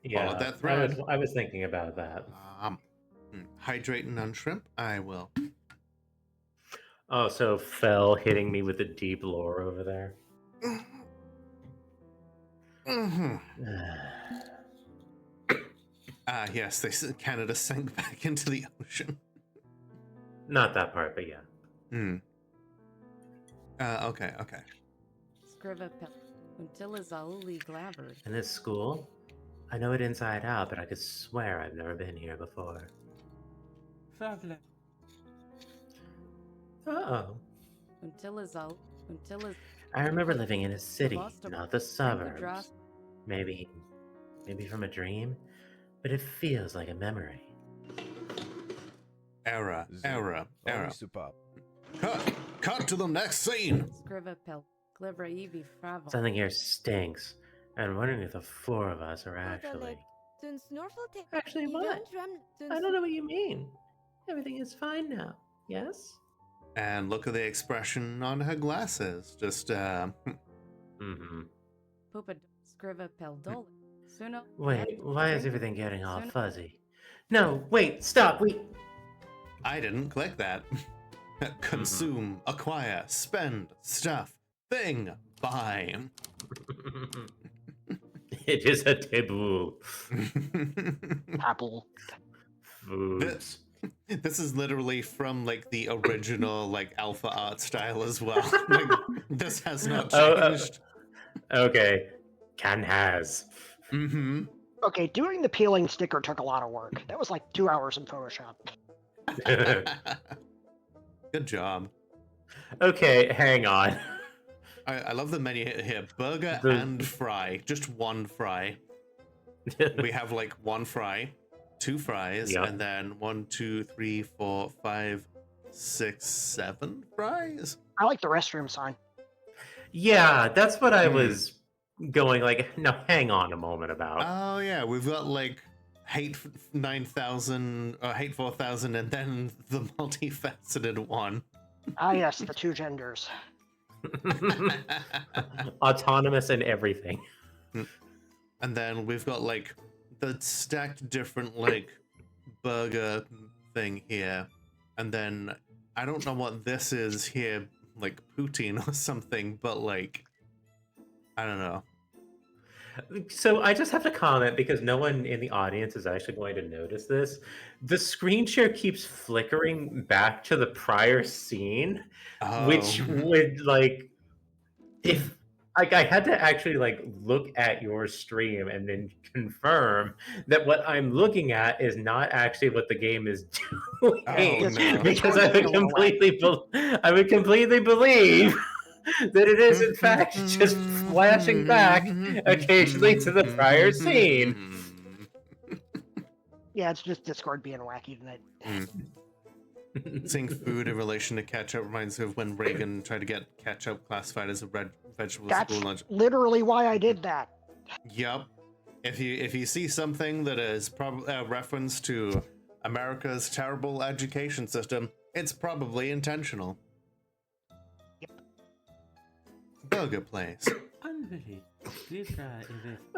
Yeah, Followed that thread. I was thinking about that. Hydrate and unshrimp? I will. Oh, so Fell hitting me with the deep lore over there. Yes, Canada sank back into the ocean. Not that part, but yeah. Okay. Scriva until Zauli Glavered. In this school? I know it inside out, but I could swear I've never been here before. Fabulous. Uh-oh. Until I remember living in a city, not the suburbs. Maybe from a dream, but it feels like a memory. Error. Superb. Cut to the next scene. Scriva Pel Glivra Evie Fravo. Something here stinks. I'm wondering if the four of us are actually... Actually what? I don't know what you mean. Everything is fine now, yes? And look at the expression on her glasses. Just, Pupa Scriva Peldol. Suno. Wait, why is everything getting all fuzzy? No, wait, stop, wait. I didn't click that. Consume, acquire, spend, stuff, thing, buy. It is a taboo. Apple. Foods. This is literally from like the original like alpha art style as well. Like, this has not changed. Okay, Ken has. Okay, doing the peeling sticker took a lot of work. That was like 2 hours in Photoshop. Good job. Okay, hang on. I love the menu here. Burger and fry. Just one fry. We have like one fry, two fries, and then 1, 2, 3, 4, 5, 6, 7 fries. I like the restroom sign. Yeah, that's what I was going like. No, hang on a moment about. Oh yeah, we've got like Hate 9000 or Hate 4000, and then the multifaceted one. Ah yes, the two genders. Autonomous and everything. And then we've got like the stacked different like burger thing here, and then I don't know what this is here, like poutine or something, but like I don't know. So I just have to comment because no one in the audience is actually going to notice this. The screen share keeps flickering back to the prior scene, which would like, if like I had to actually like look at your stream and then confirm that what I'm looking at is not actually what the game is doing, because I would completely believe that it is in fact just flashing back occasionally to the prior scene. Yeah, it's just Discord being wacky tonight. Seeing food in relation to ketchup reminds me of when Reagan tried to get ketchup classified as a red vegetable That's school lunch. literally why I did that. Yep. If you see something that is probably a reference to America's terrible education system, it's probably intentional. Burger place.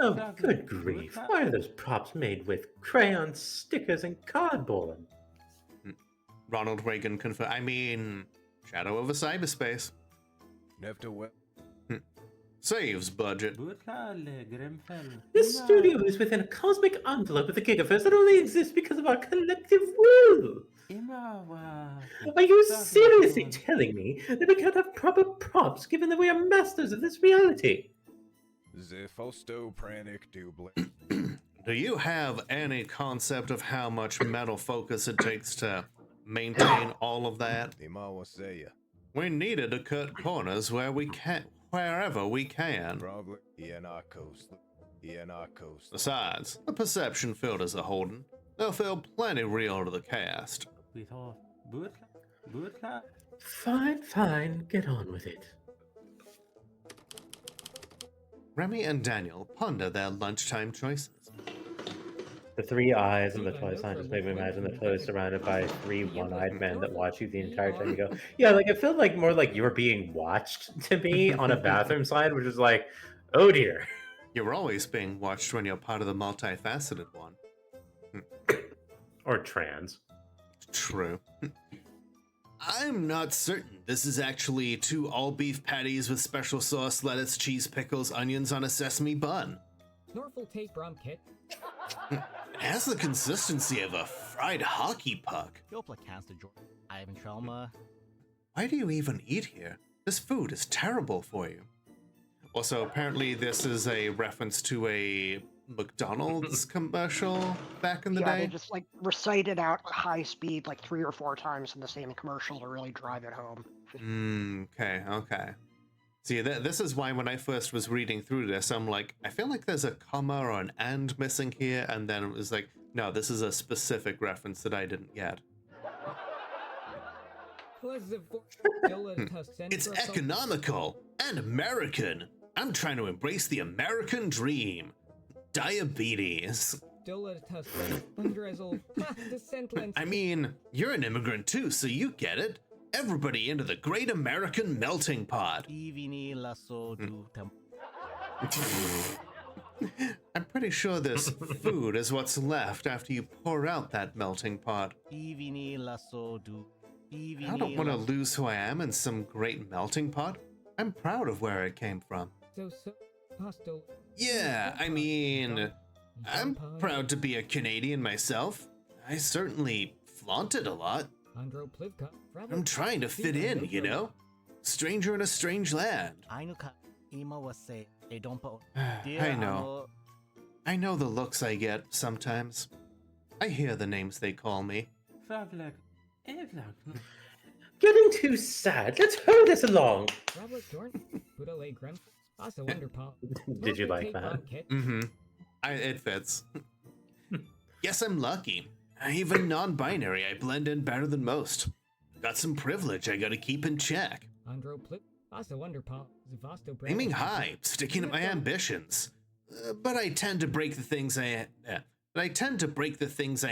Oh, good grief. Why are those props made with crayons, stickers, and cardboard? Ronald Reagan confirmed. I mean, Shadow over cyberspace. Saves budget. This studio is within a cosmic envelope of the Gigaverse that only exists because of our collective will. Are you seriously telling me that we can't have proper props given that we are masters of this reality? Do you have any concept of how much mental focus it takes to maintain all of that? We needed to cut corners where we can, wherever we can. Yeah, not coast. Besides, the perception filters are holding. They'll feel plenty real to the cast. We thought, Butla? Fine, get on with it. Remy and Daniel ponder their lunchtime choices. The three eyes and the toy sign just made me imagine the toy surrounded by three one-eyed men that watch you the entire time you go. Yeah, like it felt like more like you were being watched to me on a bathroom sign, which is like, oh dear. You're always being watched when you're part of the multifaceted one. Or trans. True. I'm not certain this is actually 2 all-beef patties with special sauce, lettuce, cheese, pickles, onions on a sesame bun. Snorful tape brom kit. It has the consistency of a fried hockey puck. Yopla cancer Jordan. Ivan Trauma. Why do you even eat here? This food is terrible for you. Also, apparently this is a reference to a McDonald's commercial back in the Yeah, day. they just like recite it out high speed like 3 or 4 times in the same commercial to really drive it home. Okay. See, this is why when I first was reading through this, I'm like, I feel like there's a comma or an and missing here, and then it was like, no, this is a specific reference that I didn't get. It's economical and American. I'm trying to embrace the American dream. Diabetes. I mean, you're an immigrant too, so you get it. Everybody into the great American melting pot. I'm pretty sure this food is what's left after you pour out that melting pot. I don't want to lose who I am in some great melting pot. I'm proud of where it came from. Yeah, I mean, I'm proud to be a Canadian myself. I certainly flaunt it a lot. I'm trying to fit in, you know? Stranger in a strange land. I know. I know the looks I get sometimes. I hear the names they call me. Getting too sad. Let's hurry this along. Did you like that? Mm-hmm. It fits. Guess I'm lucky. Even non-binary, I blend in better than most. Got some privilege I gotta keep in check. Aiming high, sticking to my ambitions. But I tend to break the things I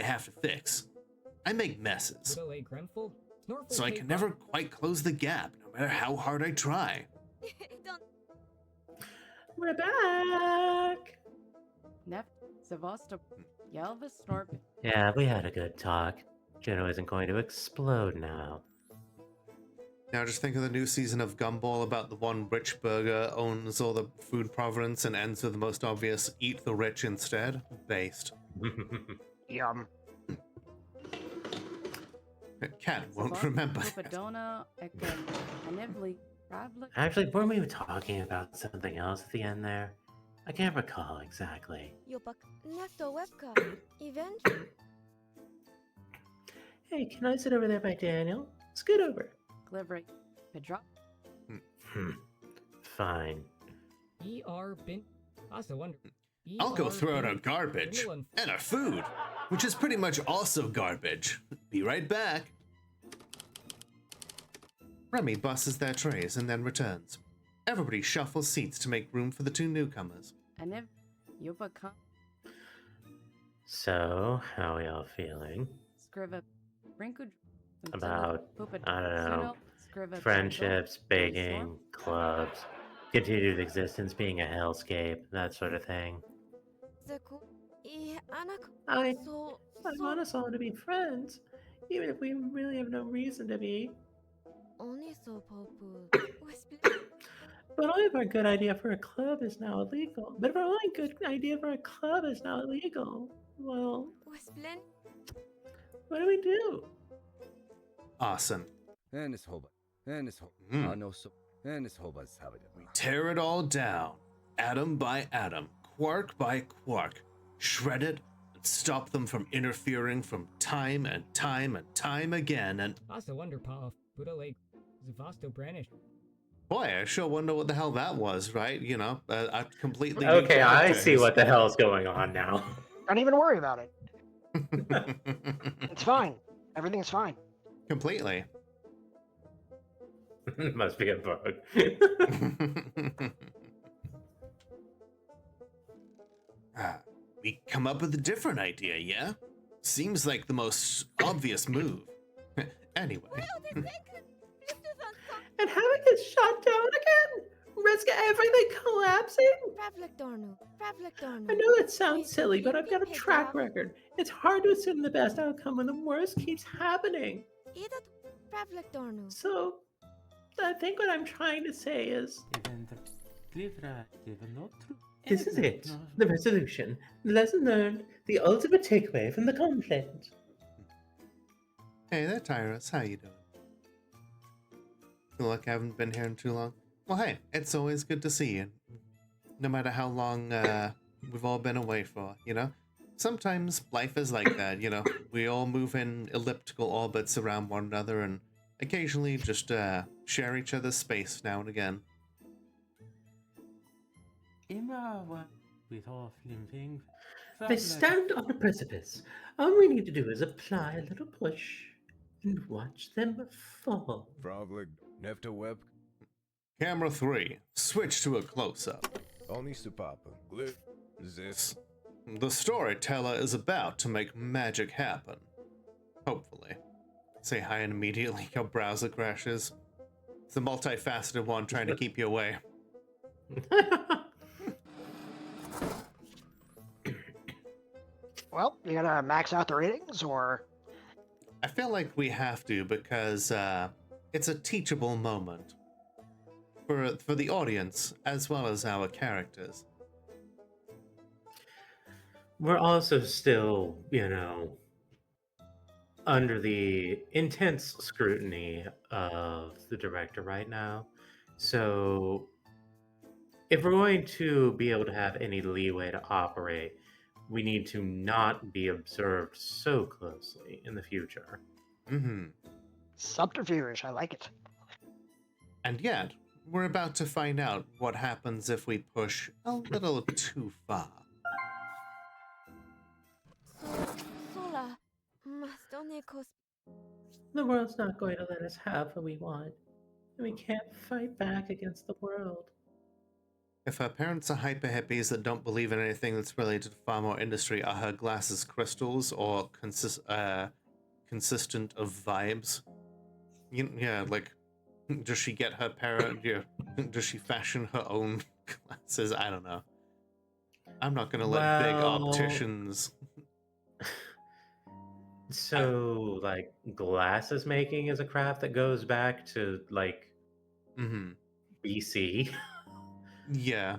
have to fix. I make messes. So I can never quite close the gap, no matter how hard I try. We're back! Yeah, we had a good talk. Juno isn't going to explode now. Now just think of the new season of Gumball about the one rich burger owns all the food provenance and ends with the most obvious eat the rich instead. Based. Yum. Cat won't remember. Actually, weren't we talking about something else at the end there? I can't recall exactly. Hey, can I sit over there by Daniel? Scoot over. Fine. I'll go throw out our garbage and our food, which is pretty much also garbage. Be right back. Remy busses their trays and then returns. Everybody shuffles seats to make room for the 2 newcomers. So, how are y'all feeling? About, I don't know, friendships, baking, clubs, continued existence being a hellscape, that sort of thing. I want us all to be friends, even if we really have no reason to be. But only if our good idea for a club is now illegal. But if our only good idea for a club is now illegal, well, what do we do? Awesome. Tear it all down, atom by atom, quark by quark, shred it, and stop them from interfering from time and time and time again, and... Boy, I sure wonder what the hell that was, right? You know, a completely new Okay, I character see who's- what the hell's going on now. Don't even worry about it. It's fine. Everything's fine. Completely. Must be a bug. We come up with a different idea, yeah? Seems like the most obvious move. Anyway. And how it gets shot down again? Risk everything collapsing? I know that sounds silly, but I've got a track record. It's hard to assume the best outcome when the worst keeps happening. So, I think what I'm trying to say is... This is it. The resolution. The lesson learned. The ultimate takeaway from the conflict. Hey there, Tyrus. How you doing? Feel like I haven't been here in too long? Well, hey, it's always good to see you. No matter how long we've all been away for, you know? Sometimes life is like that, you know? We all move in elliptical orbits around one another and occasionally just share each other's space now and again. They stand on a precipice. All we need to do is apply a little push and watch them fall. Frogleg, Neftaweb, Camera 3, switch to a close-up. Oni Supapa, Glib, Zis. The storyteller is about to make magic happen. Hopefully. Say hi and immediately your browser crashes. It's the multifaceted one trying to keep you away. Well, you gonna max out the ratings, or? I feel like we have to because it's a teachable moment for the audience as well as our characters. We're also still, you know, under the intense scrutiny of the director right now. So if we're going to be able to have any leeway to operate, we need to not be observed so closely in the future. Mm-hmm. Subterfuge, I like it. And yet, we're about to find out what happens if we push a little too far. The world's not going to let us have what we want. And we can't fight back against the world. If her parents are hyper hippies that don't believe in anything that's related to farm or industry, are her glasses crystals or consistent of vibes? Yeah, like, does she get her parent? Yeah, does she fashion her own glasses? I don't know. I'm not gonna let big opticians. So, like, glasses making is a craft that goes back to like BC. Yeah.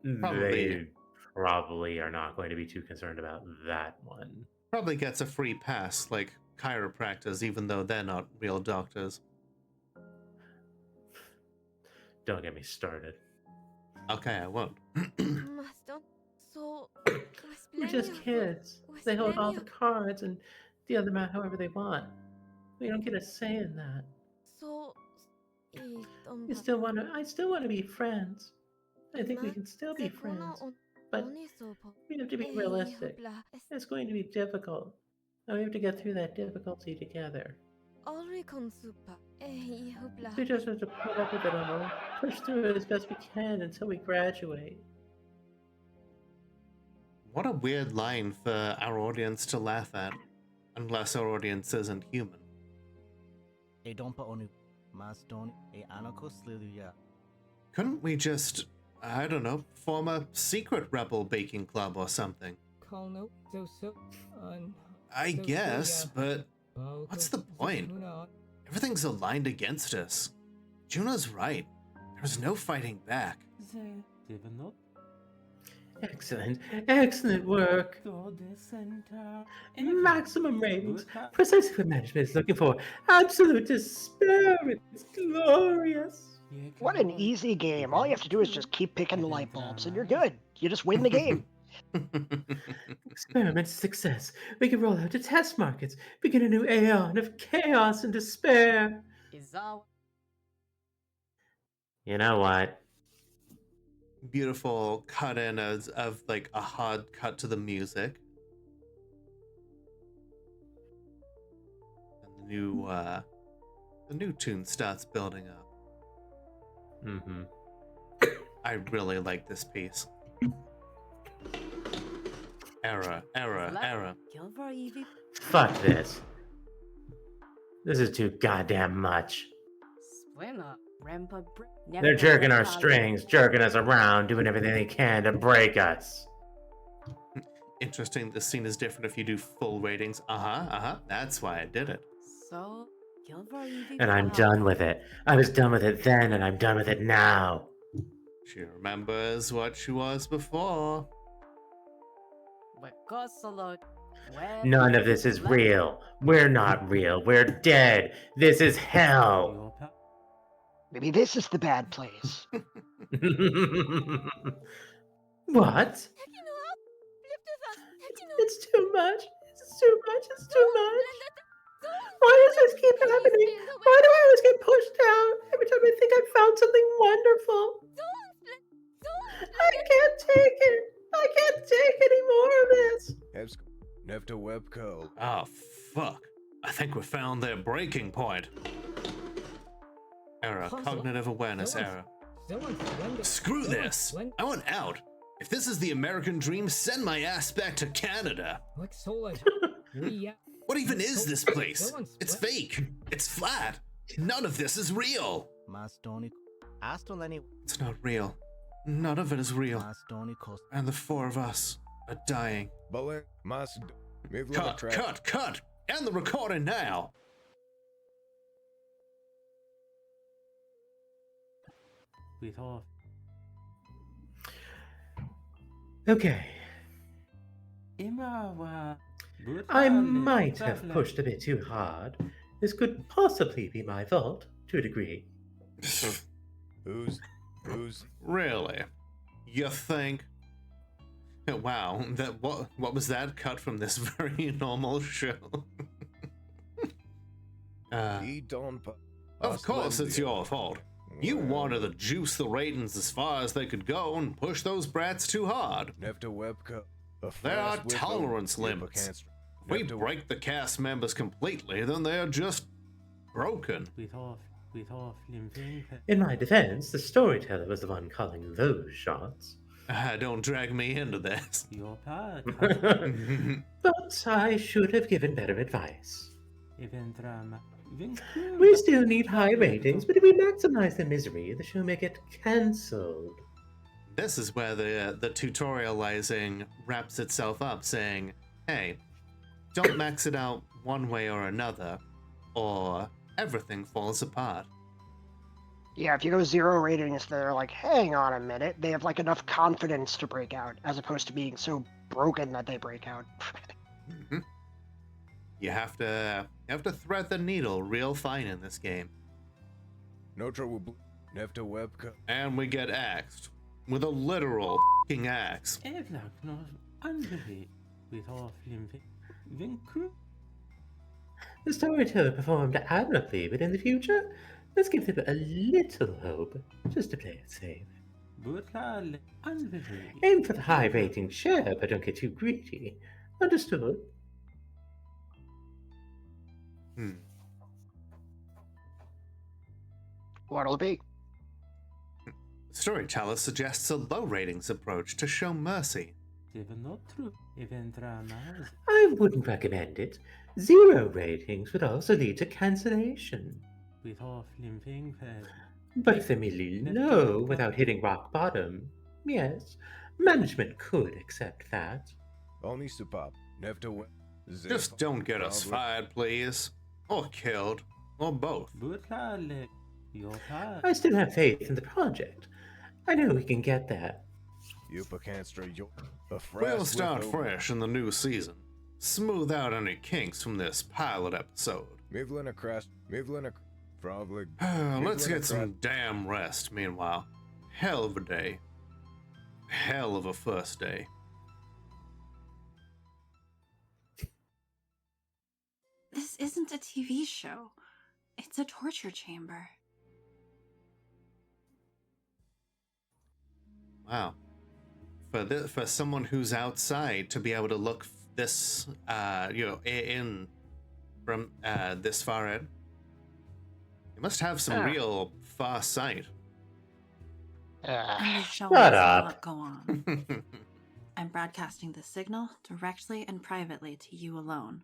They probably are not going to be too concerned about that one. Probably gets a free pass, like chiropractors, even though they're not real doctors. Don't get me started. Okay, I won't. We're just kids. They hold all the cards and deal them out however they want. We don't get a say in that. I still want to be friends. I think we can still be friends. But we have to be realistic. It's going to be difficult. And we have to get through that difficulty together. We just have to put up with it all, push through it as best we can until we graduate. What a weird line for our audience to laugh at, unless our audience isn't human. Couldn't we just, I don't know, form a secret rebel baking club or something? I guess, but what's the point? Everything's aligned against us. Juno's right. There's no fighting back. Excellent, excellent work. Maximum ratings, precisely what management is looking for. Absolute despair, it's glorious. What an easy game. All you have to do is just keep picking the light bulbs and you're good. You just win the game. Experiment success. We can roll out to test markets. Begin a new aeon of chaos and despair. You know what? Beautiful cut in of like a hard cut to the music. And the new tune starts building up. Mm-hmm. I really like this piece. Error. Fuck this. This is too goddamn much. They're jerking our strings, jerking us around, doing everything they can to break us. Interesting, the scene is different if you do full ratings. That's why I did it. And I'm done with it. I was done with it then, and I'm done with it now. She remembers what she was before. None of this is real. We're not real. We're dead. This is hell. Maybe this is the bad place. What? It's too much. It's too much. It's too much. Why does this keep happening? Why do I always get pushed out every time I think I found something wonderful? I can't take it. I can't take any more of this. Nefta Webco. Oh, fuck. I think we found their breaking point. Error. Cognitive awareness error. Screw this. I want out. If this is the American dream, send my ass back to Canada. What even is this place? It's fake. It's flat. None of this is real. It's not real. None of it is real. And the four of us are dying. Cut! End the recording now! Okay. I might have pushed a bit too hard. This could possibly be my fault, to a degree. Who's? Really? You think? Wow, what was that cut from this very normal show? Of course it's your fault. You wanted to juice the ratings as far as they could go and push those brats too hard. There are tolerance limits. If we break the cast members completely, then they're just broken. In my defense, the storyteller was the one calling those shots. Don't drag me into this. But I should have given better advice. We still need high ratings, but if we maximize the misery, the show may get cancelled. This is where the tutorializing wraps itself up, saying, hey, don't max it out one way or another, or everything falls apart. Yeah, if you go 0 ratings, they're like, hang on a minute. They have like enough confidence to break out, as opposed to being so broken that they break out. Mm-hmm. You have to thread the needle real fine in this game. And we get axed with a literal f***ing axe. The storyteller performed admirably, but in the future, let's give them a little hope, just to play it safe. Aim for the high rating share, but don't get too greedy. Understood? What'll it be? Storyteller suggests a low ratings approach to show mercy. I wouldn't recommend it. 0 ratings would also lead to cancellation. But if they're merely low without hitting rock bottom, yes, management could accept that. Just don't get us fired, please. Or killed. Or both. I still have faith in the project. I know we can get that. We'll start fresh in the new season. Smooth out any kinks from this pilot episode. Let's get some damn rest, meanwhile. Hell of a day. Hell of a first day. This isn't a TV show. It's a torture chamber. Wow. For someone who's outside to be able to look this, in from this far in, you must have some real far sight. And the show Shut has a up. lot go on. I'm broadcasting the signal directly and privately to you alone.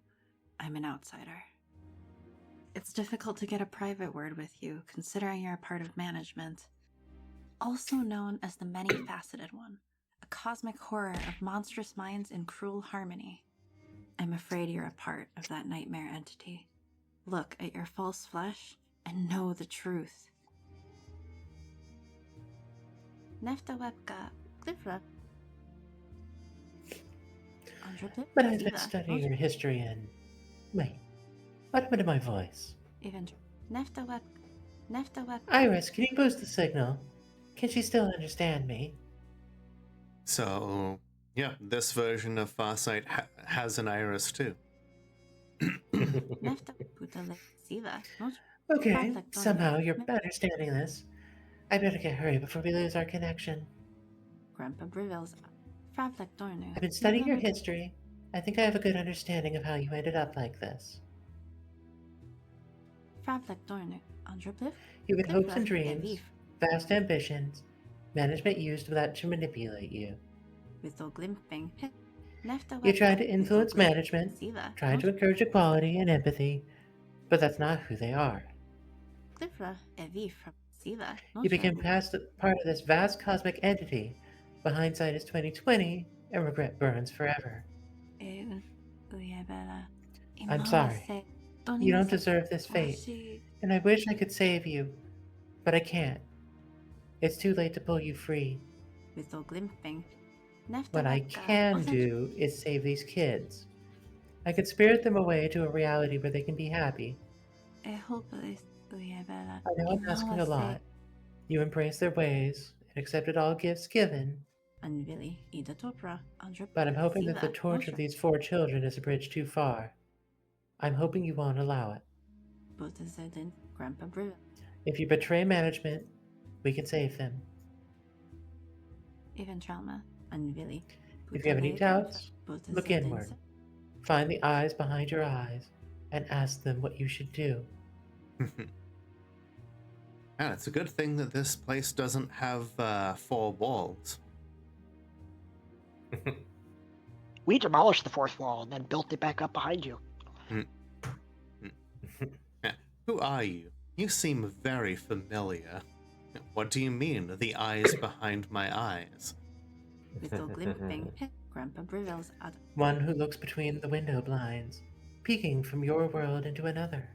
I'm an outsider. It's difficult to get a private word with you, considering you're a part of management. Also known as the Many-Faceted One, a cosmic horror of monstrous minds in cruel harmony. I'm afraid you're a part of that nightmare entity. Look at your false flesh and know the truth. Nefta webka Cliffra. But I've been studying your history and... Wait, what happened to my voice? Even Nefta web. Iris, can you boost the signal? Can she still understand me? So, yeah, this version of Farsight has an iris too. Okay, somehow you're understanding this. I better get hurry before we lose our connection. Grandpa Briville's I've been studying your history. I think I have a good understanding of how you ended up like this. You had hopes and dreams, vast ambitions, management used that to manipulate you. You tried to influence management, trying to encourage equality and empathy, but that's not who they are. You became part of this vast cosmic entity. But hindsight is 20/20, and regret burns forever. I'm sorry. You don't deserve this fate, and I wish I could save you, but I can't. It's too late to pull you free. What I can do is save these kids. I can spirit them away to a reality where they can be happy. I know I'm asking a lot. You embrace their ways and accepted all gifts given. But I'm hoping that the torch of these 4 children is a bridge too far. I'm hoping you won't allow it. If you betray management, we can save them. If you have any doubts, look inward. Find the eyes behind your eyes and ask them what you should do. And it's a good thing that this place doesn't have 4 walls. We demolished the 4th wall and then built it back up behind you. Who are you? You seem very familiar. What do you mean, the eyes behind my eyes? One who looks between the window blinds, peeking from your world into another.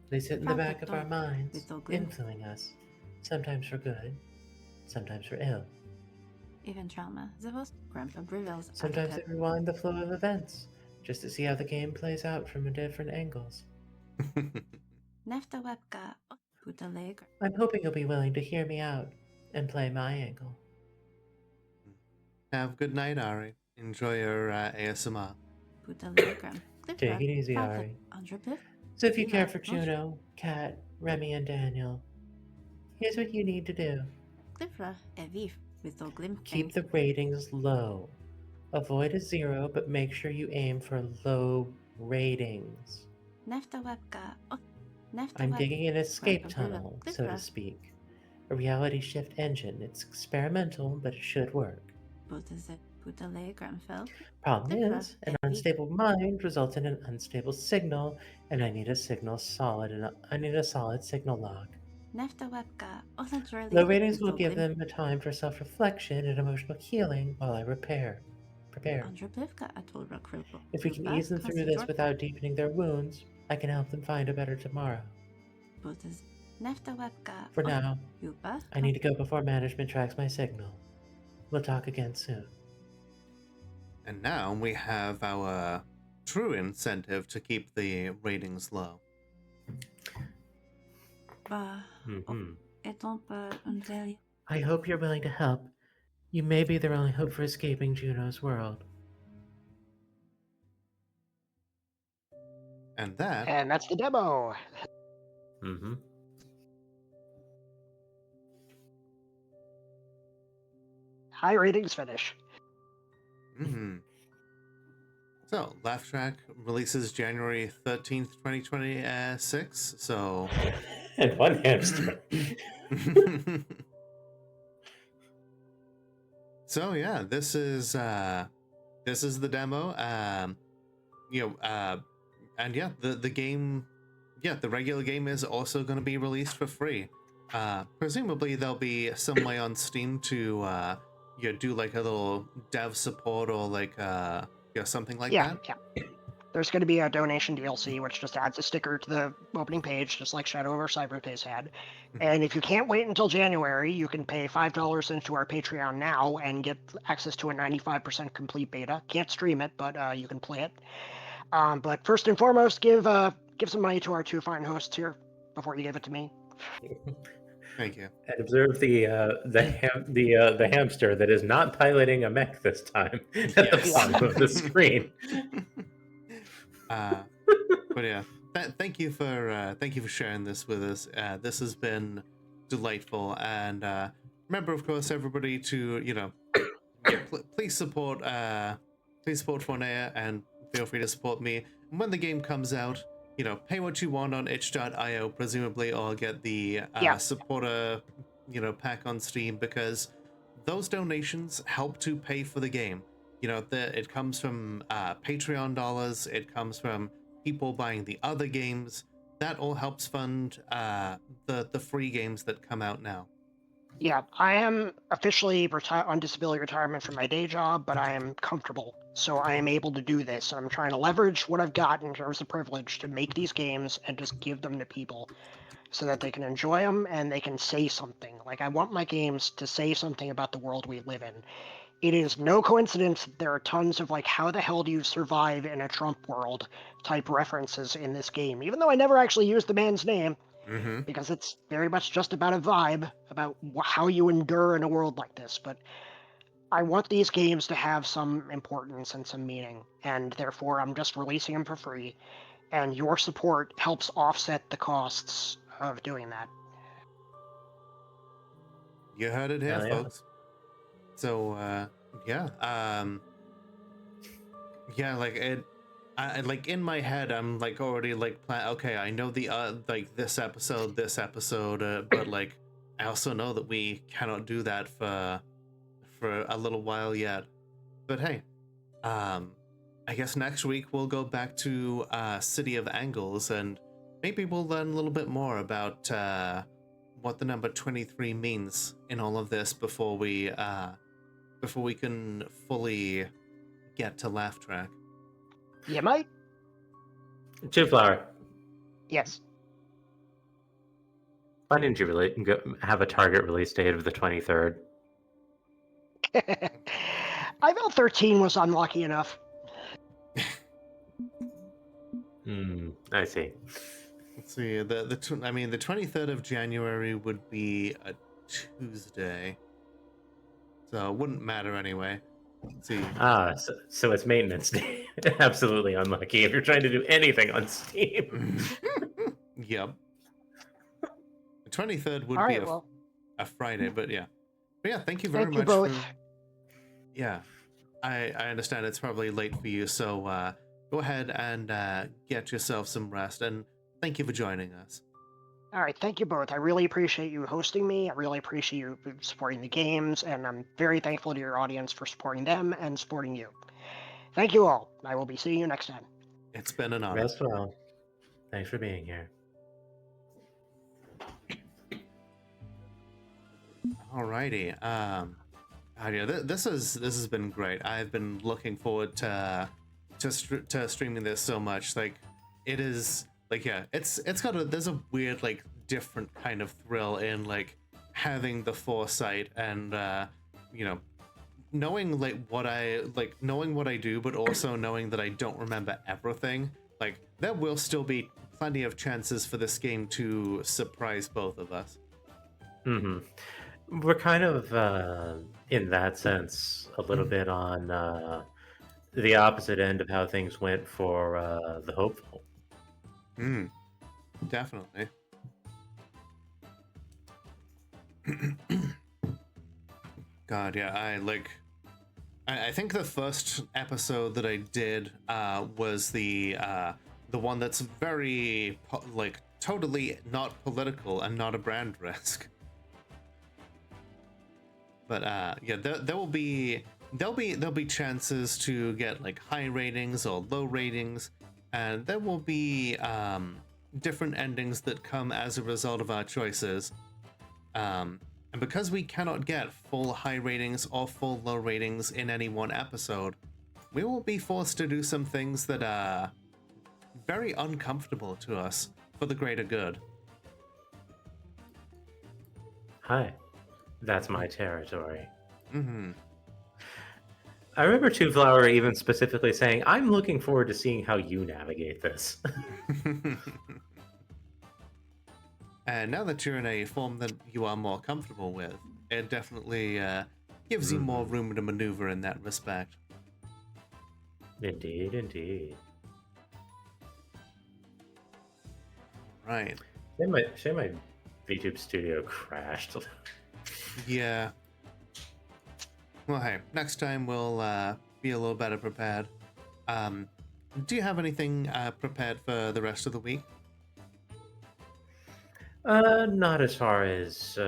They sit in the back of our minds, influencing us, sometimes for good, sometimes for ill. Sometimes they rewind the flow of events, just to see how the game plays out from different angles. I'm hoping you'll be willing to hear me out and play my angle. Have a good night, Ari. Enjoy your ASMR. Take it easy, Ari. So if you care for Juno, Kat, Remy, and Daniel, here's what you need to do. Keep the ratings low. Avoid a 0, but make sure you aim for low ratings. I'm digging an escape tunnel, so to speak. A reality shift engine. It's experimental, but it should work. Problem is, an unstable mind results in an unstable signal, and I need a signal solid, and I need a solid signal log. Low ratings will give them a time for self-reflection and emotional healing while I prepare. If we can ease them through this without deepening their wounds, I can help them find a better tomorrow. For now, I need to go before management tracks my signal. We'll talk again soon. And now we have our true incentive to keep the ratings low. I hope you're willing to help. You may be their only hope for escaping Juno's world. And that's the demo. high ratings finish. Mm-hmm. So, Laugh Track releases January 13th, 2026. So, And one hamster. So yeah, this is the demo. And yeah, the game, yeah, the regular game is also going to be released for free. Presumably there'll be some way on Steam to do like a little dev support or like something like that. Yeah. There's going to be a donation DLC, which just adds a sticker to the opening page, just like Shadow over Cyberspace had. And if you can't wait until January, you can pay $5 into our Patreon now and get access to a 95% complete beta. Can't stream it, but you can play it. But first and foremost, give some money to our two fine hosts here before you give it to me. Thank you. And observe the hamster that is not piloting a mech this time at the bottom of the screen. But yeah, thank you for sharing this with us. This has been delightful, and remember, of course, everybody to please support Fornea, and feel free to support me. And when the game comes out, pay what you want on itch.io, presumably, or get the supporter pack on Steam, because those donations help to pay for the game. It comes from Patreon dollars, it comes from people buying the other games. That all helps fund the free games that come out now. Yeah, I am officially on disability retirement from my day job, but I am comfortable, so I am able to do this. I'm trying to leverage what I've got in terms of privilege to make these games and just give them to people so that they can enjoy them and they can say something. Like, I want my games to say something about the world we live in. It is no coincidence that there are tons of, like, how the hell do you survive in a Trump world type references in this game, even though I never actually used the man's name, because it's very much just about a vibe, about how you endure in a world like this. But I want these games to have some importance and some meaning, and therefore I'm just releasing them for free, and your support helps offset the costs of doing that. You heard it here, folks. So like in my head, I'm like already like okay, I know the like this episode, but like I also know that we cannot do that for a little while yet. But hey, I guess next week we'll go back to City of Angles, and maybe we'll learn a little bit more about what the number 23 means in all of this before we can fully get to Laugh Track. You might. Two Flower. Yes. Why didn't you really have a target release date of the 23rd? I felt 13 was unlucky enough. I see. Let's see. The 23rd of January would be a Tuesday, so it wouldn't matter anyway. Let's see. So it's maintenance day. Absolutely unlucky if you're trying to do anything on Steam. Yep. The 23rd would be a Friday, but yeah. But yeah, thank you very much. Both. Yeah, I understand it's probably late for you, so go ahead and get yourself some rest, and thank you for joining us. All right, thank you both. I really appreciate you hosting me. I really appreciate you supporting the games, and I'm very thankful to your audience for supporting them and supporting you. Thank you all. I will be seeing you next time. It's been an honor. Rest well. Thanks for being here. Alrighty. This has been great. I've been looking forward to streaming this so much. Like, it is like, yeah, there's a weird, like, different kind of thrill in like having the foresight and knowing what I do, but also knowing that I don't remember everything. Like, there will still be plenty of chances for this game to surprise both of us. We're kind of in that sense a little bit on the opposite end of how things went for the Hopeful. Definitely. God, yeah, I think the first episode that I did was the one that's very totally not political and not a brand risk. But yeah, there'll be chances to get like high ratings or low ratings, and there will be different endings that come as a result of our choices. And because we cannot get full high ratings or full low ratings in any one episode, we will be forced to do some things that are very uncomfortable to us for the greater good. Hi, that's my territory. Mm-hmm. I remember Two Flower even specifically saying, I'm looking forward to seeing how you navigate this. And now that you're in a form that you are more comfortable with, it definitely gives you more room to maneuver in that respect. Indeed, indeed. Right. Shame my VTube studio crashed. Yeah. Well, hey, next time we'll be a little better prepared. Do you have anything prepared for the rest of the week? Not as far as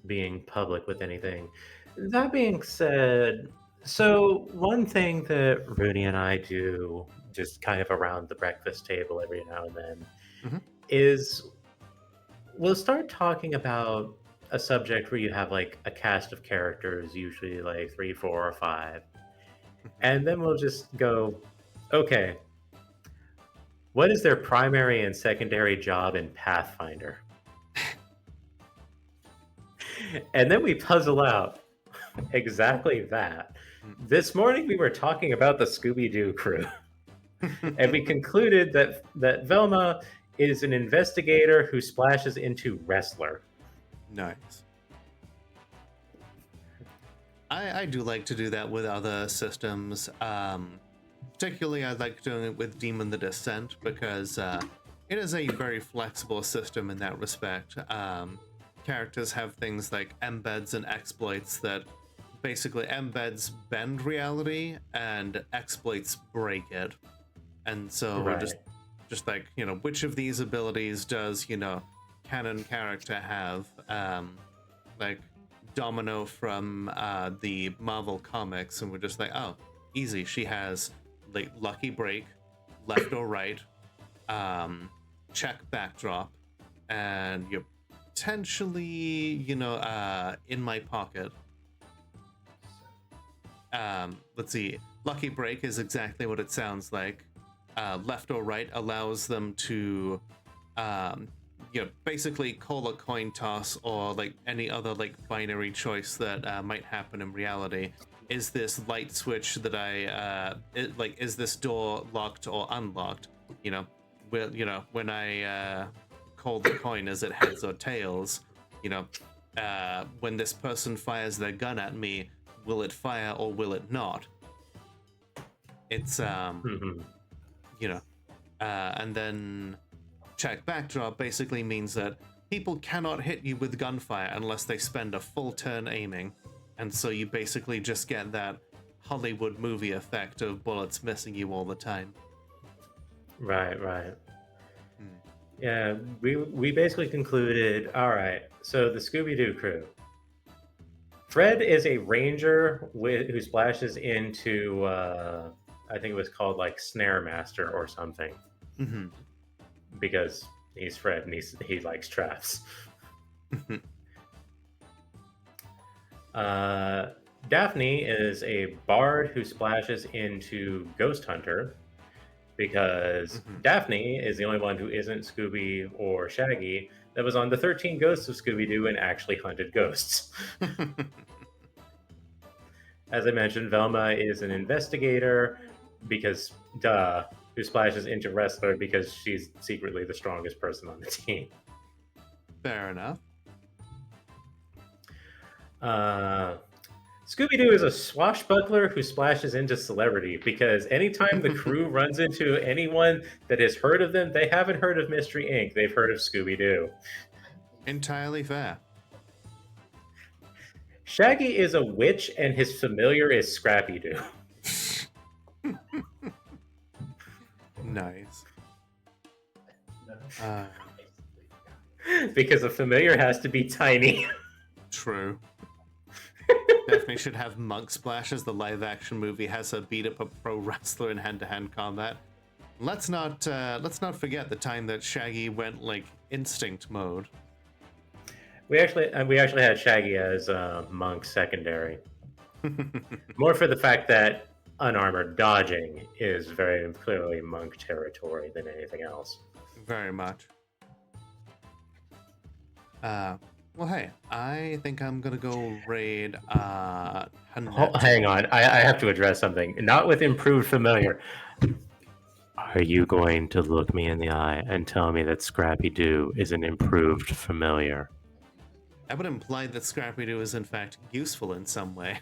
being public with anything. That being said, so one thing that Rooney and I do just kind of around the breakfast table every now and then is we'll start talking about a subject where you have like a cast of characters, usually like 3, 4, or 5. And then we'll just go, okay, what is their primary and secondary job in Pathfinder? And then we puzzle out exactly that. This morning we were talking about the Scooby-Doo crew. And we concluded that Velma is an investigator who splashes into wrestler. Nice. I do like to do that with other systems. Particularly, I like doing it with Demon the Descent because it is a very flexible system in that respect. Characters have things like embeds and exploits that basically embeds bend reality and exploits break it. And so Right. just like, which of these abilities does, canon character have? Like Domino from the Marvel comics, and we're just like, oh, easy. She has like lucky break, left or right, check backdrop, and you're potentially, in my pocket. Let's see. Lucky break is exactly what it sounds like. Left or right allows them to, basically call a coin toss or like any other like binary choice that might happen in reality. Is this light switch that is this door locked or unlocked? When I call the coin, is it heads or tails? When this person fires their gun at me, will it fire or will it not? It's and then check backdrop basically means that people cannot hit you with gunfire unless they spend a full turn aiming, and so you basically just get that Hollywood movie effect of bullets missing you all the time. Right. Yeah, we basically concluded, all right, so the Scooby-Doo crew. Fred is a ranger who splashes into, I think it was called like Snare Master or something. Mm-hmm. Because he's Fred and he likes traps. Daphne is a bard who splashes into Ghost Hunter because Daphne is the only one who isn't Scooby or Shaggy that was on the 13 Ghosts of Scooby-Doo and actually hunted ghosts. As I mentioned, Velma is an investigator because, who splashes into wrestler because she's secretly the strongest person on the team. Fair enough. Scooby-Doo is a swashbuckler who splashes into celebrity because anytime the crew runs into anyone that has heard of them, they haven't heard of Mystery Inc. They've heard of Scooby-Doo. Entirely fair. Shaggy is a witch, and his familiar is Scrappy Doo. Nice. Because a familiar has to be tiny. True. Definitely should have Monk Splash as the live-action movie has her beat up a pro wrestler in hand-to-hand combat. Let's not forget the time that Shaggy went like instinct mode. We actually had Shaggy as Monk secondary. More for the fact that unarmored dodging is very clearly Monk territory than anything else. Very much. Well, hey, I think I'm gonna go raid. Hang on, I have to address something. Not with improved familiar. Are you going to look me in the eye and tell me that Scrappy Doo is an improved familiar? I would imply that Scrappy Doo is in fact useful in some way.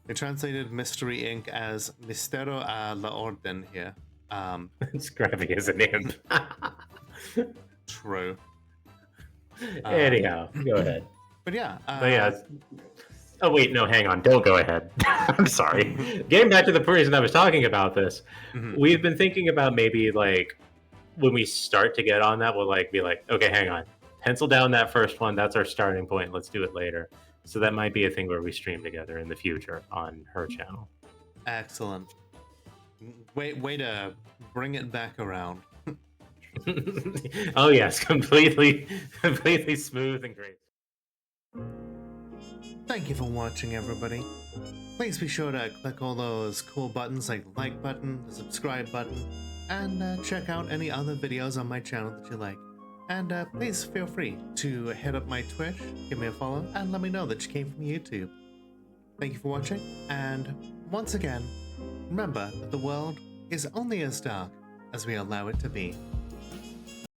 They translated Mystery Inc. as Mistero a la Orden here. Scrappy is an imp. True. Anyhow, go ahead. But yeah. Oh wait, no, hang on. Don't go ahead. I'm sorry. Getting back to the reason I was talking about this, we've been thinking about maybe like when we start to get on that, we'll like be like, okay, hang on, pencil down that first one. That's our starting point. Let's do it later. So that might be a thing where we stream together in the future on her channel. Excellent. Way to bring it back around. Oh yes, completely smooth and great. Thank you for watching, everybody. Please be sure to click all those cool buttons like the like button, the subscribe button, and check out any other videos on my channel that you like. And please feel free to hit up my Twitch, give me a follow, and let me know that you came from YouTube. Thank you for watching, and once again, remember that the world is only as dark as we allow it to be.